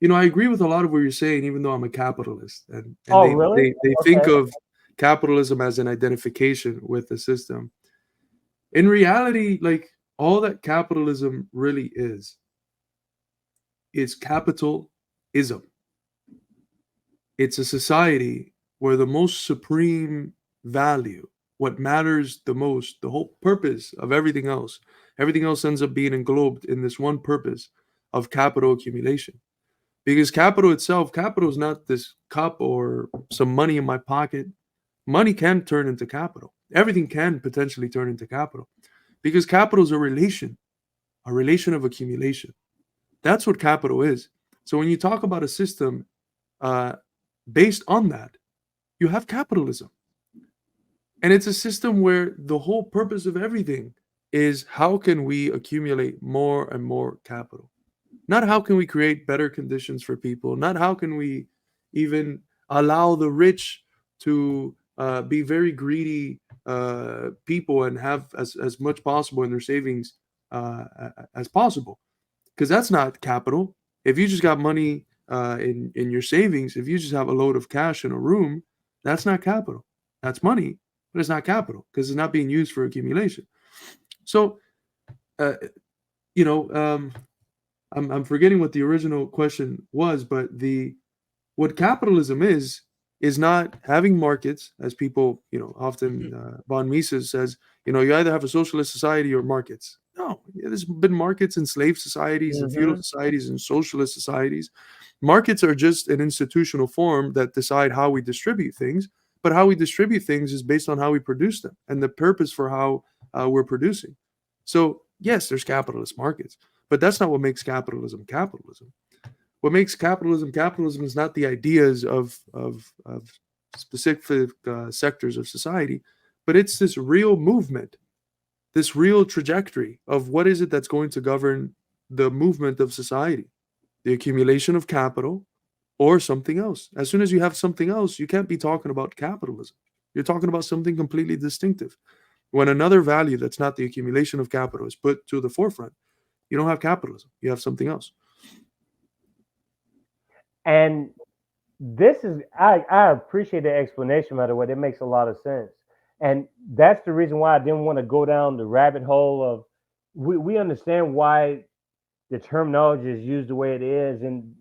I agree with a lot of what you're saying, even though I'm a capitalist, and Oh, they really? they think Okay. of capitalism as an identification with the system. In reality, like, all that capitalism really is capitalism. It's a society where the most supreme value, what matters the most, the whole purpose of everything else ends up being englobed in this one purpose of capital accumulation. Because capital itself, capital is not this cup or some money in my pocket. Money can turn into capital. Everything can potentially turn into capital, because capital is a relation of accumulation. That's what capital is. So when you talk about a system uh, based on that, you have capitalism. And it's a system where the whole purpose of everything is how can we accumulate more and more capital? Not how can we create better conditions for people, not how can we even allow the rich to be very greedy people and have as much possible in their savings as possible. Because that's not capital. If you just got money in your savings, if you just have a load of cash in a room, that's not capital. That's money, but it's not capital because it's not being used for accumulation. So, uh, you know, I'm forgetting what the original question was, but what capitalism is not having markets, as people often von Mises says, you either have a socialist society or markets. No, there's been markets in slave societies and feudal societies and socialist societies. Markets are just an institutional form that decide how we distribute things, but how we distribute things is based on how we produce them and the purpose for how we're producing. So yes, there's capitalist markets, but that's not what makes capitalism capitalism. What makes capitalism is not the ideas of specific sectors of society, but it's this real movement, this real trajectory of what is it that's going to govern the movement of society, the accumulation of capital or something else. As soon as you have something else, you can't be talking about capitalism. You're talking about something completely distinctive. When another value that's not the accumulation of capital is put to the forefront, you don't have capitalism. You have something else. And this is I appreciate the explanation, by the way. That makes a lot of sense. And that's the reason why I didn't want to go down the rabbit hole of we understand why the terminology is used the way it is in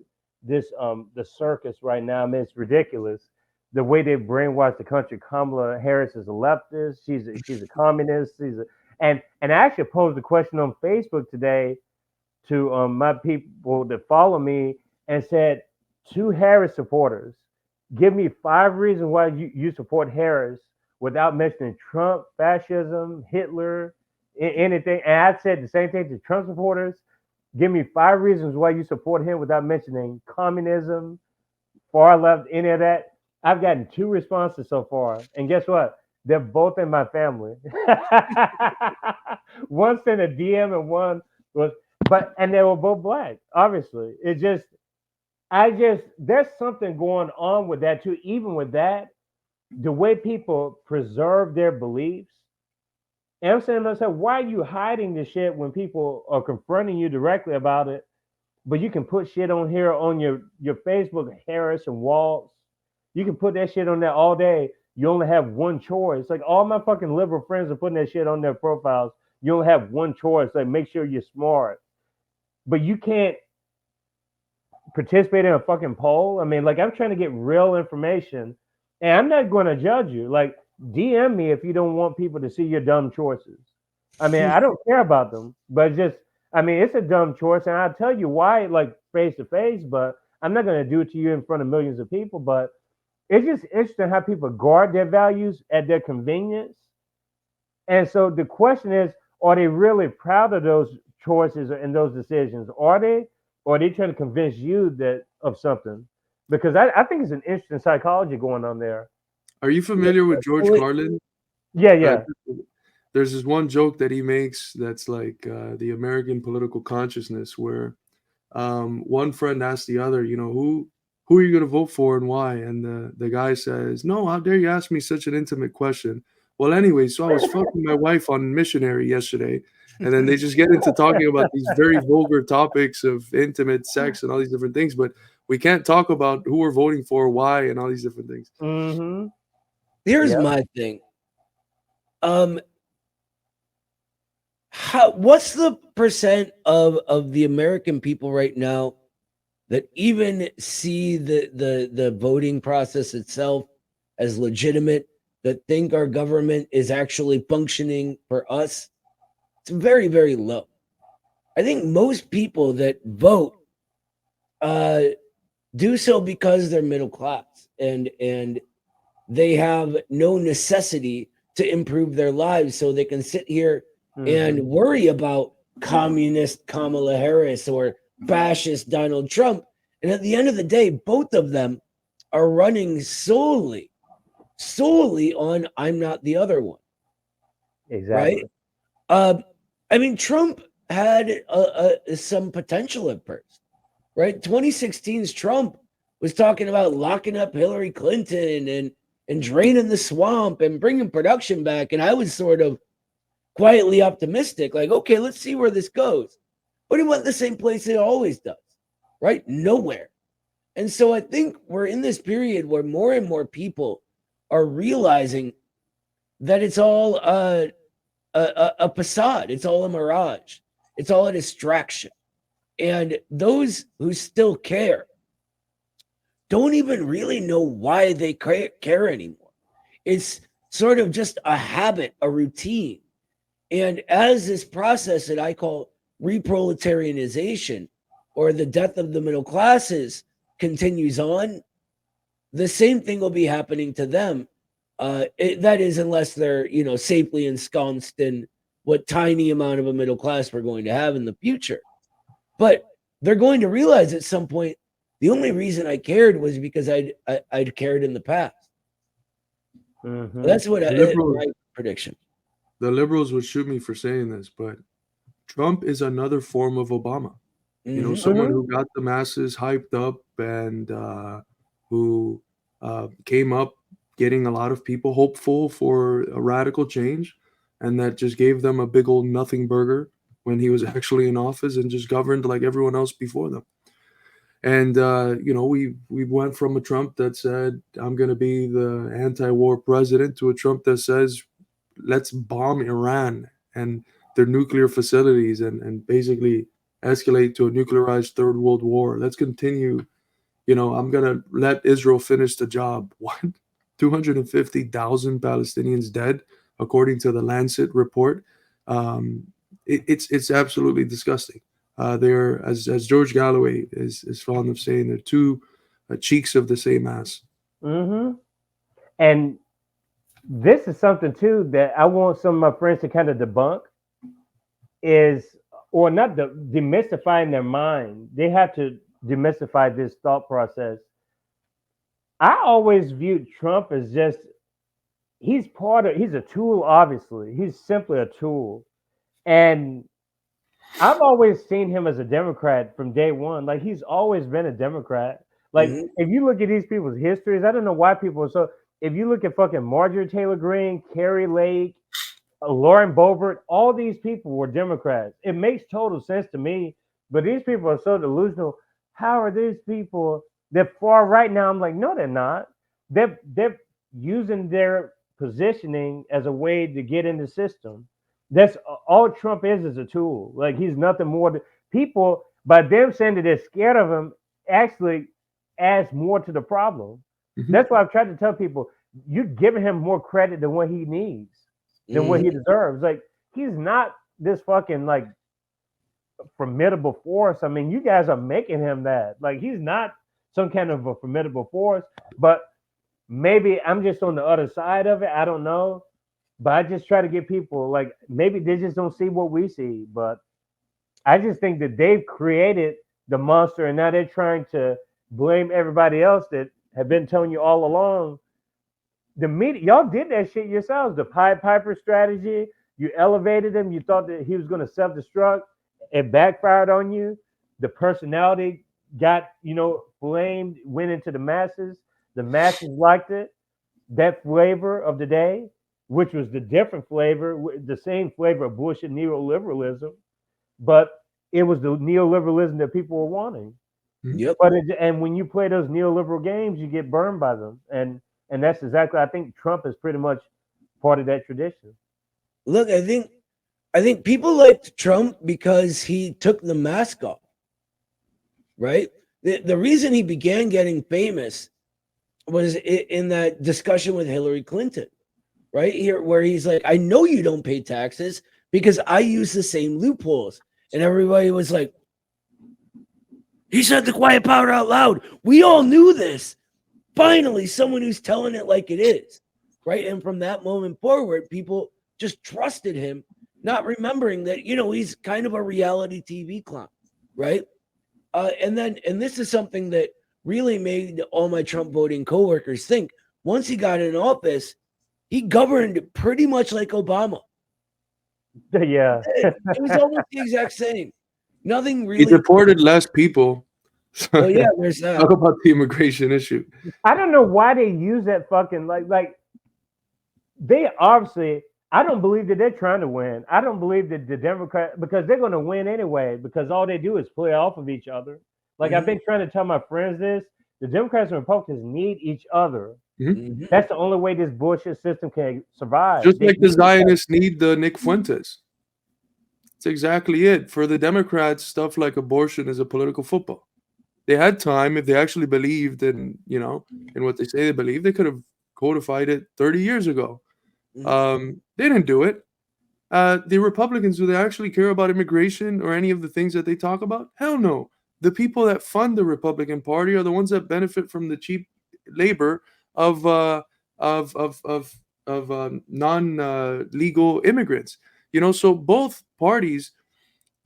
this the circus right now. I mean, it's ridiculous the way they brainwash the country. Kamala Harris is a leftist. She's a communist. And I actually posed a question on Facebook today to my people that follow me and said, to Harris supporters, give me 5 reasons why you support Harris without mentioning Trump, fascism, Hitler, anything. And I said the same thing to Trump supporters. Give me 5 reasons why you support him without mentioning communism, far left, any of that. I've gotten 2 responses so far. And guess what? They're both in my family. One sent a DM and one was, and they were both black, obviously. There's something going on with that too. Even with that, the way people preserve their beliefs. And I'm saying to myself, why are you hiding this shit when people are confronting you directly about it? But you can put shit on here on your Facebook, Harris and Waltz. You can put that shit on there all day. You only have one choice. Like all my fucking liberal friends are putting that shit on their profiles. You only have one choice. Like make sure you're smart. But you can't participate in a fucking poll. I mean, like I'm trying to get real information, and I'm not going to judge you. Like DM me if you don't want people to see your dumb choices. I mean, I don't care about them, but it's a dumb choice, and I'll tell you why, like face to face. But I'm not going to do it to you in front of millions of people. But it's just interesting how people guard their values at their convenience. And so the question is, are they really proud of those choices and those decisions? Are they? Or are they trying to convince you that of something? Because I think it's an interesting psychology going on there. Are you familiar with George Carlin? Yeah. There's this one joke that he makes that's like the American political consciousness, where one friend asks the other, who are you going to vote for and why? And the guy says, no, how dare you ask me such an intimate question? Well, anyway, so I was fucking my wife on Missionary yesterday, and then they just get into talking about these very vulgar topics of intimate sex and all these different things, but we can't talk about who we're voting for, why, and all these different things. Mm-hmm. Here's Yep. my thing. What's the percent of the American people right now that even see the voting process itself as legitimate, that think our government is actually functioning for us? It's very, very low. I think most people that vote do so because they're middle class and they have no necessity to improve their lives, so they can sit here and worry about communist Kamala Harris or fascist Donald Trump. And at the end of the day, both of them are running solely on I'm not the other one. Exactly. Right? I mean, Trump had some potential at first, right? 2016's Trump was talking about locking up Hillary Clinton and draining the swamp and bringing production back. And I was sort of quietly optimistic, like, okay, let's see where this goes. But he went the same place it always does, right? Nowhere. And so I think we're in this period where more and more people are realizing that it's all a facade. It's all a mirage. It's all a distraction. And those who still care don't even really know why they care anymore. It's sort of just a habit, a routine. And as this process that I call reproletarianization, or the death of the middle classes, continues on, the same thing will be happening to them. That is, unless they're, safely ensconced in what tiny amount of a middle class we're going to have in the future. But they're going to realize at some point, the only reason I cared was because I'd cared in the past. Mm-hmm. That's what my prediction. The liberals would shoot me for saying this, but Trump is another form of Obama. Someone who got the masses hyped up and who came up getting a lot of people hopeful for a radical change, and that just gave them a big old nothing burger when he was actually in office and just governed like everyone else before them. And we went from a Trump that said, I'm going to be the anti-war president, to a Trump that says, let's bomb Iran and their nuclear facilities and basically escalate to a nuclearized third world war. Let's continue. I'm going to let Israel finish the job. What? 250,000 Palestinians dead, according to the Lancet report. It's absolutely disgusting. They're, as George Galloway is fond of saying, they're two cheeks of the same ass. Mm-hmm. And this is something too that I want some of my friends to kind of debunk, or not demystifying their mind. They have to demystify this thought process. I always viewed Trump as just, he's a tool, obviously. He's simply a tool. And I've always seen him as a Democrat from day one. Like, he's always been a Democrat. Like, if you look at these people's histories, I don't know why people are so. If you look at fucking Marjorie Taylor Greene, Carrie Lake, Lauren Boebert, all these people were Democrats. It makes total sense to me, but these people are so delusional. How are these people? They're far right now. I'm like, no, they're not. They're using their positioning as a way to get in the system. That's all Trump is a tool. Like, he's nothing more than people. By them saying that they're scared of him, actually adds more to the problem. That's why I've tried to tell people, you're giving him more credit than what he needs, than what he deserves. Like, he's not this fucking like formidable force. I mean, you guys are making him that. Like, he's not some kind of a formidable force, but maybe I'm just on the other side of it. I don't know. But I just try to get people, like, maybe they just don't see what we see. But I just think that they've created the monster, and now they're trying to blame everybody else that have been telling you all along. The media, y'all did that shit yourselves. The Pied Piper strategy, you elevated him. You thought that he was going to self-destruct. It backfired on you. The personality got, blamed, went into the masses. The masses liked it. That flavor of the day. which was the different flavor, the same flavor of bullshit neoliberalism, but it was the neoliberalism that people were wanting. Yep. And when you play those neoliberal games, you get burned by them, and that's exactly. I think Trump is pretty much part of that tradition. Look, I think people liked Trump because he took the mask off, right? The reason he began getting famous was in that discussion with Hillary Clinton, right? Here, where he's like, I know you don't pay taxes because I use the same loopholes. And everybody was like, he said the quiet power out loud. We all knew this. Finally, someone who's telling it like it is, right? And from that moment forward, people just trusted him, not remembering that, he's kind of a reality TV clown, right? And this is something that really made all my Trump voting coworkers think. Once he got in office, he governed pretty much like Obama. Yeah. It was almost the exact same. Nothing really. He deported less people. Well, yeah, there's that. Talk about the immigration issue. I don't know why they use that fucking like they obviously. I don't believe that they're trying to win. I don't believe that the Democrats, because they're going to win anyway, because all they do is play off of each other. Like I've been trying to tell my friends this: the Democrats and Republicans need each other. Mm-hmm. That's the only way this bullshit system can survive. Just like the Zionists need the Nick Fuentes. That's exactly it. For the Democrats, stuff like abortion is a political football. They had time. If they actually believed in, in what they say they believe, they could have codified it 30 years ago. They didn't do it. The Republicans, do they actually care about immigration or any of the things that they talk about? Hell no. The people that fund the Republican Party are the ones that benefit from the cheap labor of non-legal immigrants. So both parties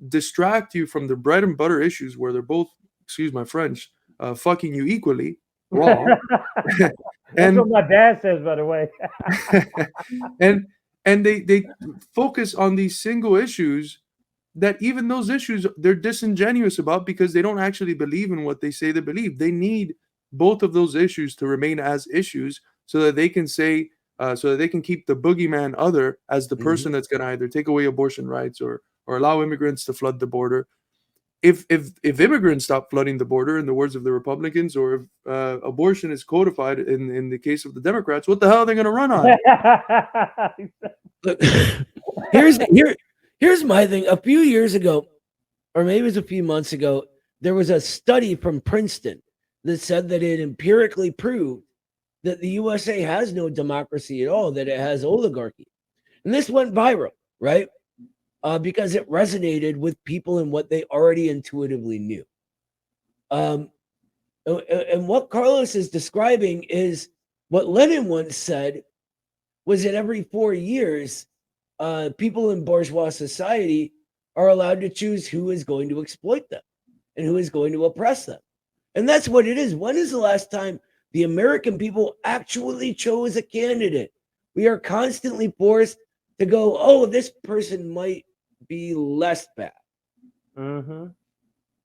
distract you from the bread and butter issues where they're both, excuse my French, fucking you equally raw. That's what my dad says, by the way. and they focus on these single issues that even those issues they're disingenuous about because they don't actually believe in what they say they believe. They need both of those issues to remain as issues so that they can say, so that they can keep the boogeyman other as the person that's going to either take away abortion rights or allow immigrants to flood the border. If immigrants stop flooding the border, in the words of the Republicans, or if abortion is codified in the case of the Democrats, what the hell are they going to run on? Look, here's my thing. A few years ago, or maybe it was a few months ago, there was a study from Princeton that said that it empirically proved that the USA has no democracy at all, that it has oligarchy. And this went viral, right? Because it resonated with people and what they already intuitively knew. And what Carlos is describing is what Lenin once said was that every 4 years, people in bourgeois society are allowed to choose who is going to exploit them and who is going to oppress them. And that's what it is. When is the last time the American people actually chose a candidate? We are constantly forced to go, oh, this person might be less bad.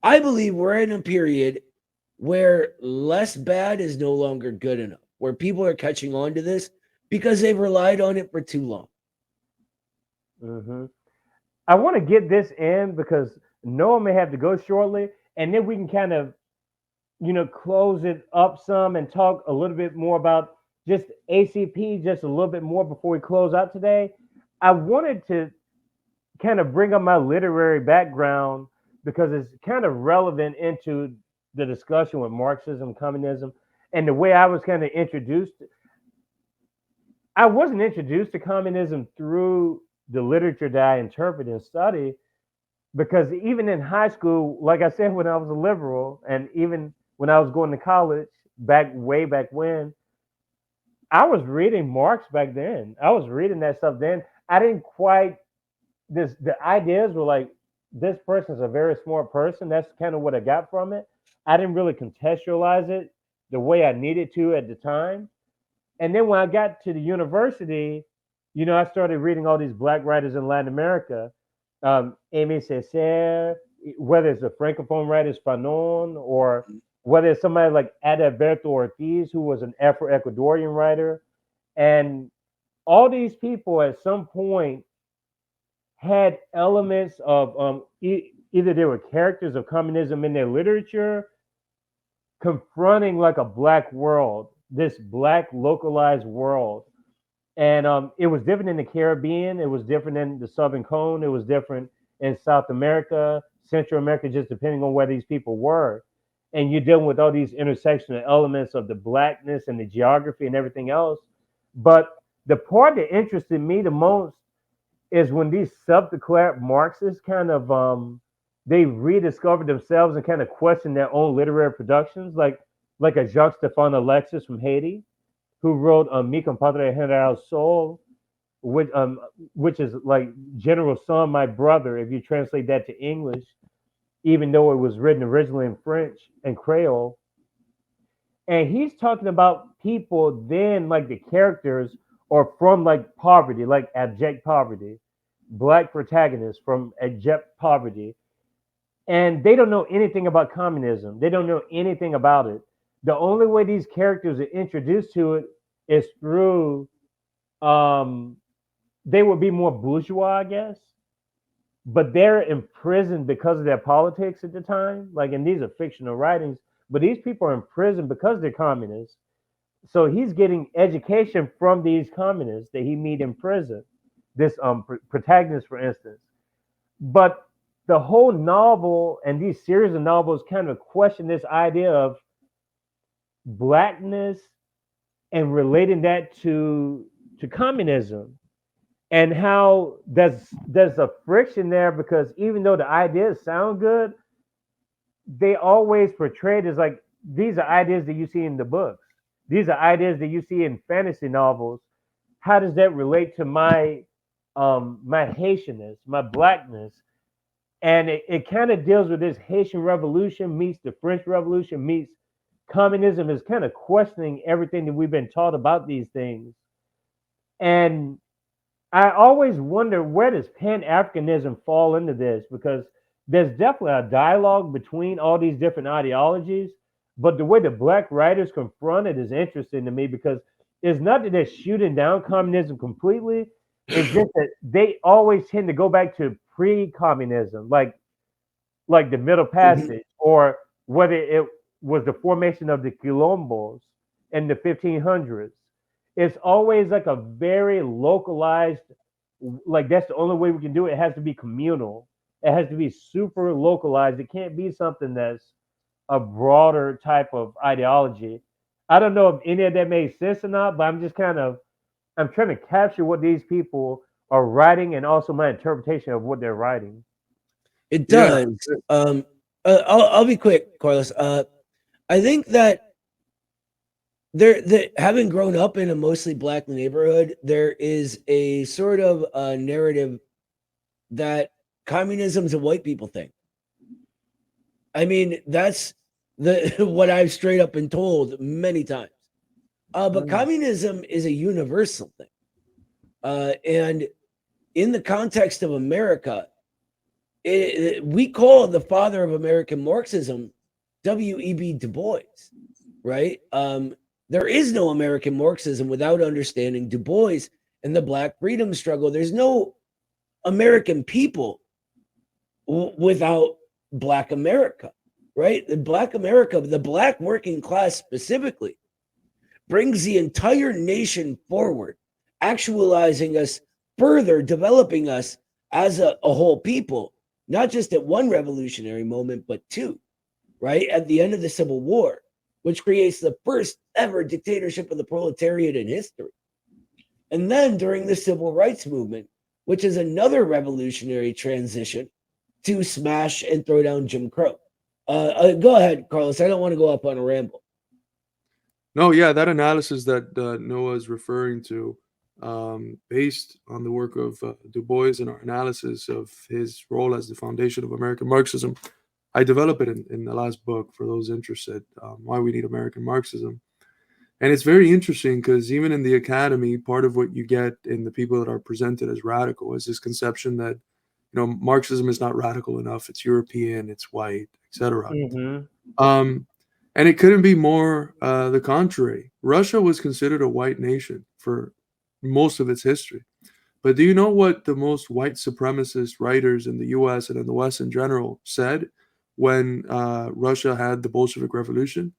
I believe we're in a period where less bad is no longer good enough, where people are catching on to this because they've relied on it for too long. I want to get this in because Noah may have to go shortly, and then we can kind of, close it up some and talk a little bit more about just ACP just a little bit more before we close out today. I wanted to kind of bring up my literary background because it's kind of relevant into the discussion with Marxism, communism, and the way I was kind of introduced. I wasn't introduced to communism through the literature that I interpret and study, because even in high school, like I said, when I was a liberal, and even when I was going to college way back when, I was reading Marx back then. I was reading that stuff then. I didn't quite, the ideas were like, this person's a very smart person. That's kind of what I got from it. I didn't really contextualize it the way I needed to at the time. And then when I got to the university, I started reading all these Black writers in Latin America. Aimé Césaire, whether it's a Francophone writer, Fanon, or whether it's somebody like Adalberto Ortiz, who was an Afro-Ecuadorian writer. And all these people at some point had elements of either they were characters of communism in their literature, confronting like a black world, this black localized world. And it was different in the Caribbean, it was different in the Southern Cone, it was different in South America, Central America, just depending on where these people were. And you're dealing with all these intersectional elements of the blackness and the geography and everything else. But the part that interested me the most is when these self-declared Marxists kind of they rediscovered themselves and kind of question their own literary productions, like a Jacques-Stéphane Alexis from Haiti, who wrote Mi Compadre General Sol, which is like General Son, my brother, if you translate that to English, even though it was written originally in French and Creole. And he's talking about people then, like the characters, or from like poverty, like abject poverty, black protagonists from abject poverty, and they don't know anything about communism. They don't know anything about it. The only way these characters are introduced to it is through um, they would be more bourgeois, I guess, but they're imprisoned because of their politics at the time. Like, and these are fictional writings, but these people are in prison because they're communists. So he's getting education from these communists that he meet in prison. This protagonist, for instance, but the whole novel and these series of novels kind of question this idea of blackness and relating that to communism, and how there's a friction there, because even though the ideas sound good, they always portrayed as like these are ideas that you see in the books, these are ideas that you see in fantasy novels. How does that relate to my Haitianness, my blackness? And it kind of deals with this Haitian revolution meets the French Revolution meets communism, is kind of questioning everything that we've been taught about these things. And I always wonder, where does Pan-Africanism fall into this? Because there's definitely a dialogue between all these different ideologies, but the way the black writers confront it is interesting to me, because it's not that they're shooting down communism completely. It's just that they always tend to go back to pre-communism, like the Middle Passage, or whether it was the formation of the quilombos in the 1500s. It's always like a very localized, like that's the only way we can do it. It has to be communal. It has to be super localized. It can't be something that's a broader type of ideology. I don't know if any of that made sense or not, but I'm trying to capture what these people are writing and also my interpretation of what they're writing. It does. I'll be quick, Carlos. I think that having grown up in a mostly black neighborhood, there is a sort of narrative that communism's a white people thing. I mean, that's what I've straight up been told many times. But communism is a universal thing. And in the context of America, we call the father of American Marxism W.E.B. Du Bois, right? There is no American Marxism without understanding Du Bois and the Black freedom struggle. There's no American people without Black America, right? The Black America, the Black working class specifically, brings the entire nation forward, actualizing us further, developing us as a whole people, not just at one revolutionary moment, but two, right? At the end of the Civil War, which creates the first ever dictatorship of the proletariat in history. And then during the Civil Rights Movement, which is another revolutionary transition to smash and throw down Jim Crow. Go ahead, Carlos. I don't want to go up on a ramble. No, yeah, that analysis that Noah is referring to, based on the work of Du Bois and our analysis of his role as the foundation of American Marxism, I develop it in the last book for those interested, Why We Need American Marxism. And it's very interesting because even in the academy, part of what you get in the people that are presented as radical is this conception that, Marxism is not radical enough. It's European, it's white, etc. And it couldn't be more the contrary. Russia was considered a white nation for most of its history. But do you know what the most white supremacist writers in the US and in the West in general said when Russia had the Bolshevik Revolution?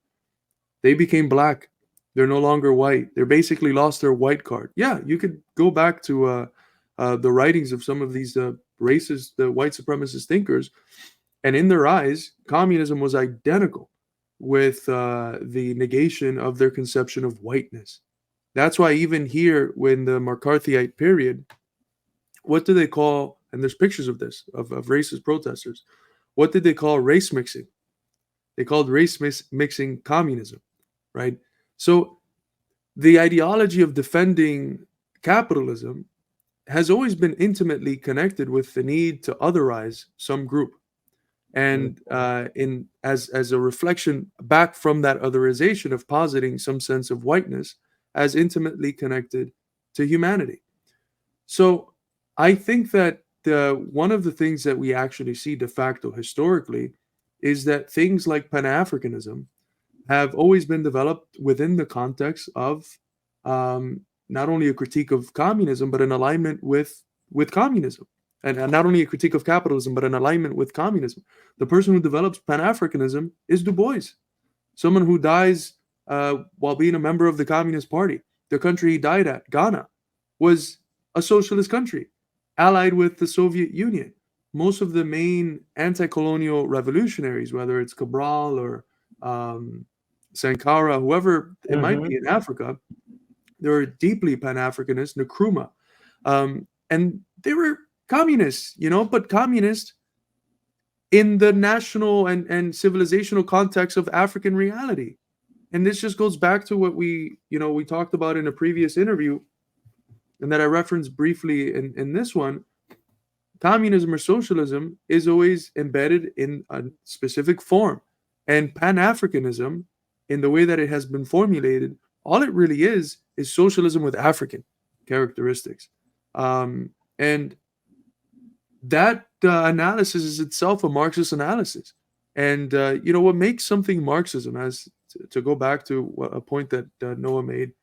They became black. They're no longer white. They basically lost their white card. Yeah, you could go back to the writings of some of these racist, the white supremacist thinkers, and in their eyes, communism was identical with the negation of their conception of whiteness. That's why even here, when the McCarthyite period, what do they call, and there's pictures of this, of racist protesters, what did they call race mixing? They called race mixing communism, right? So the ideology of defending capitalism has always been intimately connected with the need to otherize some group, and as a reflection back from that otherization of positing some sense of whiteness as intimately connected to humanity. So I think that one of the things that we actually see de facto historically is that things like Pan-Africanism have always been developed within the context of not only a critique of communism, but an alignment with communism. And not only a critique of capitalism, but an alignment with communism. The person who develops Pan-Africanism is Du Bois, someone who dies while being a member of the Communist Party. The country he died at, Ghana, was a socialist country, allied with the Soviet Union. Most of the main anti-colonial revolutionaries, whether it's Cabral or Sankara, whoever it might be in Africa, they were deeply Pan-Africanist, Nkrumah. And they were communists, but communist in the national and civilizational context of African reality. And this just goes back to what we talked about in a previous interview, and that I referenced briefly in this one. Communism or socialism is always embedded in a specific form. And Pan-Africanism, in the way that it has been formulated, all it really is socialism with African characteristics. And that analysis is itself a Marxist analysis. And what makes something Marxism, as to go back to a point that Noah made,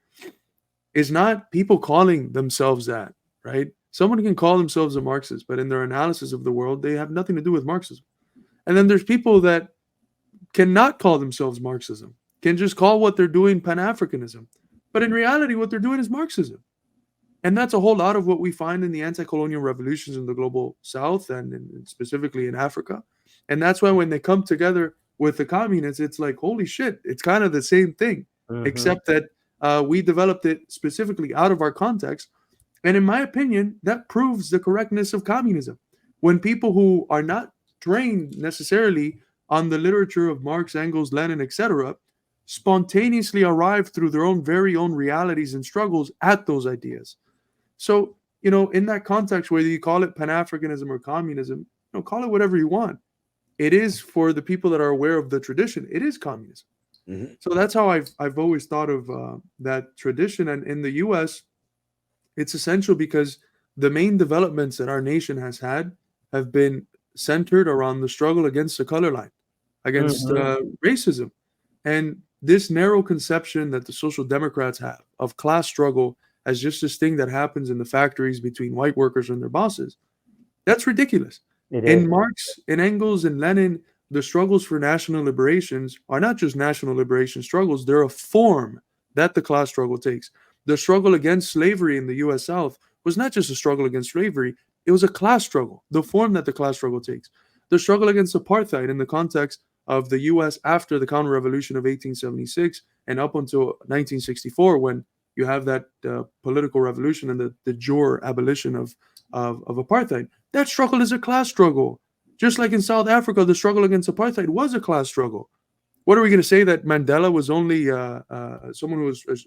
is not people calling themselves that, right? Someone can call themselves a Marxist, but in their analysis of the world, they have nothing to do with Marxism. And then there's people that cannot call themselves Marxism, can just call what they're doing Pan-Africanism. But in reality, what they're doing is Marxism. And that's a whole lot of what we find in the anti-colonial revolutions in the global South and specifically in Africa. And that's why when they come together with the communists, it's like, holy shit, it's kind of the same thing, except that we developed it specifically out of our context. And in my opinion, that proves the correctness of communism. When people who are not trained necessarily on the literature of Marx, Engels, Lenin, etc., spontaneously arrive through their own very own realities and struggles at those ideas. So, in that context, whether you call it Pan-Africanism or communism, call it whatever you want. It is, for the people that are aware of the tradition, it is communism. So that's how I've always thought of that tradition. And in the U.S., it's essential because the main developments that our nation has had have been centered around the struggle against the color line, against racism. And this narrow conception that the social democrats have of class struggle as just this thing that happens in the factories between white workers and their bosses, that's ridiculous. In Marx, in Engels, and Lenin, the struggles for national liberations are not just national liberation struggles, they're a form that the class struggle takes. The struggle against slavery in the U.S. South was not just a struggle against slavery, it was a class struggle, the form that the class struggle takes. The struggle against apartheid in the context of the U.S. after the counter-revolution of 1876 and up until 1964, when you have that political revolution and the jure abolition of apartheid. That struggle is a class struggle. Just like in South Africa, the struggle against apartheid was a class struggle. What are we going to say, that Mandela was only someone who was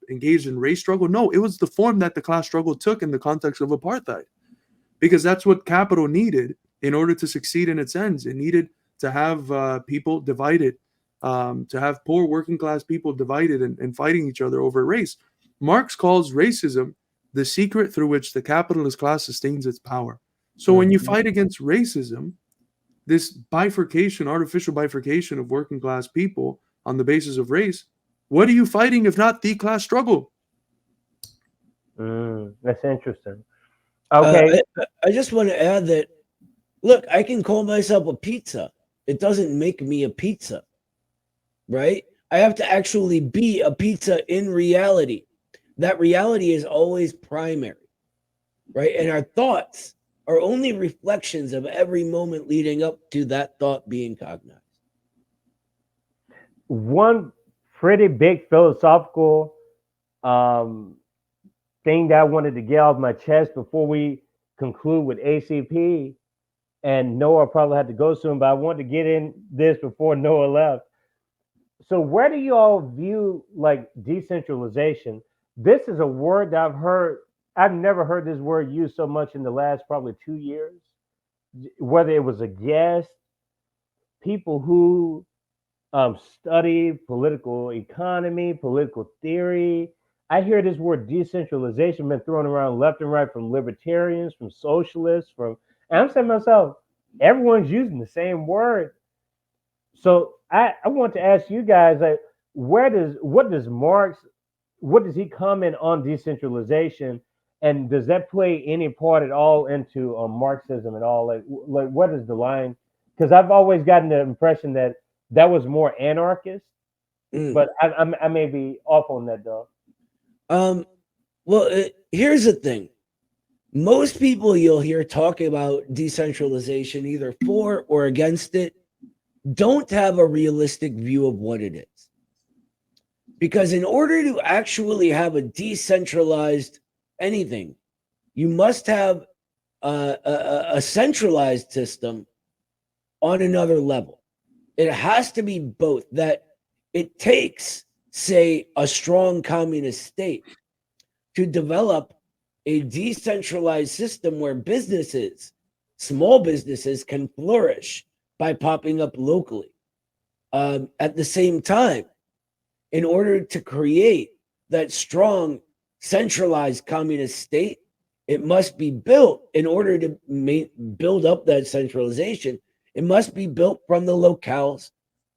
engaged in race struggle? No, it was the form that the class struggle took in the context of apartheid, because that's what capital needed in order to succeed in its ends. It needed to have people divided, to have poor working class people divided and fighting each other over race. Marx calls racism the secret through which the capitalist class sustains its power. So when you fight against racism, this bifurcation, artificial bifurcation of working class people on the basis of race, what are you fighting if not the class struggle? That's interesting. Okay. I just want to add that, look, I can call myself a pizza. It doesn't make me a pizza, right? I have to actually be a pizza in reality. That reality is always primary, right? And our thoughts are only reflections of every moment leading up to that thought being cognized. One pretty big philosophical thing that I wanted to get off my chest before we conclude with ACP, and Noah probably had to go soon, but I wanted to get in this before Noah left. So where do you all view like decentralization? This is a word that I've never heard this word used so much in the last probably 2 years. Whether it was a guest, people who study political economy, political theory. I hear this word decentralization been thrown around left and right from libertarians, from socialists, and I'm saying to myself, everyone's using the same word. So I want to ask you guys, like, what does he comment on decentralization, and does that play any part at all into Marxism at all? Like what is the line? Because I've always gotten the impression that was more anarchist, but I may be off on that though. Well, here's the thing. Most people you'll hear talking about decentralization, either for or against it, don't have a realistic view of what it is. Because in order to actually have a decentralized anything, you must have a centralized system on another level. It has to be both. That it takes, say, a strong communist state to develop a decentralized system where businesses, small businesses, can flourish by popping up locally. At the same time, in order to create that strong centralized communist state, it must be built. In order to build up that centralization, it must be built from the locales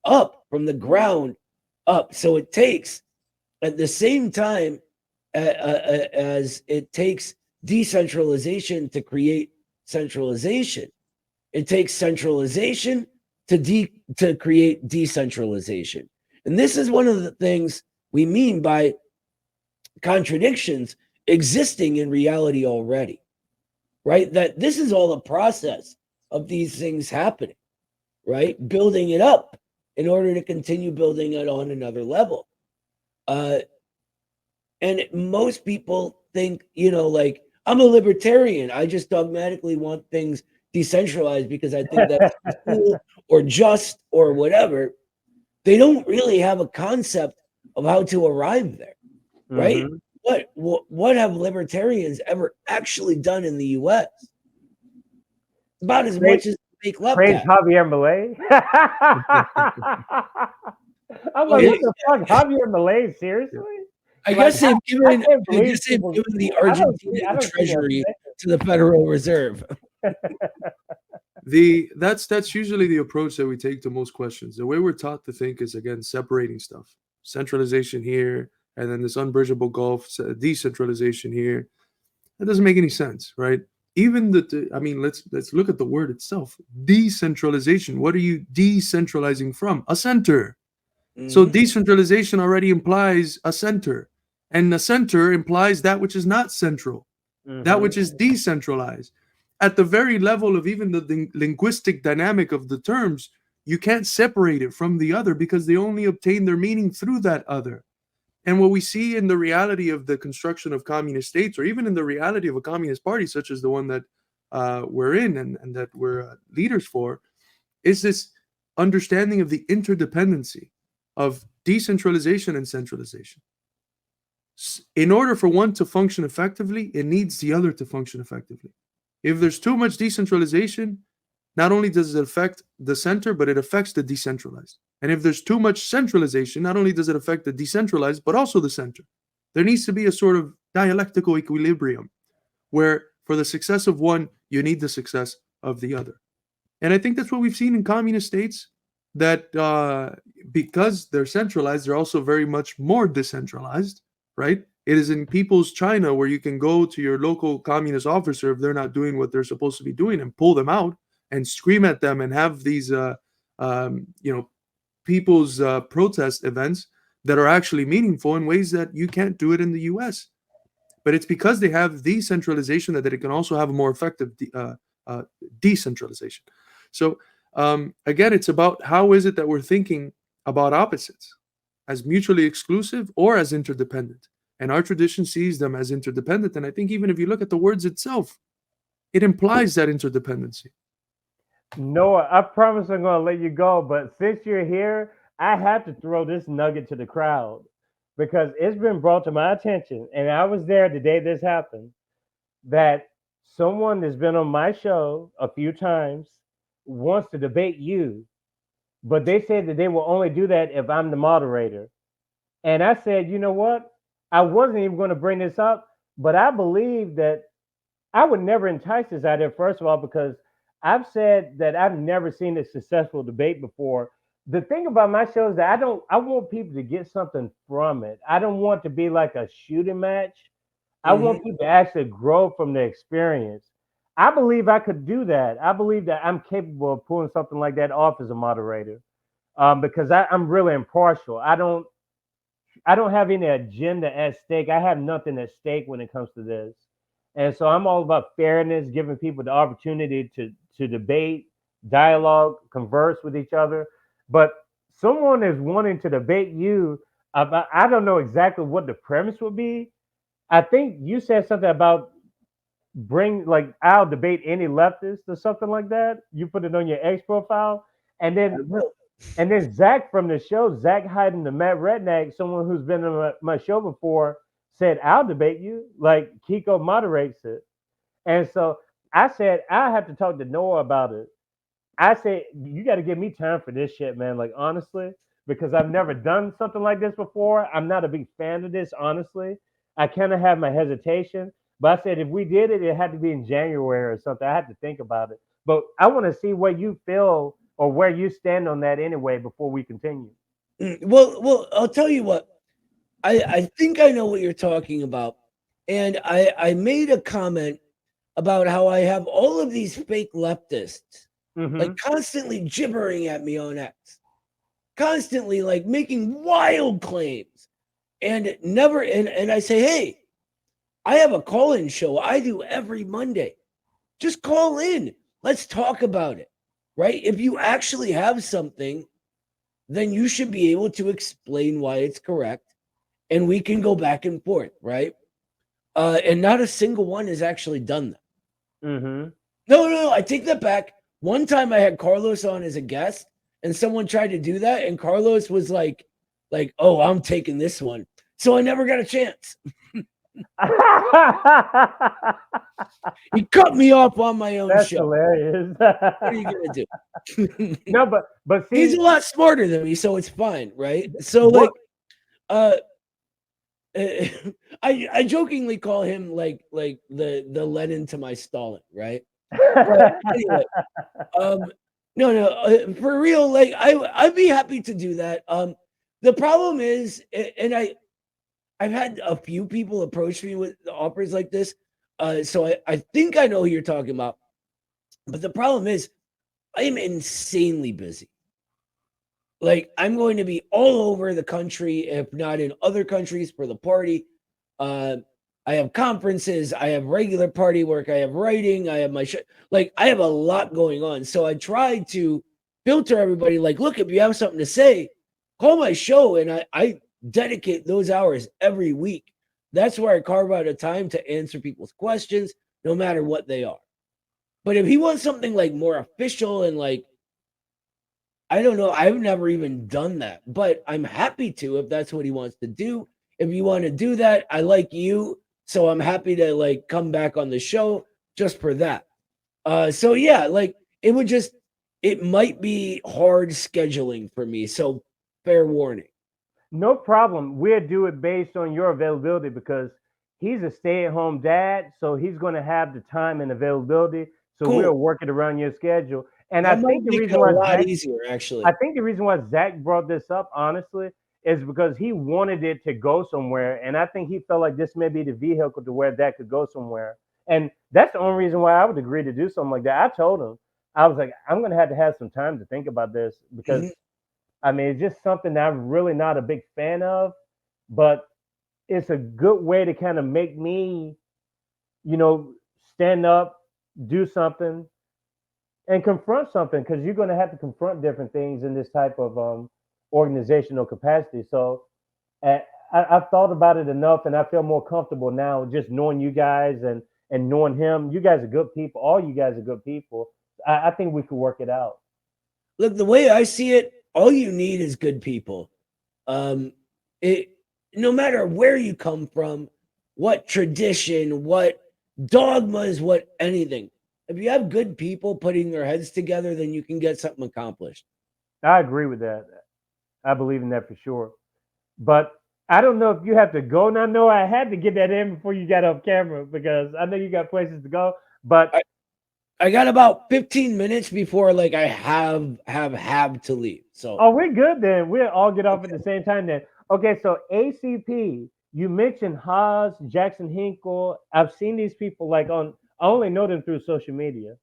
up, from the ground up. So it takes, at the same time as it takes decentralization to create centralization, it takes centralization to create decentralization. And this is one of the things we mean by contradictions existing in reality already, right? That this is all a process of these things happening, right? Building it up in order to continue building it on another level. And most people think, like, I'm a libertarian. I just dogmatically want things decentralized because I think that's cool or just or whatever. They don't really have a concept of how to arrive there, right? What have libertarians ever actually done in the U.S.? About as much as make love. Praise Javier Milei. I'm like, what the fuck, Javier Milei? Seriously? I guess they've given the Argentinian treasury to the Federal Reserve. That's usually the approach that we take to most questions. The way we're taught to think is, again, separating stuff. Centralization here, and then this unbridgeable gulf, decentralization here. That doesn't make any sense, right? Even let's look at the word itself. Decentralization. What are you decentralizing from? A center. So decentralization already implies a center. And a center implies that which is not central, that which is decentralized. At the very level of even the linguistic dynamic of the terms, you can't separate it from the other because they only obtain their meaning through that other. And what we see in the reality of the construction of communist states, or even in the reality of a communist party, such as the one that we're in and that we're leaders for, is this understanding of the interdependency of decentralization and centralization. In order for one to function effectively, it needs the other to function effectively. If there's too much decentralization, not only does it affect the center, but it affects the decentralized. And if there's too much centralization, not only does it affect the decentralized, but also the center. There needs to be a sort of dialectical equilibrium where for the success of one, you need the success of the other. And I think that's what we've seen in communist states, that because they're centralized, they're also very much more decentralized, right? It is in people's China where you can go to your local communist officer if they're not doing what they're supposed to be doing and pull them out and scream at them and have these, people's protest events that are actually meaningful in ways that you can't do it in the U.S. But it's because they have decentralization that it can also have a more effective decentralization. So again, it's about how is it that we're thinking about opposites as mutually exclusive or as interdependent. And our tradition sees them as interdependent. And I think even if you look at the words itself, it implies that interdependency. Noah, I promise I'm going to let you go, but since you're here, I have to throw this nugget to the crowd because it's been brought to my attention, and I was there the day this happened, that someone that's been on my show a few times wants to debate you, but they said that they will only do that if I'm the moderator. And I said, you know what? I wasn't even going to bring this up, but I believe that I would never entice this idea, first of all, because I've said that I've never seen a successful debate before. The thing about my show is that I want people to get something from it. I don't want to be like a shooting match. I want people to actually grow from the experience. I believe I could do that. I believe that I'm capable of pulling something like that off as a moderator, because I'm really impartial. I don't have any agenda at stake. I have nothing at stake when it comes to this. And so I'm all about fairness, giving people the opportunity to debate, dialogue, converse with each other. But someone is wanting to debate you about, I don't know exactly what the premise would be. I think you said something about I'll debate any leftist or something like that. You put it on your X profile. And then Zach from the show, Zach Hyden, the Matt Redneck, someone who's been on my show before, said, I'll debate you. Like Kiko moderates it. And so I said, I have to talk to Noah about it. I said, you got to give me time for this shit, man. Like, honestly, because I've never done something like this before. I'm not a big fan of this, honestly. I kind of have my hesitation. But I said, if we did it, it had to be in January or something. I had to think about it. But I want to see what you feel or where you stand on that anyway before we continue. Well, I'll tell you what. I think I know what you're talking about. And I made a comment about how I have all of these fake leftists like constantly gibbering at me on X, constantly like making wild claims and never. And I say, hey, I have a call-in show I do every Monday. Just call in. Let's talk about it. Right? If you actually have something, then you should be able to explain why it's correct. And we can go back and forth, right? And not a single one has actually done that. No, I take that back. One time I had Carlos on as a guest, and someone tried to do that, and Carlos was like, oh, I'm taking this one. So I never got a chance. He cut me off on my own That's show. Hilarious. What are you gonna do? No, but see, he's a lot smarter than me, so it's fine, right? So like, I jokingly call him like the Lenin to my Stalin, right? But anyway, no, for real, like I'd be happy to do that. The problem is, and I've had a few people approach me with offers like this, so I think I know who you're talking about. But the problem is, I am insanely busy. Like I'm going to be all over the country, if not in other countries, for the party. I have conferences, I have regular party work, I have writing, I have my like I have a lot going on. So I tried to filter everybody. Like, look, if you have something to say, call my show, and I dedicate those hours every week. That's where I carve out a time to answer people's questions, no matter what they are. But if he wants something like more official and like, I don't know, I've never even done that, but I'm happy to if that's what he wants to do. If you want to do that, I like you, so I'm happy to like come back on the show just for that. So yeah, like it might be hard scheduling for me. So fair warning. No problem. We'll do it based on your availability because he's a stay-at-home dad, so he's going to have the time and availability. So Cool. We'll work it around your schedule. And That I might think the make reason it a why lot Zach, easier, actually. I think the reason why Zach brought this up, honestly, is because he wanted it to go somewhere, and I think he felt like this may be the vehicle to where that could go somewhere. And that's the only reason why I would agree to do something like that. I told him, I was like, I'm gonna have to have some time to think about this because Mhm. I mean it's just something that I'm really not a big fan of, but it's a good way to kind of make me, you know, stand up, do something, and confront something because you're going to have to confront different things in this type of organizational capacity. So uh, I've thought about it enough, and I feel more comfortable now just knowing you guys and knowing him. You guys are good people. All you guys are good people. I think we could work it out. Look, the way I see it, all you need is good people. Um, it no matter where you come from, what tradition, what dogmas, what anything. If you have good people putting their heads together, then you can get something accomplished. I agree with that. I believe in that for sure. But I don't know if you have to go now. No, I had to get that in before you got off camera because I know you got places to go. But I got about 15 minutes before like I have to leave. So oh, we're good then. We'll all get off at okay. the same time then. Okay, so ACP, you mentioned Haas, Jackson Hinkle. I've seen these people like on. I only know them through social media.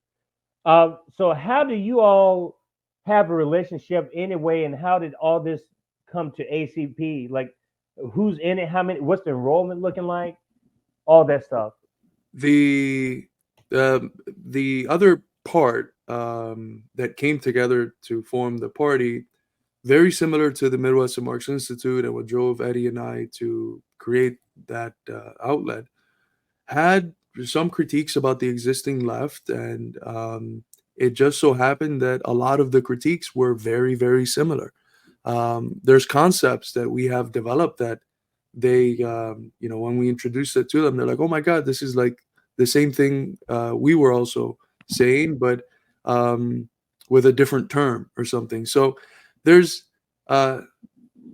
So how do you all have a relationship anyway, and how did all this come to ACP? Like, who's in it? How many? What's the enrollment looking like? All that stuff. The the other part that came together to form the party, very similar to the Midwestern Marx Institute and what drove Eddie and I to create that outlet, had some critiques about the existing left, and it just so happened that a lot of the critiques were very, very similar. There's concepts that we have developed that they, when we introduced it to them, they're like, "Oh my God, this is like the same thing we were also saying, but with a different term or something." So there's, oh,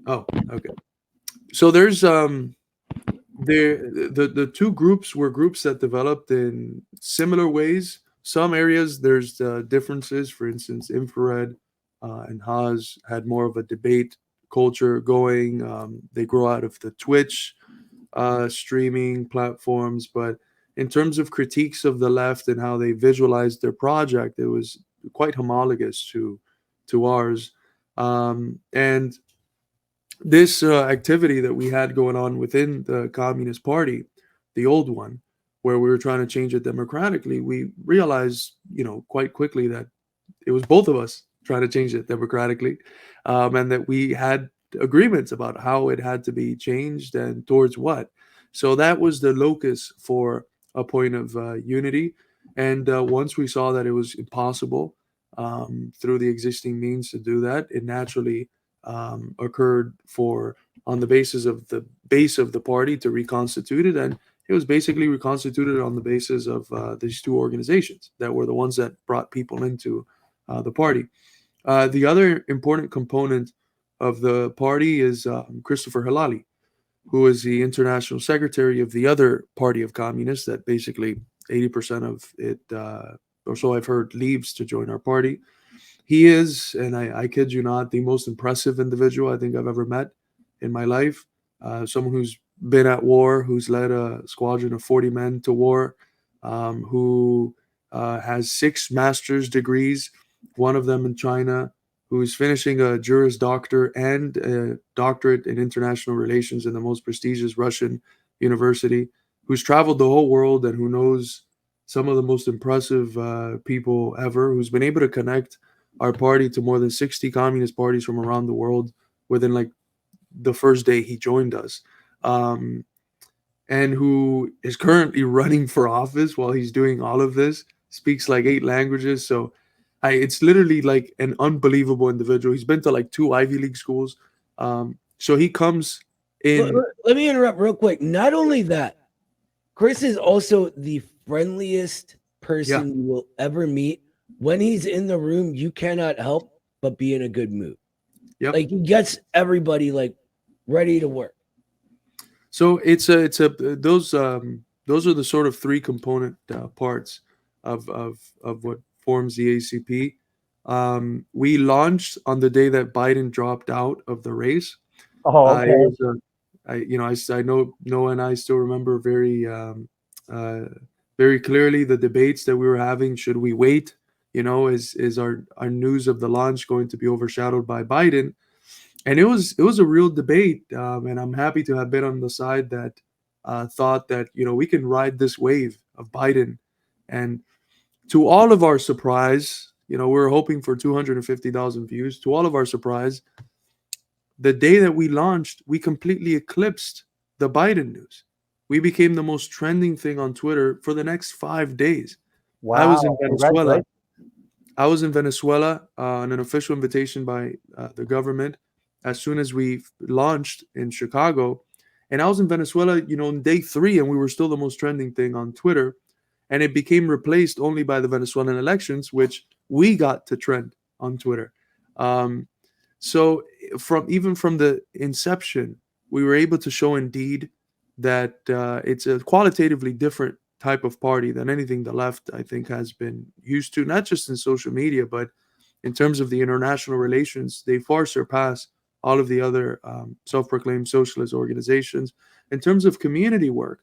okay. So there's the two groups were groups that developed in similar ways. Some areas there's differences. For instance, infrared and Haas had more of a debate culture going. They grow out of the Twitch streaming platforms, but in terms of critiques of the left and how they visualized their project, it was quite homologous to ours. And this activity that we had going on within the Communist Party, the old one, where we were trying to change it democratically, we realized, quite quickly that it was both of us trying to change it democratically, and that we had agreements about how it had to be changed and towards what. So that was the locus for a point of unity. And once we saw that it was impossible through the existing means to do that, it naturally occurred for on the basis of the base of the party to reconstitute it, and it was basically reconstituted on the basis of these two organizations that were the ones that brought people into the party. The other important component of the party is Christopher Halali, who is the international secretary of the other party of communists that basically 80% of it, or so I've heard, leaves to join our party. He is, and I kid you not, the most impressive individual I think I've ever met in my life. Someone who's been at war, who's led a squadron of 40 men to war, who has 6 master's degrees, one of them in China, who's finishing a Juris Doctor and a doctorate in international relations in the most prestigious Russian university, who's traveled the whole world and who knows some of the most impressive people ever, who's been able to connect our party to more than 60 communist parties from around the world within like the first day he joined us, and who is currently running for office while he's doing all of this, speaks like 8 languages. So it's literally like an unbelievable individual. He's been to like 2 Ivy League schools. So he comes in. Let me interrupt real quick. Not only that, Chris is also the friendliest Yeah, person you will ever meet. When he's in the room, you cannot help but be in a good mood. yep. Like he gets everybody like ready to work. So those are the sort of 3 component parts of what forms the ACP. We launched on the day that Biden dropped out of the race. Oh, It okay. was, I know Noah and I still remember very clearly the debates that we were having. Should we wait? Is our news of the launch going to be overshadowed by Biden? And it was a real debate, and I'm happy to have been on the side that thought that we can ride this wave of Biden. And to all of our surprise, we were hoping for 250,000 views. To all of our surprise, the day that we launched, we completely eclipsed the Biden news. We became the most trending thing on Twitter for the next 5 days. I was in Wow. Venezuela. Congratulations. I was in Venezuela on an official invitation by the government as soon as we launched in Chicago. And I was in Venezuela, on day 3, and we were still the most trending thing on Twitter. And it became replaced only by the Venezuelan elections, which we got to trend on Twitter. So even from the inception, we were able to show indeed that it's a qualitatively different type of party than anything the left, I think, has been used to, not just in social media, but in terms of the international relations. They far surpass all of the other self-proclaimed socialist organizations. In terms of community work,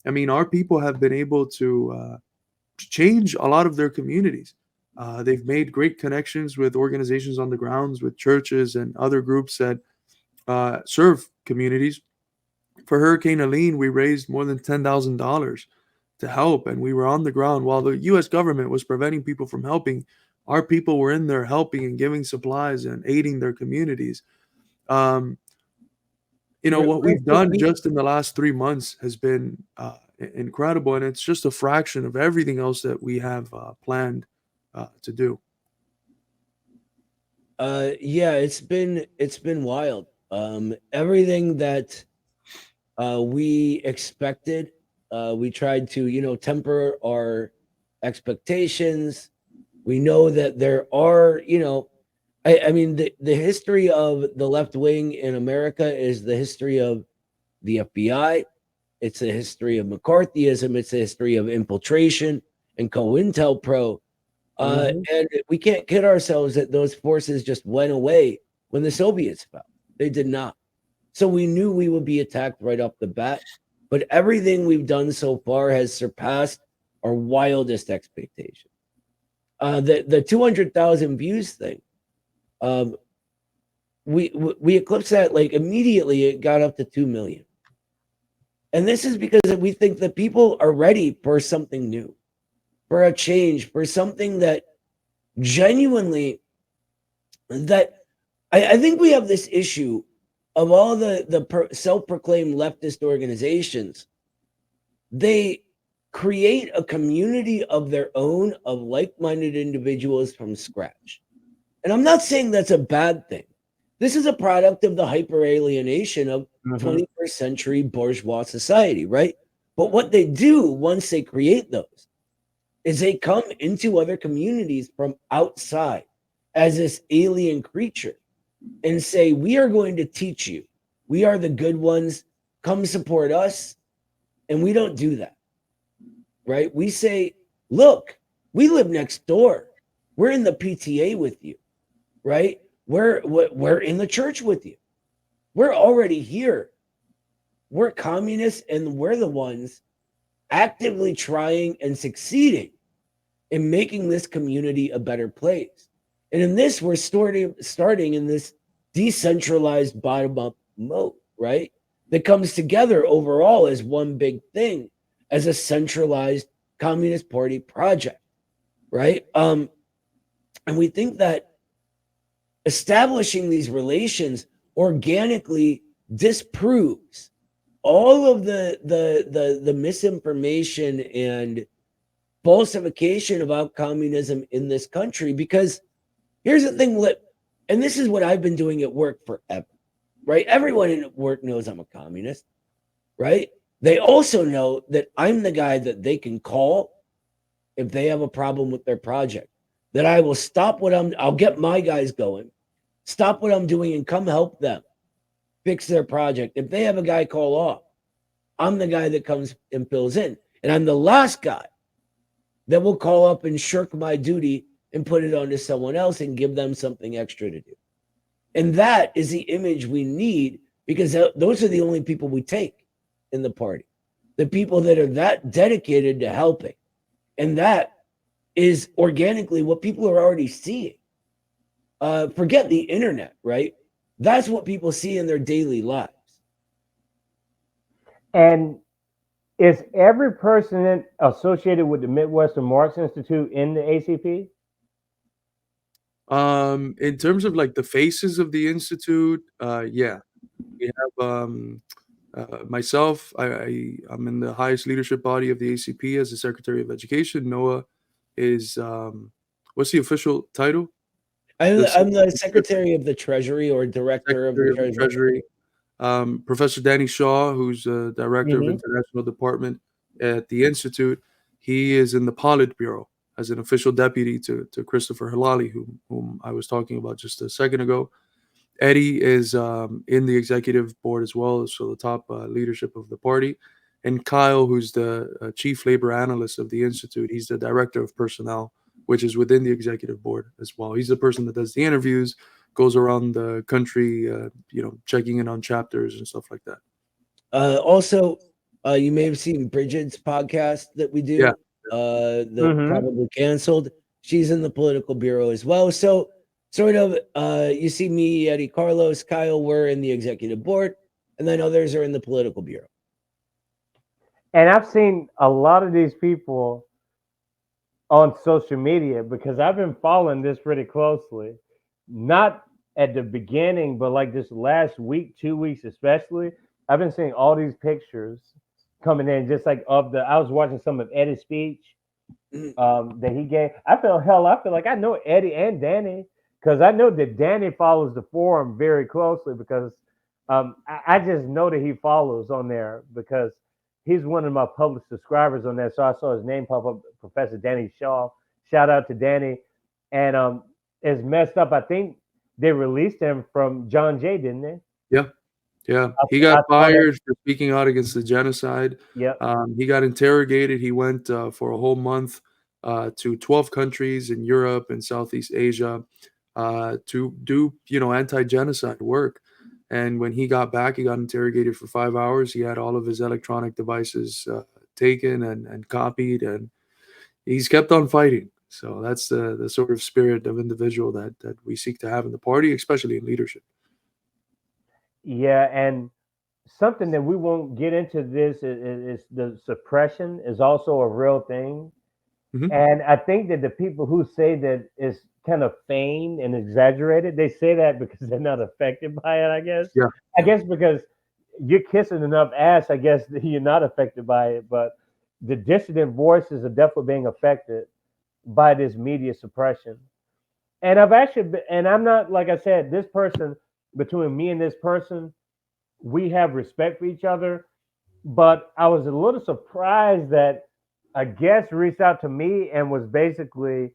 I mean, our people have been able to change a lot of their communities. They've made great connections with organizations on the grounds, with churches and other groups that serve communities. For Hurricane Helene, we raised more than $10,000 to help, and we were on the ground while the U.S. government was preventing people from helping. Our people were in there helping and giving supplies and aiding their communities. Um, what Real we've done quickly, just in the last 3 months has been incredible, and it's just a fraction of everything else that we have planned to do. yeah, it's been wild. Everything that we expected, we tried to temper our expectations. We know that there are I mean the history of the left wing in America is the history of the FBI. It's a history of McCarthyism. It's a history of infiltration and COINTELPRO. Hmm. And we can't kid ourselves that those forces just went away when the Soviets fell. They did not. So we knew we would be attacked right off the bat. But everything we've done so far has surpassed our wildest expectations. The 200,000 views thing, um, we eclipsed that like immediately. It got up to 2 million. And this is because we think that people are ready for something new, for a change, for something that genuinely that I think we have this issue of all the self-proclaimed leftist organizations. They create a community of their own of like-minded individuals from scratch. And I'm not saying that's a bad thing. This is a product of the hyper-alienation of Hmm. 21st century bourgeois society, right? But what they do once they create those is they come into other communities from outside as this alien creature and say, we are going to teach you. We are the good ones. Come support us. And we don't do that, right? We say, look, we live next door. We're in the PTA with you, right? We're in the church with you. We're already here. We're communists, and we're the ones actively trying and succeeding in making this community a better place. And in this, we're starting in this decentralized bottom-up mode, right? That comes together overall as one big thing, as a centralized Communist Party project, right? And we think that establishing these relations organically disproves all of the misinformation and falsification about communism in this country. Because here's the thing, and this is what I've been doing at work forever, right? Everyone in work knows I'm a communist, right? They also know that I'm the guy that they can call if they have a problem with their project, that I will stop I'll get my guys going, stop what I'm doing and come help them fix their project. If they have a guy call off, I'm the guy that comes and fills in. And I'm the last guy that will call up and shirk my duty and put it onto someone else and give them something extra to do. And that is the image we need because those are the only people we take in the party, the people that are that dedicated to helping. And that is organically what people are already seeing. Forget the internet, right? That's what people see in their daily lives. And is every person associated with the Midwestern Marx Institute in the ACP? In terms of like the faces of the institute, yeah, we have myself. I'm in the highest leadership body of the ACP as the Secretary of Education. Noah is what's the official title? I'm the Secretary of the Treasury or Director of the Secretary of the Treasury. Treasury. Professor Danny Shaw, who's Director of International Department at the Institute, he is in the Politburo as an official deputy to Christopher Halali, whom I was talking about just a second ago. Eddie is in the executive board as well, so the top leadership of the party. And Kyle, who's the chief labor analyst of the Institute, he's the director of personnel, which is within the executive board as well. He's the person that does the interviews, goes around the country, checking in on chapters and stuff like that. Also, you may have seen Bridget's podcast that we do. Yeah. That probably canceled. She's in the political bureau as well. So sort of, you see me, Eddie, Carlos, Kyle, we're in the executive board, and then others are in the political bureau. And I've seen a lot of these people on social media because I've been following this pretty closely. Not at the beginning, but like this last week, 2 weeks especially, I've been seeing all these pictures coming in, just like I was watching some of Eddie's speech that he gave. I feel like I know Eddie and Danny because I know that Danny follows the forum very closely because I just know that he follows on there because he's one of my public subscribers on there. So I saw his name pop up, Professor Danny Shaw. Shout out to Danny. And it's messed up. I think they released him from John Jay, didn't they? Yeah. He got fired for speaking out against the genocide. Yeah. He got interrogated. He went for a whole month to 12 countries in Europe and Southeast Asia to do, anti-genocide work. And when he got back, he got interrogated for 5 hours. He had all of his electronic devices taken and copied, and he's kept on fighting. So that's the sort of spirit of individual that we seek to have in the party, especially in leadership. Yeah, and something that we won't get into this is the suppression is also a real thing. And I think that the people who say that it's kind of feigned and exaggerated, they say that because they're not affected by it, I guess. Yeah. I guess because you're kissing enough ass, I guess you're not affected by it. But the dissident voices are definitely being affected by this media suppression. And I'm not, like I said, this person, between me and this person, we have respect for each other. But I was a little surprised that a guest reached out to me and was basically,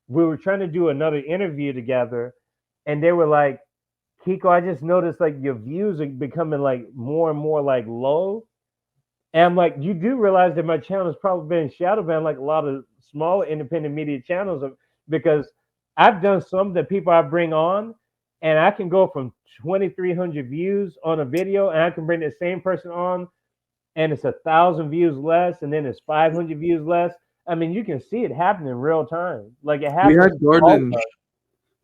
we were trying to do another interview together. And they were like, Kiko, I just noticed like your views are becoming like more and more like low. And I'm like, you do realize that my channel has probably been shadow banned like a lot of smaller independent media channels because I've done some that people I bring on and I can go from 2,300 views on a video and I can bring the same person on and it's 1,000 views less and then it's 500 views less. I mean, you can see it happen in real time. Like it happens.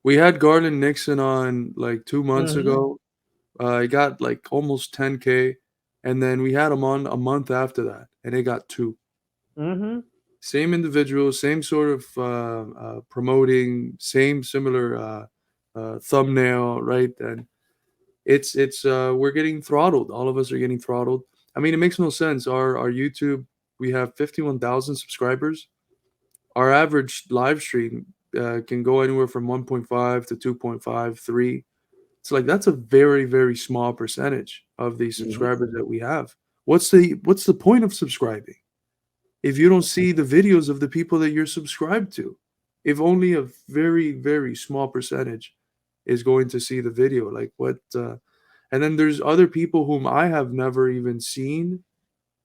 We had Garland Nixon on like 2 months ago. He got like almost 10K. And then we had him on a month after that, and it got 2. Same individual, same sort of promoting, similar thumbnail, right? And it's we're getting throttled. All of us are getting throttled. I mean, it makes no sense. Our YouTube, we have 51,000 subscribers. Our average live stream can go anywhere from 1.5 to 2.5, 3. It's like that's a very, very small percentage of the subscribers that we have. What's the point of subscribing if you don't see the videos of the people that you're subscribed to? If only a very, very small percentage is going to see the video, like what? And then there's other people whom I have never even seen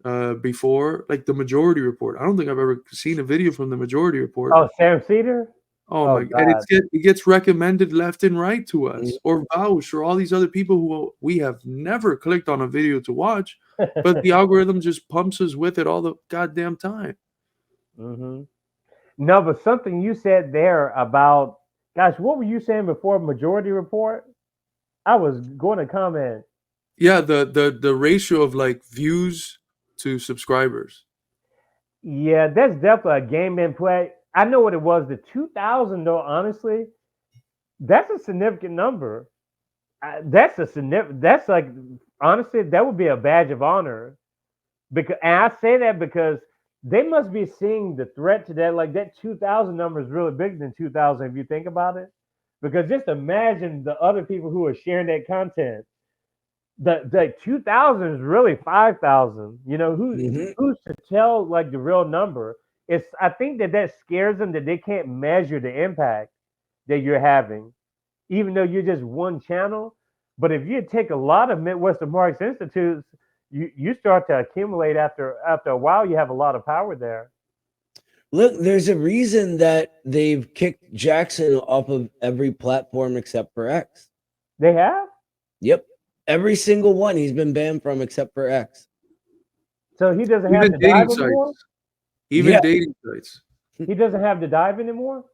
before, like the Majority Report. I don't think I've ever seen a video from the Majority Report. Oh, Sam Cedar? Oh Oh my! And God. it gets recommended left and right to us, Mhm. or vouch, or all these other people who we have never clicked on a video to watch, but the algorithm just pumps us with it all the goddamn time. Hmm. No, but something you said there about, gosh, what were you saying before Majority Report? I was going to comment. Yeah, the ratio of like views to subscribers. Yeah, that's definitely a game in play. I know what it was. The 2,000, though, honestly, that's a significant number. That's a significant. That's like, honestly, that would be a badge of honor. Because, and I say that because they must be seeing the threat to that. Like that 2,000 number is really bigger than 2,000 if you think about it. Because just imagine the other people who are sharing that content. The 2,000 is really 5,000. You know Mhm. who's to tell like the real number? It's I think that scares them that they can't measure the impact that you're having, even though you're just one channel. But if you take a lot of Midwestern Marx Institutes, you start to accumulate after a while. You have a lot of power there. Look, there's a reason that they've kicked Jackson off of every platform except for X. They have. Yep. Every single one he's been banned from except for X. So he doesn't have Even the dating dive anymore. sites. Even Yeah. dating sites. He doesn't have the dive anymore.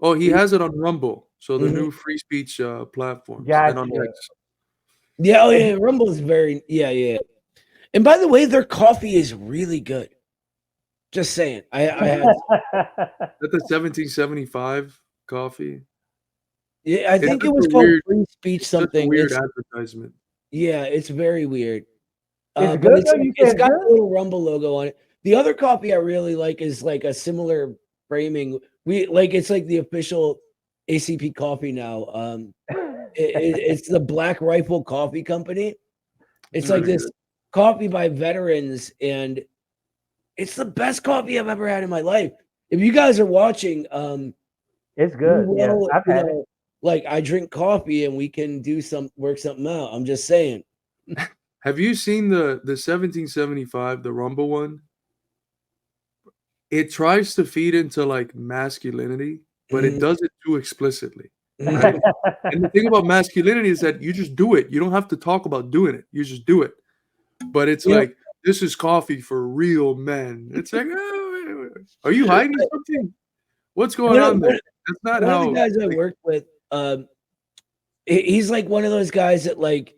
Oh, he has it on Rumble, so the Mhm. new free speech platforms, and on Gotcha. X. Yeah, oh yeah, Rumble is very yeah. And by the way, their coffee is really good. Just saying. I had That's the 1775 coffee. yeah, I It's think such it was a called weird. free speech It's such a something. weird It's advertisement. yeah, it's very weird. It's But good though. You say it's it's got good. a little Rumble logo on it. The other coffee I really like is like a similar framing. It's like the official ACP coffee now. It's the Black Rifle Coffee Company. It's It's like really this good. coffee by veterans, and it's the best coffee I've ever had in my life. If you guys are watching, It's we good. Yeah, will, I've had it. like I drink coffee and we can work something out. I'm just saying. Have you seen the 1775, the Rumble one? It tries to feed into like masculinity, but it Mhm. does it too explicitly, right? And the thing about masculinity is that you just do it. You don't have to talk about doing it. You just do it. But it's You know, like, this is coffee for real men. It's like, oh, wait, wait, wait. Are you hiding something? What's going one of on there? one, That's not one of the how. guys I Like, worked with, he's like one of those guys that like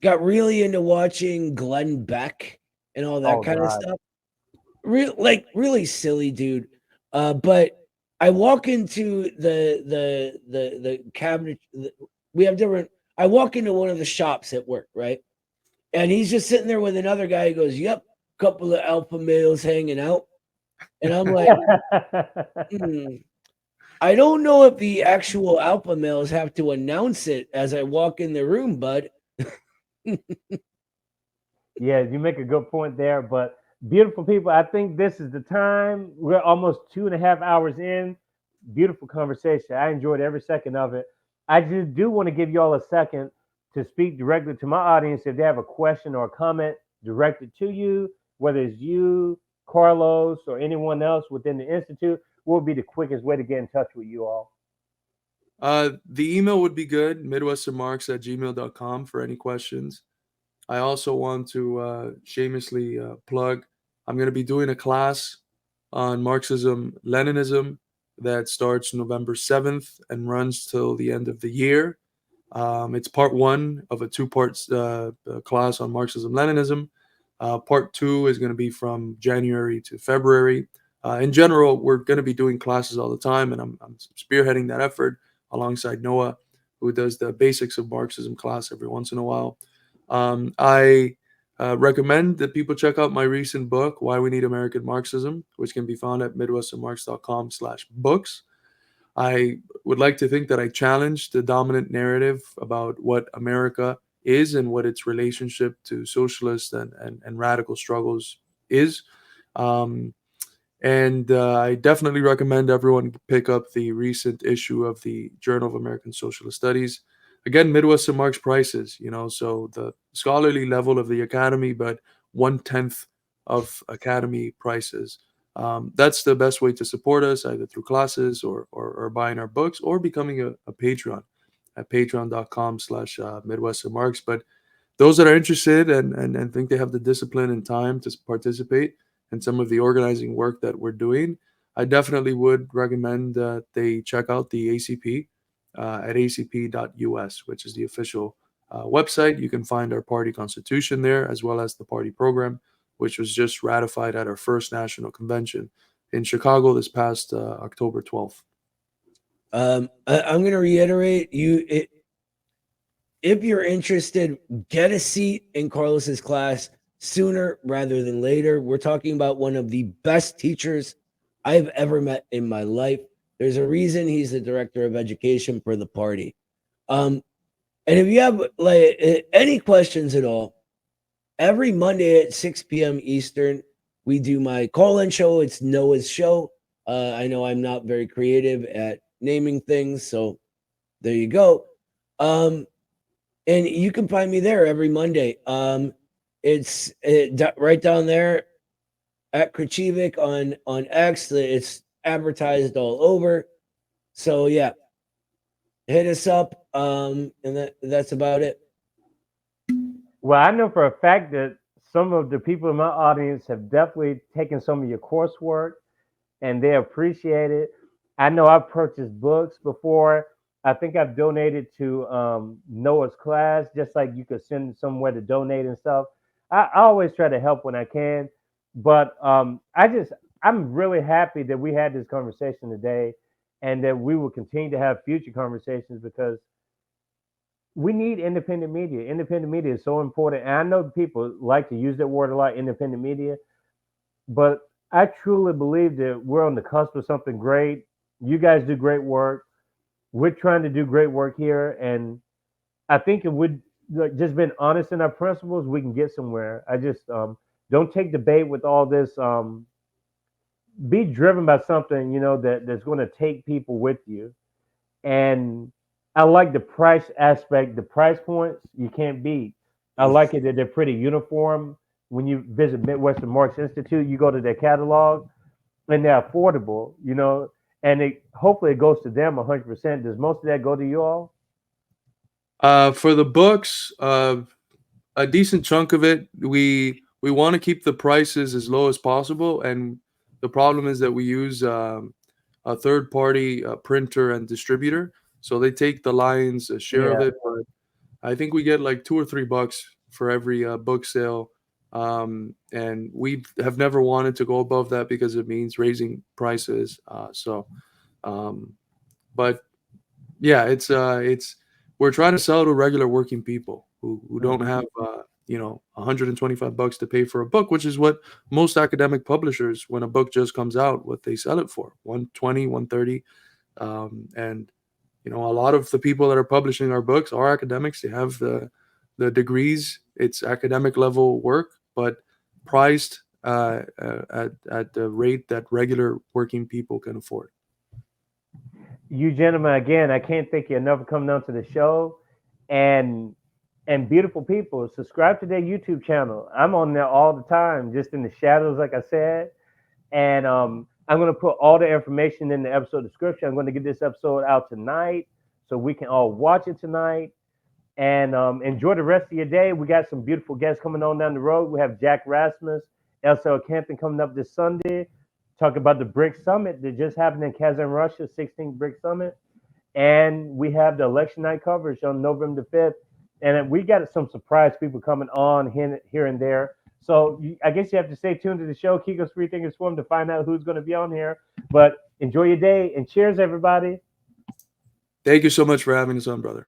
got really into watching Glenn Beck and all that Oh kind of God. stuff. Really silly dude. But I walk into the cabinet. We have different. I walk into one of the shops at work, right? And he's just sitting there with another guy. He goes, "Yep, couple of alpha males hanging out," and I'm like, "Hmm, I don't know if the actual alpha males have to announce it as I walk in the room, bud." Yeah, you make a good point there. But beautiful people, I think this is the time. We're almost 2.5 hours in. Beautiful conversation. I enjoyed every second of it. I just do want to give you all a second to speak directly to my audience if they have a question or a comment directed to you, whether it's you, Carlos, or anyone else within the Institute. What would be the quickest way to get in touch with you all? the email would be good, midwesternmarx@gmail.com for any questions. I also want to shamelessly plug, I'm going to be doing a class on Marxism, Leninism that starts November 7th and runs till the end of the year. It's part one of a two-part class on Marxism, Leninism. Part two is going to be from January to February. In general, we're going to be doing classes all the time, and I'm spearheading that effort alongside Noah, who does the basics of Marxism class every once in a while. I recommend that people check out my recent book, Why We Need American Marxism, which can be found at midwesternmarx.com/books. I would like to think that I challenged the dominant narrative about what America is and what its relationship to socialist and radical struggles is. Um, and I definitely recommend everyone pick up the recent issue of the Journal of American Socialist Studies. Again, Midwestern Marx prices, so the scholarly level of the academy, but 1/10 of academy prices. That's the best way to support us, either through classes or buying our books or becoming a Patreon at patreon.com/Midwestern Marx. But those that are interested and think they have the discipline and time to participate in some of the organizing work that we're doing, I definitely would recommend that they check out the ACP at acp.us, which is the official website. You can find our party constitution there, as well as the party program, which was just ratified at our first national convention in Chicago this past October 12th. I'm going to reiterate, if you're interested, get a seat in Carlos's class sooner rather than later. We're talking about one of the best teachers I've ever met in my life. There's a reason he's the director of education for the party. And if you have any questions at all, every Monday at 6 p.m. Eastern, we do my call-in show. It's Noah's show. I know I'm not very creative at naming things, so there you go. And you can find me there every Monday. It's right down there at Khrachvik on X. It's advertised all over. So yeah, hit us up. And that's about it. Well, I know for a fact that some of the people in my audience have definitely taken some of your coursework and they appreciate it. I know I've purchased books before. I think I've donated to Noah's class, just like you could send somewhere to donate and stuff. I always try to help when I can, but I'm really happy that we had this conversation today and that we will continue to have future conversations, because we need independent media. Independent media is so important. And I know people like to use that word a lot, independent media, but I truly believe that we're on the cusp of something great. You guys do great work. We're trying to do great work here. And I think if we'd just been honest in our principles, we can get somewhere. I just don't take the bait with all this. Be driven by something, that's going to take people with you. And I like the price aspect. The price points you can't beat. I like it that they're pretty uniform. When you visit Midwestern Marx Institute, you go to their catalog and they're affordable, and hopefully it goes to them 100%. Does most of that go to you all? For the books, a decent chunk of it, we want to keep the prices as low as possible. And the problem is that we use a third-party printer and distributor. So they take the lion's share of it, but I think we get like $2 or $3 for every book sale, and we have never wanted to go above that because it means raising prices. But yeah, it's we're trying to sell to regular working people who don't have $125 to pay for a book, which is what most academic publishers, when a book just comes out, what they sell it for, $120, $130, and a lot of the people that are publishing our books are academics. They have the degrees. It's academic level work, but priced at the rate that regular working people can afford. You gentlemen, again, I can't thank you enough for coming on to the show. And beautiful people, subscribe to their YouTube channel. I'm on there all the time, just in the shadows, like I said. And I'm going to put all the information in the episode description. I'm going to get this episode out tonight so we can all watch it tonight. And enjoy the rest of your day. We got some beautiful guests coming on down the road. We have Jack Rasmus, Elsa Campton coming up this Sunday. Talk about the BRICS Summit that just happened in Kazan, Russia, 16th BRICS Summit. And we have the election night coverage on November the 5th. And we got some surprise people coming on here and there. So I guess you have to stay tuned to the show, Kiko's Freethinkers Forum, to find out who's going to be on here. But enjoy your day and cheers, everybody. Thank you so much for having us on, brother.